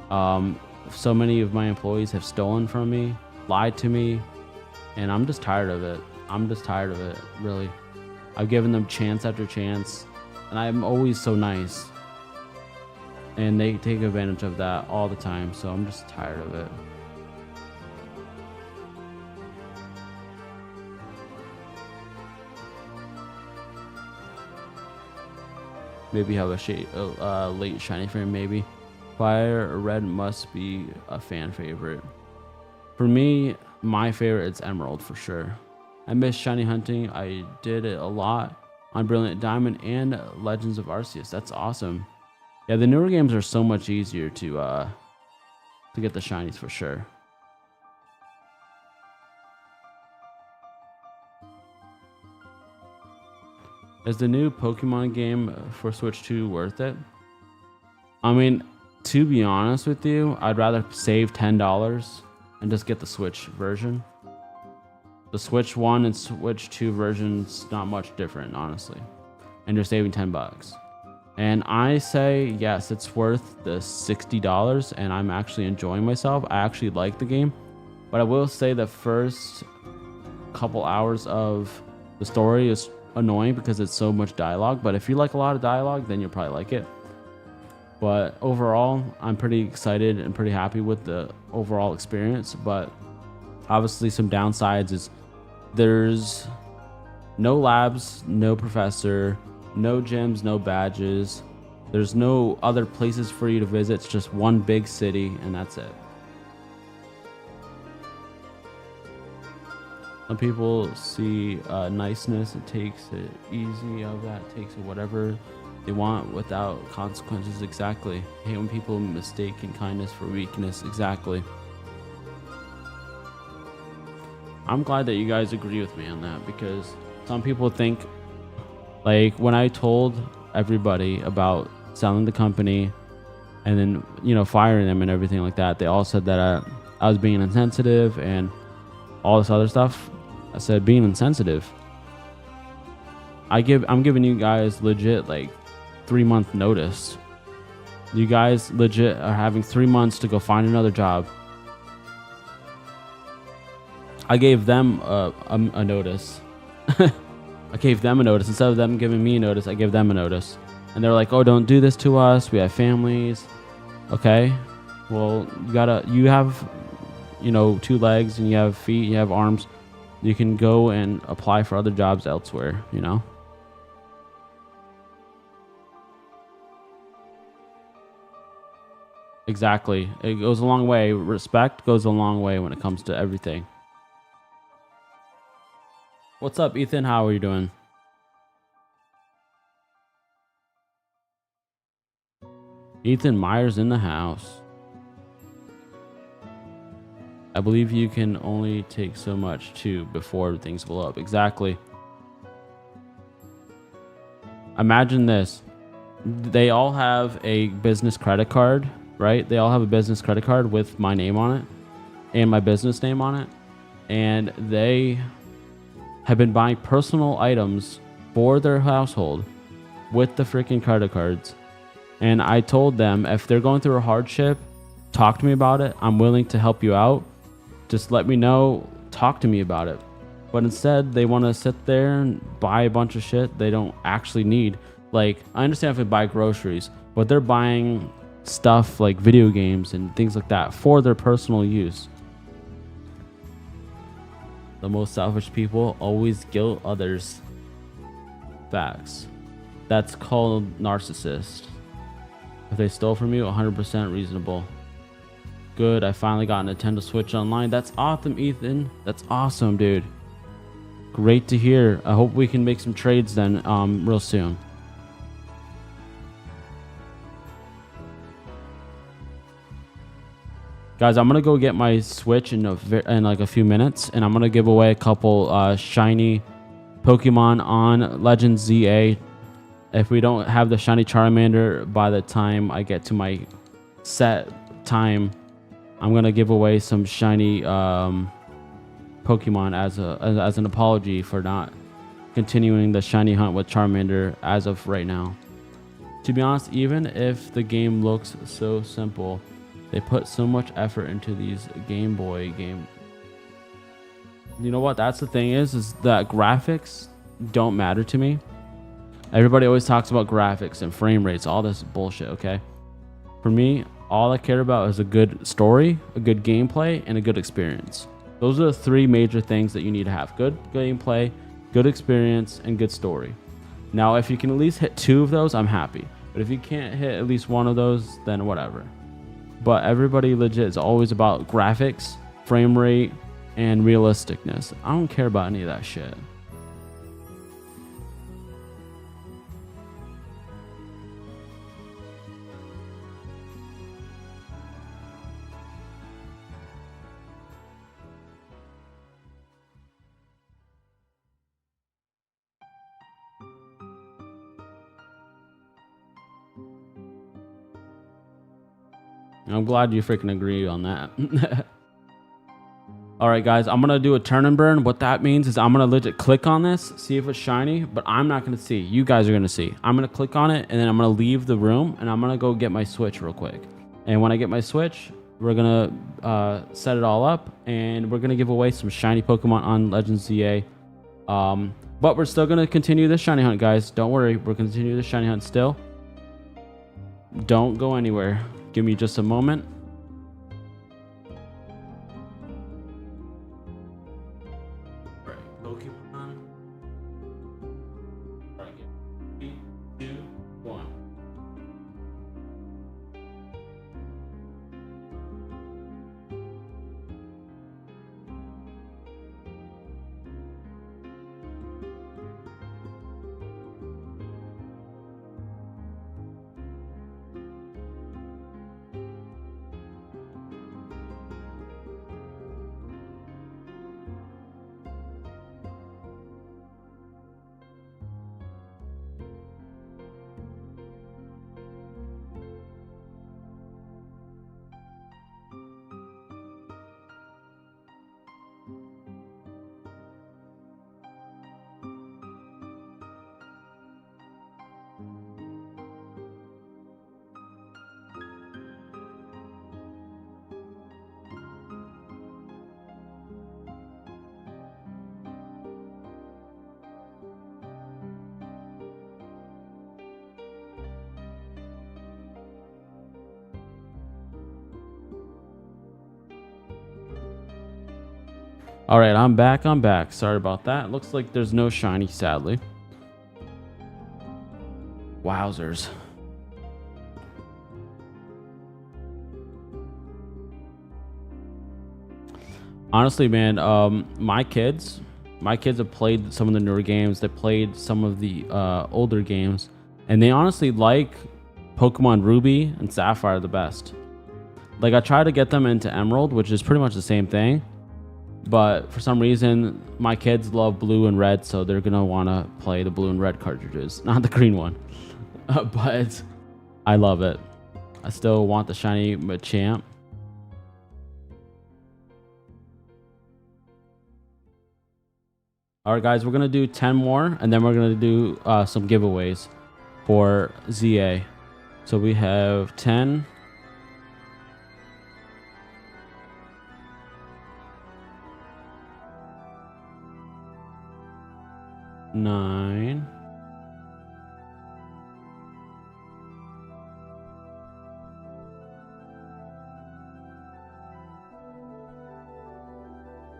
So many of my employees have stolen from me, lied to me, and I'm just tired of it. Really. I've given them chance after chance. And I'm always so nice. And they take advantage of that all the time. So I'm just tired of it. Maybe have a late shiny frame, maybe. FireRed must be a fan favorite. For me, my favorite is Emerald for sure. I miss shiny hunting. I did it a lot on Brilliant Diamond and Legends of Arceus. That's awesome. Yeah, the newer games are so much easier to get the shinies for sure. Is the new Pokemon game for Switch 2 worth it? I mean, to be honest with you, I'd rather save $10 and just get the Switch version. The Switch 1 and Switch 2 versions, not much different, honestly. And you're saving $10. And I say, yes, it's worth the $60 and I'm actually enjoying myself. I actually like the game, but I will say the first couple hours of the story is annoying because it's so much dialogue. But if you like a lot of dialogue, then you'll probably like it. But overall, I'm pretty excited and pretty happy with the overall experience. But obviously some downsides is there's no labs, no professor, no gyms, no badges. There's no other places for you to visit. It's just one big city and that's it. Some people see niceness, it takes it easy of that, takes it whatever they want without consequences. Exactly. I hate when people mistake kindness for weakness. Exactly. I'm glad that you guys agree with me on that, because some people think, like when I told everybody about selling the company and then, you know, firing them and everything like that, they all said that I was being insensitive and all this other stuff. I said, being insensitive? I'm giving you guys legit like 3-month notice. You guys legit are having 3 months to go find another job. I gave them a notice. I gave them a notice. Instead of them giving me a notice, I gave them a notice. And they're like, oh, don't do this to us. We have families. Okay. Well, you have, you know, 2 legs and you have feet, you have arms. You can go and apply for other jobs elsewhere, you know? Exactly. It goes a long way. Respect goes a long way when it comes to everything. What's up, Ethan? How are you doing? Ethan Myers in the house. I believe you can only take so much too before things blow up. Exactly. Imagine this. They all have a business credit card, right? They all have a business credit card with my name on it and my business name on it. And they have been buying personal items for their household with the freaking credit cards. And I told them, if they're going through a hardship, talk to me about it. I'm willing to help you out. Just let me know, talk to me about it. But instead, they want to sit there and buy a bunch of shit they don't actually need. Like, I understand if they buy groceries, but they're buying stuff like video games and things like that for their personal use. The most selfish people always guilt others. Facts. That's called narcissist. If they stole from you, 100% reasonable. Good, I finally got a Nintendo Switch Online. That's awesome, Ethan. That's awesome, dude. Great to hear. I hope we can make some trades then real soon. Guys, I'm gonna go get my Switch in like a few minutes, and I'm gonna give away a couple shiny Pokemon on Legend ZA. If we don't have the shiny Charmander by the time I get to my set time, I'm gonna give away some shiny Pokemon as an apology for not continuing the shiny hunt with Charmander as of right now. To be honest, even if the game looks so simple, they put so much effort into these Game Boy game. You know what? That's the thing is that graphics don't matter to me. Everybody always talks about graphics and frame rates, all this bullshit, okay? For me, all I care about is a good story, a good gameplay, and a good experience. Those are the 3 major things that you need to have. Good gameplay, good experience, and good story. Now, if you can at least hit 2 of those, I'm happy. But if you can't hit at least 1 of those, then whatever. But everybody legit is always about graphics, frame rate, and realisticness. I don't care about any of that shit. I'm glad you freaking agree on that. All right, guys, I'm gonna do a turn and burn. What that means is I'm gonna legit click on this, see if it's shiny, but I'm not gonna see. You guys are gonna see. I'm gonna click on it, and then I'm gonna leave the room, and I'm gonna go get my Switch real quick. And when I get my Switch, we're gonna set it all up, and we're gonna give away some shiny Pokemon on Legends ZA. But we're still gonna continue the shiny hunt, guys. Don't worry, we're gonna continue the shiny hunt still. Don't go anywhere. Give me just a moment. Pokemon. Right, 3, 2, 1. All right, I'm back. Sorry about that. Looks like there's no shiny, sadly. Wowzers. Honestly, man, my kids have played some of the newer games. They played some of the older games, and they honestly like Pokemon Ruby and Sapphire the best. Like, I try to get them into Emerald, which is pretty much the same thing, but for some reason my kids love blue and red, so they're gonna want to play the blue and red cartridges, not the green one. But I love it. I still want the shiny Machamp. All right, guys, we're gonna do 10 more, and then we're gonna do some giveaways for ZA. So we have 10. Nine.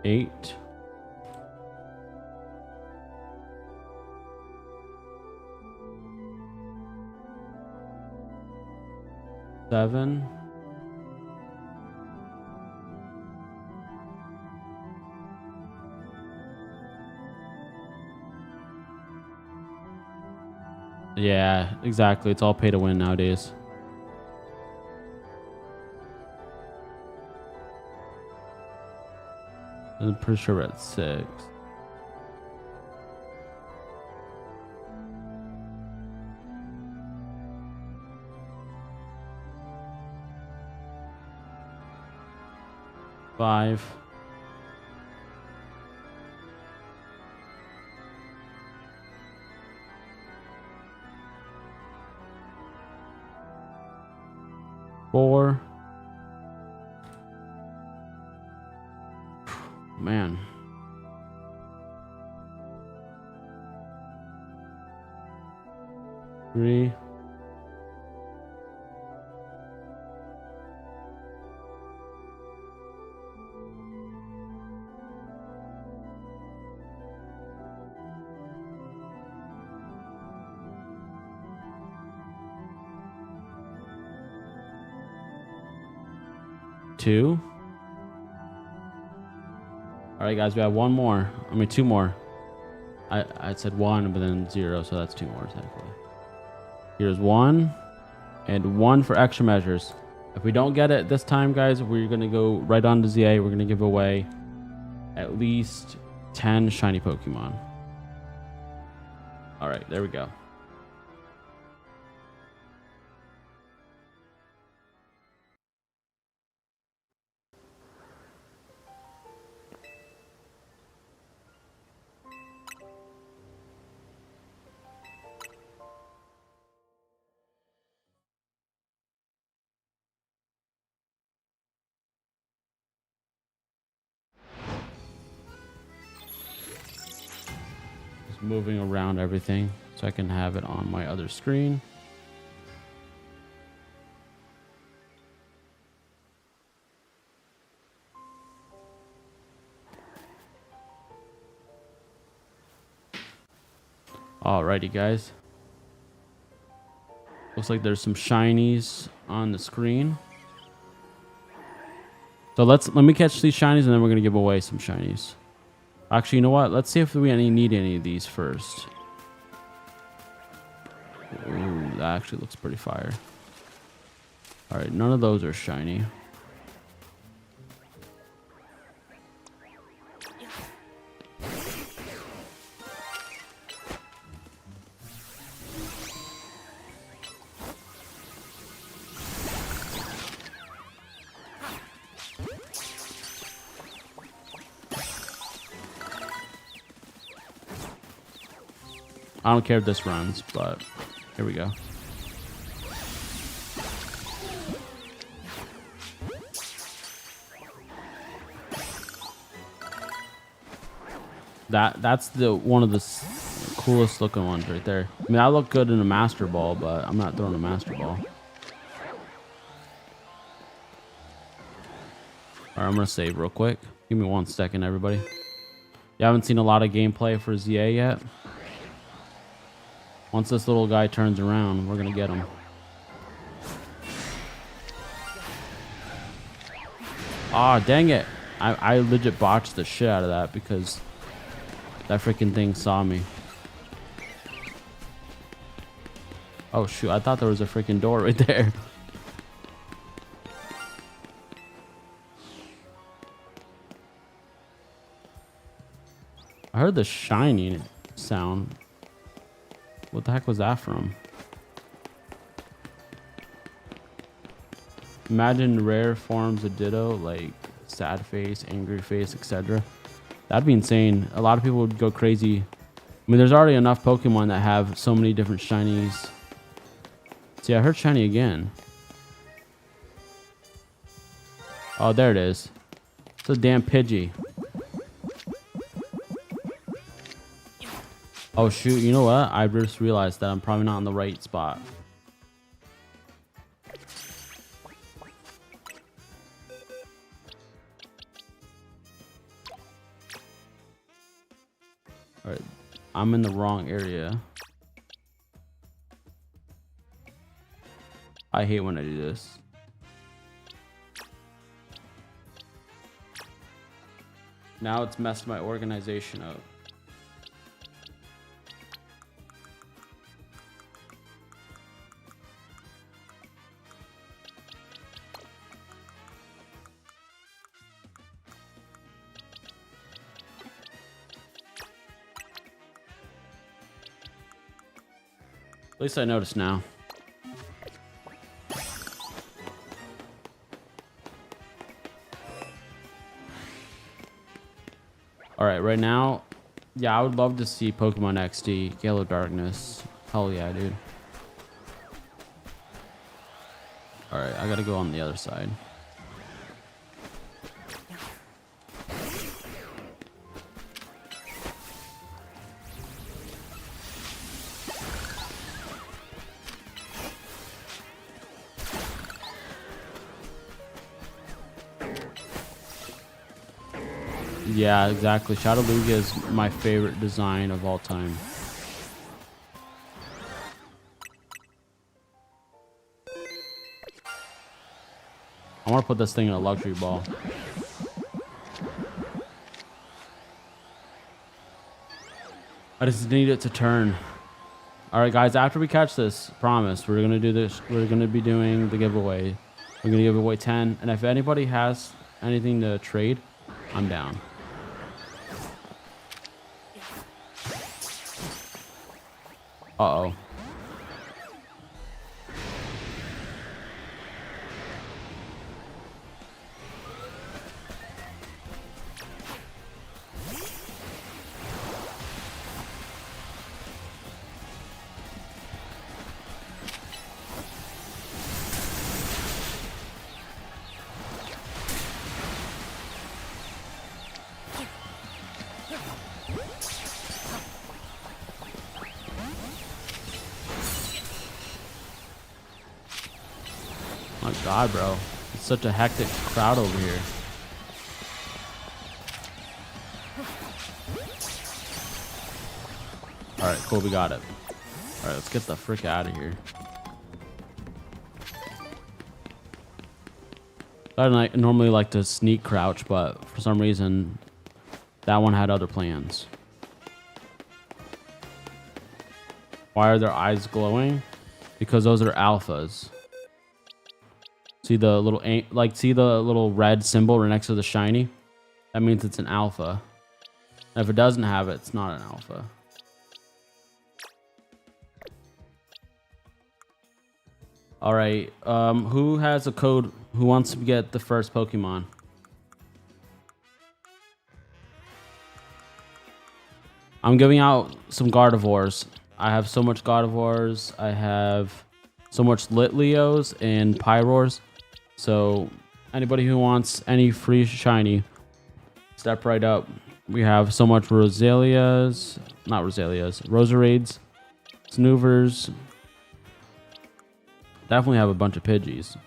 Eight. Seven. Yeah, exactly. It's all pay to win nowadays. I'm pretty sure we're at 6. Five. Four. Man. Three. Two. All right, guys, we have one more. I mean, two more. I said one, but then 0, so that's 2 more, technically. Here's 1, and 1 for extra measures. If we don't get it this time, guys, we're going to go right on to ZA. We're going to give away at least 10 shiny Pokemon. All right, there we go. Just moving around everything so I can have it on my other screen. Alrighty, guys. Looks like there's some shinies on the screen. So let me catch these shinies and then we're gonna give away some shinies. Actually, you know what? Let's see if we need any of these first. Ooh, that actually looks pretty fire. Alright, none of those are shiny. I don't care if this runs, but here we go. That's the one of the coolest looking ones right there. I mean, I look good in a Master Ball, but I'm not throwing a Master Ball. Alright, I'm gonna save real quick. Give me 1 second, everybody. You haven't seen a lot of gameplay for ZA yet. Once this little guy turns around, we're gonna get him. Ah, dang it. I legit botched the shit out of that because that freaking thing saw me. Oh shoot, I thought there was a freaking door right there. I heard the shining sound. What the heck was that from? Imagine rare forms of Ditto, like sad face, angry face, etc. That'd be insane. A lot of people would go crazy. I mean, there's already enough Pokemon that have so many different shinies. See, I heard shiny again. Oh, there it is. It's a damn Pidgey. Oh shoot, you know what? I just realized that I'm probably not in the right spot. Alright, I'm in the wrong area. I hate when I do this. Now it's messed my organization up. At least I noticed now. Alright, right now, yeah, I would love to see Pokemon XD, Yellow Darkness. Hell yeah, dude. Alright, I gotta go on the other side. Yeah, exactly. Shadow Lugia is my favorite design of all time. I want to put this thing in a luxury ball. I just need it to turn. All right, guys, after we catch this, promise, we're going to do this. We're going to be doing the giveaway. We're going to give away 10. And if anybody has anything to trade, I'm down. Uh-oh. God, bro. It's such a hectic crowd over here. Alright, cool, we got it. Alright, let's get the frick out of here. I normally like to sneak crouch, but for some reason, that one had other plans. Why are their eyes glowing? Because those are alphas. See the little see the little red symbol right next to the shiny? That means it's an alpha. And if it doesn't have it, it's not an alpha. All right, who has a code? Who wants to get the first Pokemon? I'm giving out some Gardevoirs. I have so much Gardevoirs. I have so much Litleos and Pyroars. So anybody who wants any free shiny, step right up. We have so much Rosalias, not Rosalias, Roserades, Snoovers. Definitely have a bunch of Pidgeys.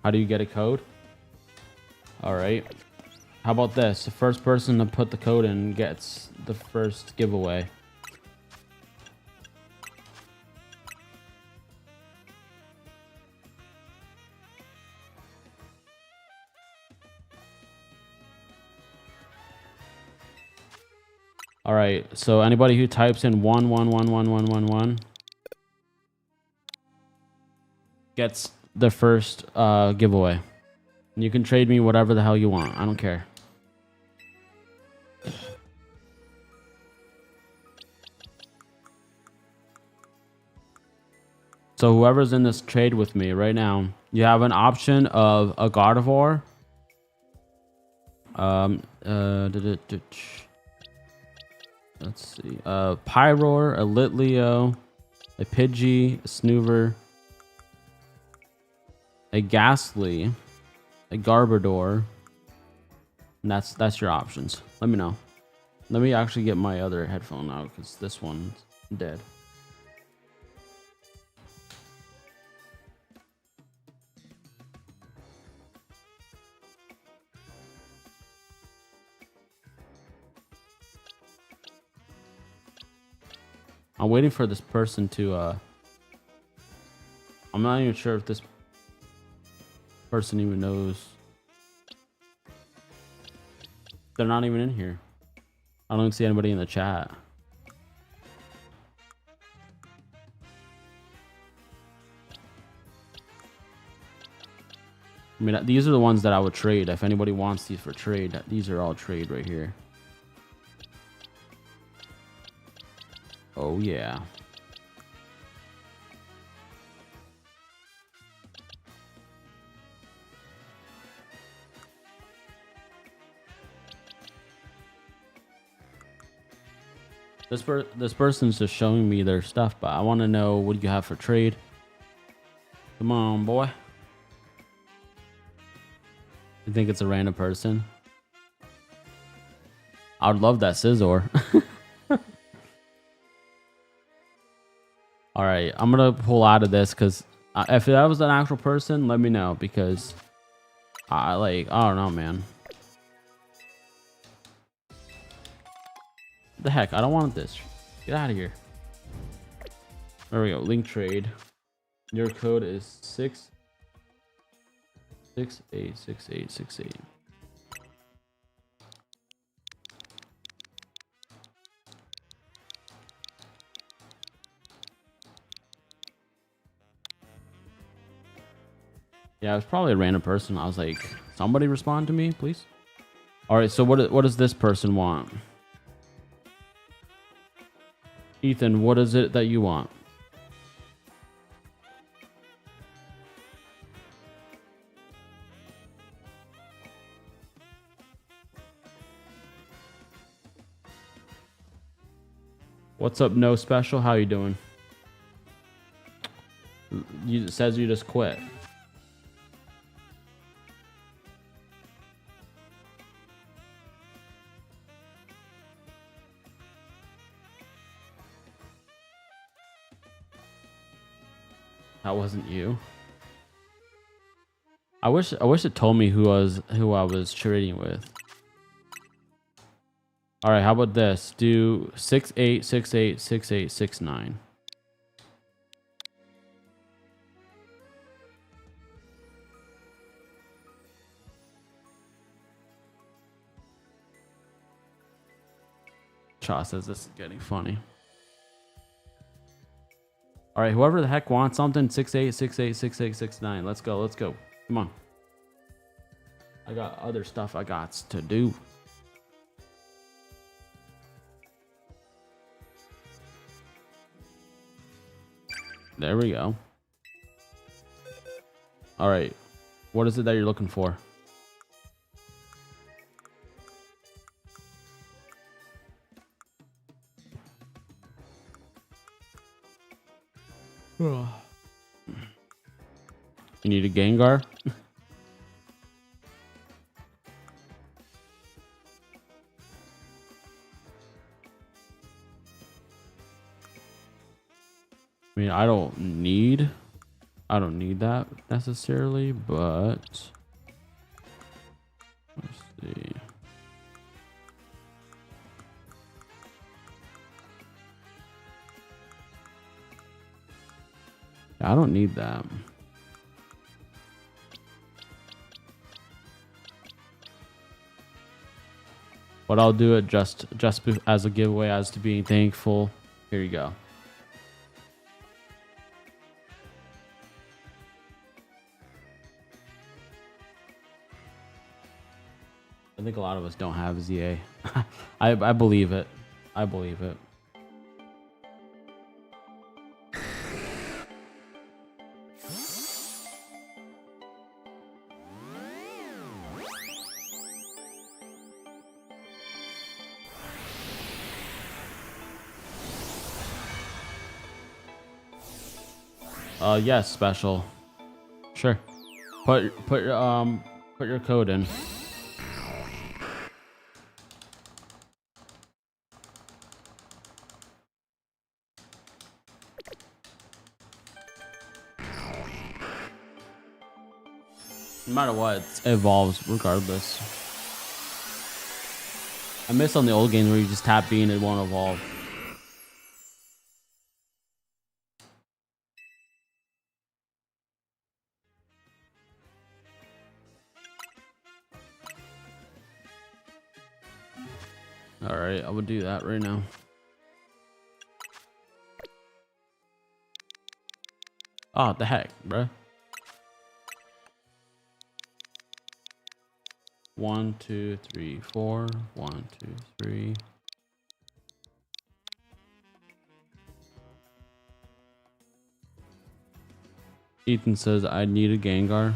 How do you get a code? All right. How about this? The first person to put the code in gets the first giveaway. All right, so anybody who types in 111111 gets the first giveaway. And you can trade me whatever the hell you want. I don't care. So whoever's in this trade with me right now, you have an option of a Gardevoir. Let's see. Pyroar, a Litleo, a Pidgey, a Snoover, a Ghastly, a Garbodor. And that's your options. Let me know. Let me actually get my other headphone out because this one's dead. I'm waiting for this person to I'm not even sure if this person even knows. They're not even in here. I don't even see anybody in the chat. I mean, these are the ones that I would trade. If anybody wants these for trade, these are all trade right here. Oh, yeah. This person's just showing me their stuff, but I want to know what you have for trade. Come on, boy. You think it's a random person? I would love that Scizor. All right, I'm gonna pull out of this because if that was an actual person, let me know because I don't know, man. What the heck? I don't want this. Get out of here. There we go. Link trade. Your code is 6686868. Yeah, it was probably a random person. I was like, somebody respond to me, please. All right, so what does this person want? Ethan, what is it that you want? What's up, no special? How you doing? It says you just quit. That wasn't you. I wish it told me who I was trading with. All right, how about this? Do 68, 68, 68, 69. Cha says this is getting funny. All right, whoever the heck wants something, 68, 68, 68, 69. Let's go, let's go. Come on. I got other stuff I got to do. There we go. All right, what is it that you're looking for? You need a Gengar? I mean, I don't need that necessarily, but let's see. I don't need that. But I'll do it just as a giveaway, as to being thankful. Here you go. I think a lot of us don't have ZA. I believe it. I believe it. Yes, special. Sure. Put your code in. No matter what, it evolves regardless. I miss on the old games where you just tap B and it won't evolve. All right, I would do that right now. Oh, the heck, bruh. 1, 2, 3, 4. 1, 2, 3. Ethan says I need a Gengar.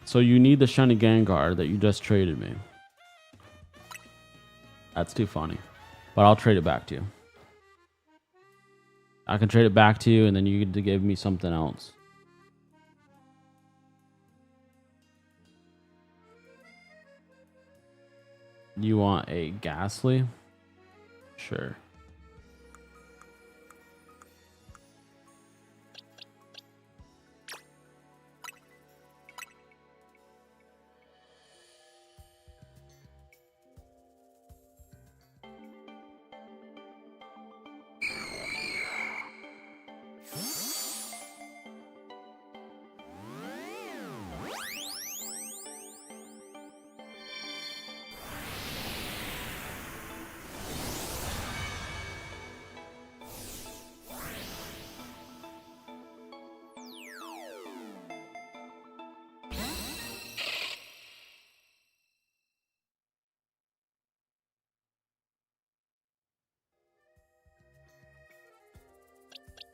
So you need the shiny Gengar that you just traded me. That's too funny. But I'll trade it back to you. I can trade it back to you and then you get to give me something else. You want a Ghastly? Sure.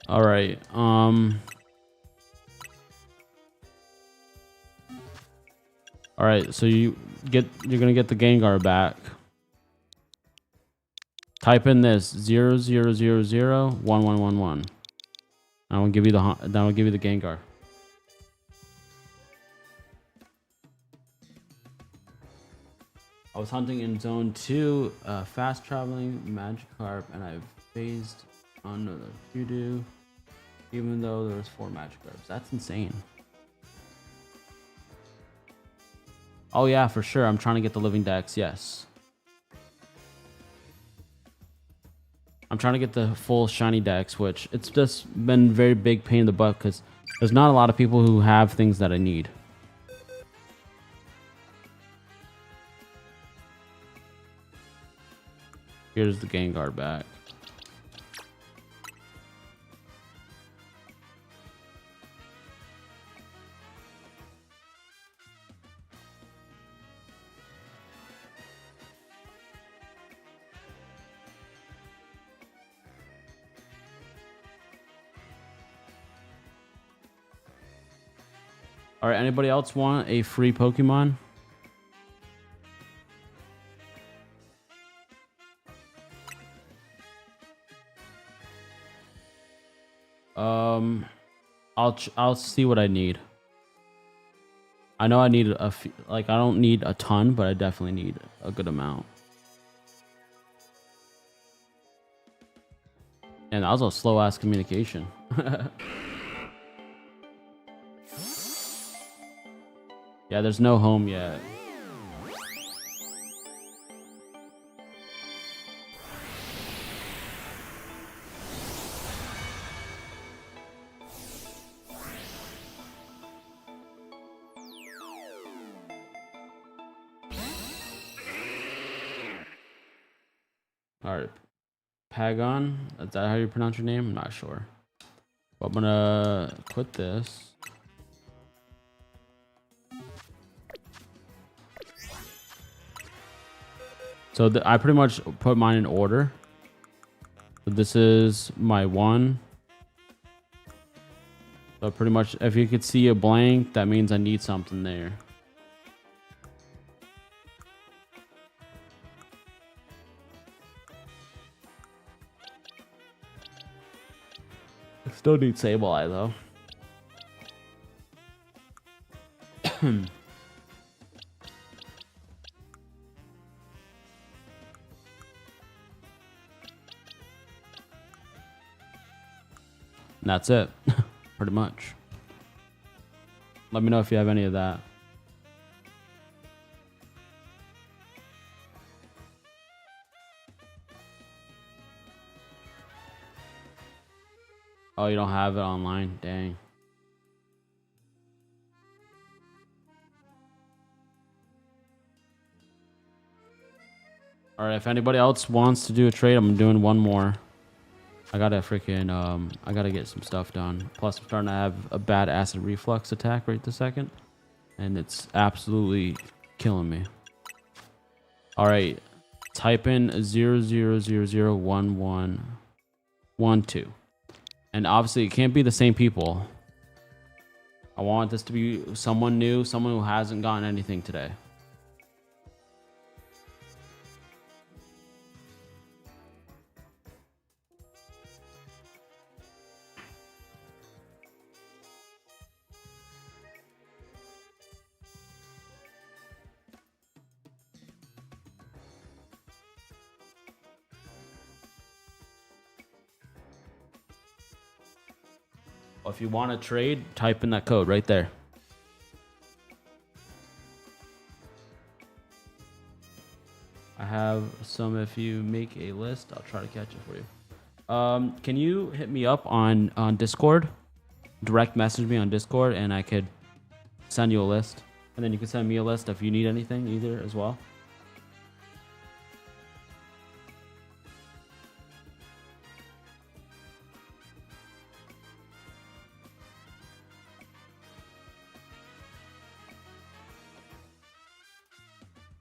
All right. All right. So you're gonna get the Gengar back. Type in this 00001111. I will give you the Gengar. I was hunting in Zone 2, fast traveling Magikarp, and I phased on the Voodoo, even though there was 4 Magikarps. That's insane. Oh yeah, for sure. I'm trying to get the Living Dex. Yes. I'm trying to get the full shiny Dex, which it's just been very big pain in the butt because there's not a lot of people who have things that I need. Here's the Gengar back. All right, anybody else want a free Pokemon? I'll see what I need. I know I need a few, like I don't need a ton, but I definitely need a good amount. And that was a slow ass communication. Yeah, there's no home yet. Alright. Pagon? Is that how you pronounce your name? I'm not sure. But I'm gonna quit this. So I pretty much put mine in order. So this is my 1. So pretty much if you could see a blank, that means I need something there. I still need Sableye though. And that's it. Pretty much. Let me know if you have any of that. Oh, you don't have it online? Dang. Alright, if anybody else wants to do a trade, I'm doing one more. I gotta freaking, I gotta get some stuff done. Plus, I'm starting to have a bad acid reflux attack right this second. And it's absolutely killing me. Alright, type in 00001112. And obviously, it can't be the same people. I want this to be someone new, someone who hasn't gotten anything today. If you want to trade, type in that code right there. I have some. If you make a list, I'll try to catch it for you. Can you hit me up on Discord? Direct message me on Discord, and I could send you a list. And then you can send me a list if you need anything either as well.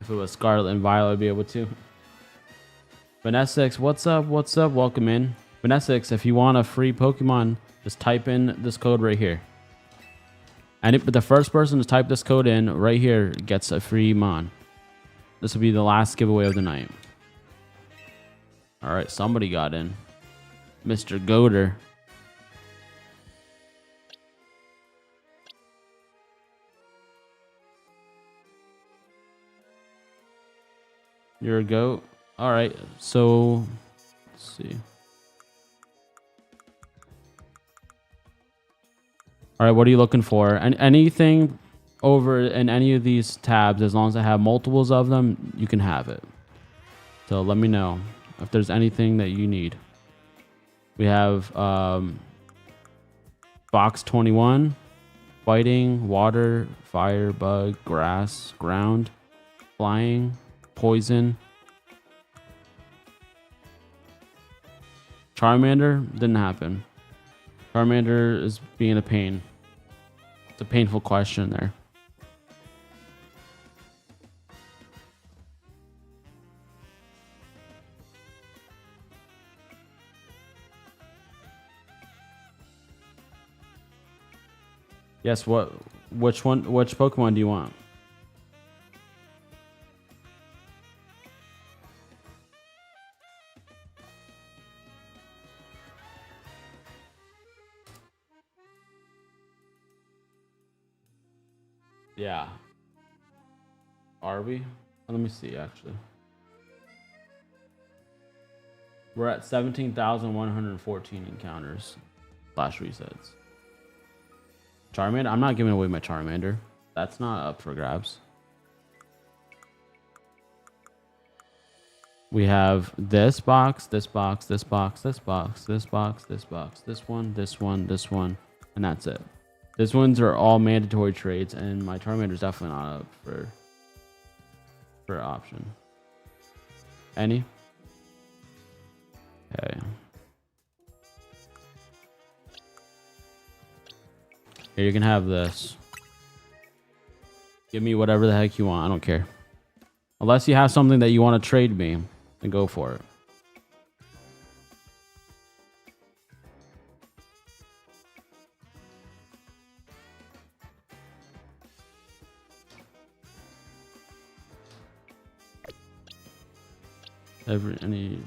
If it was Scarlet and Violet, I'd be able to. Vanessa X, what's up? What's up? Welcome in. Vanessix, if you want a free Pokemon, just type in this code right here. And but the first person to type this code in right here gets a free Mon. This will be the last giveaway of the night. All right, somebody got in. Mr. Goater. You're a goat. All right, so let's see. All right, what are you looking for? Anything over in any of these tabs, as long as I have multiples of them, you can have it. So let me know if there's anything that you need. We have box 21, fighting, water, fire, bug, grass, ground, flying, poison. Charmander didn't happen. Charmander is being a pain. It's a painful question there. Yes, which Pokemon do you want? Yeah. Are we? Let me see, actually. We're at 17,114 encounters / resets. Charmander? I'm not giving away my Charmander. That's not up for grabs. We have this box, this box, this box, this box, this box, this box, this one, this one, this one, and that's it. These ones are all mandatory trades, and my Charmander is definitely not up for option. Any? Okay. Here, you can have this. Give me whatever the heck you want. I don't care. Unless you have something that you want to trade me, then go for it. Any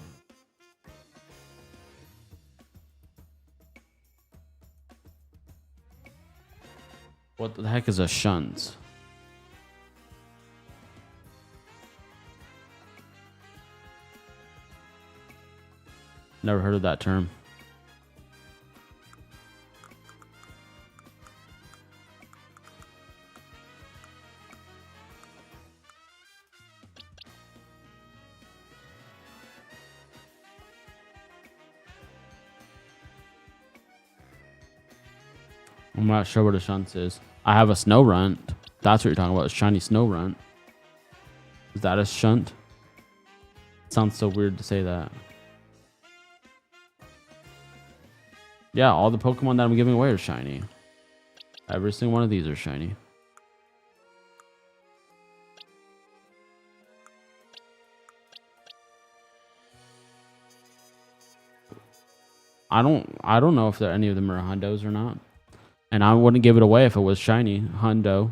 what the heck is a shunt? Never heard of that term. I'm not sure what a shunt is. I have a snow runt. That's what you're talking about. A shiny snow runt. Is that a shunt? It sounds so weird to say that. Yeah, all the Pokemon that I'm giving away are shiny. Every single one of these are shiny. I don't know if any of them are hundos or not. And I wouldn't give it away if it was shiny. Hundo.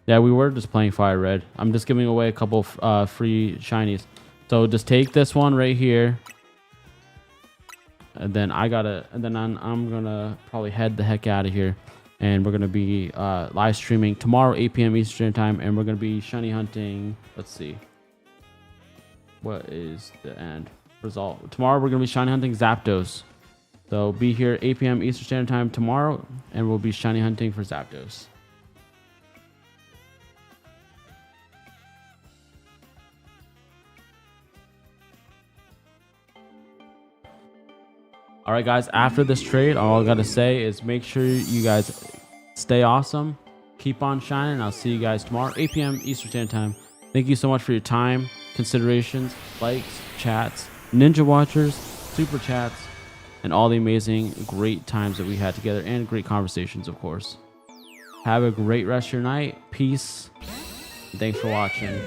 Yeah, we were just playing FireRed. I'm just giving away a couple free shinies. So just take this one right here. And then I'm gonna probably head the heck out of here. And we're gonna be live streaming tomorrow, 8 p.m. Eastern time, and we're gonna be shiny hunting. Let's see, what is the end result? Tomorrow we're gonna be shiny hunting Zapdos. So be here 8 p.m. Eastern Standard Time tomorrow, and we'll be shiny hunting for Zapdos. All right, guys, after this trade, all I got to say is make sure you guys stay awesome, keep on shining, and I'll see you guys tomorrow, 8 p.m. Eastern Standard Time. Thank you so much for your time, considerations, likes, chats, Ninja Watchers, Super Chats, and all the amazing, great times that we had together, and great conversations, of course. Have a great rest of your night. Peace. Thanks for watching.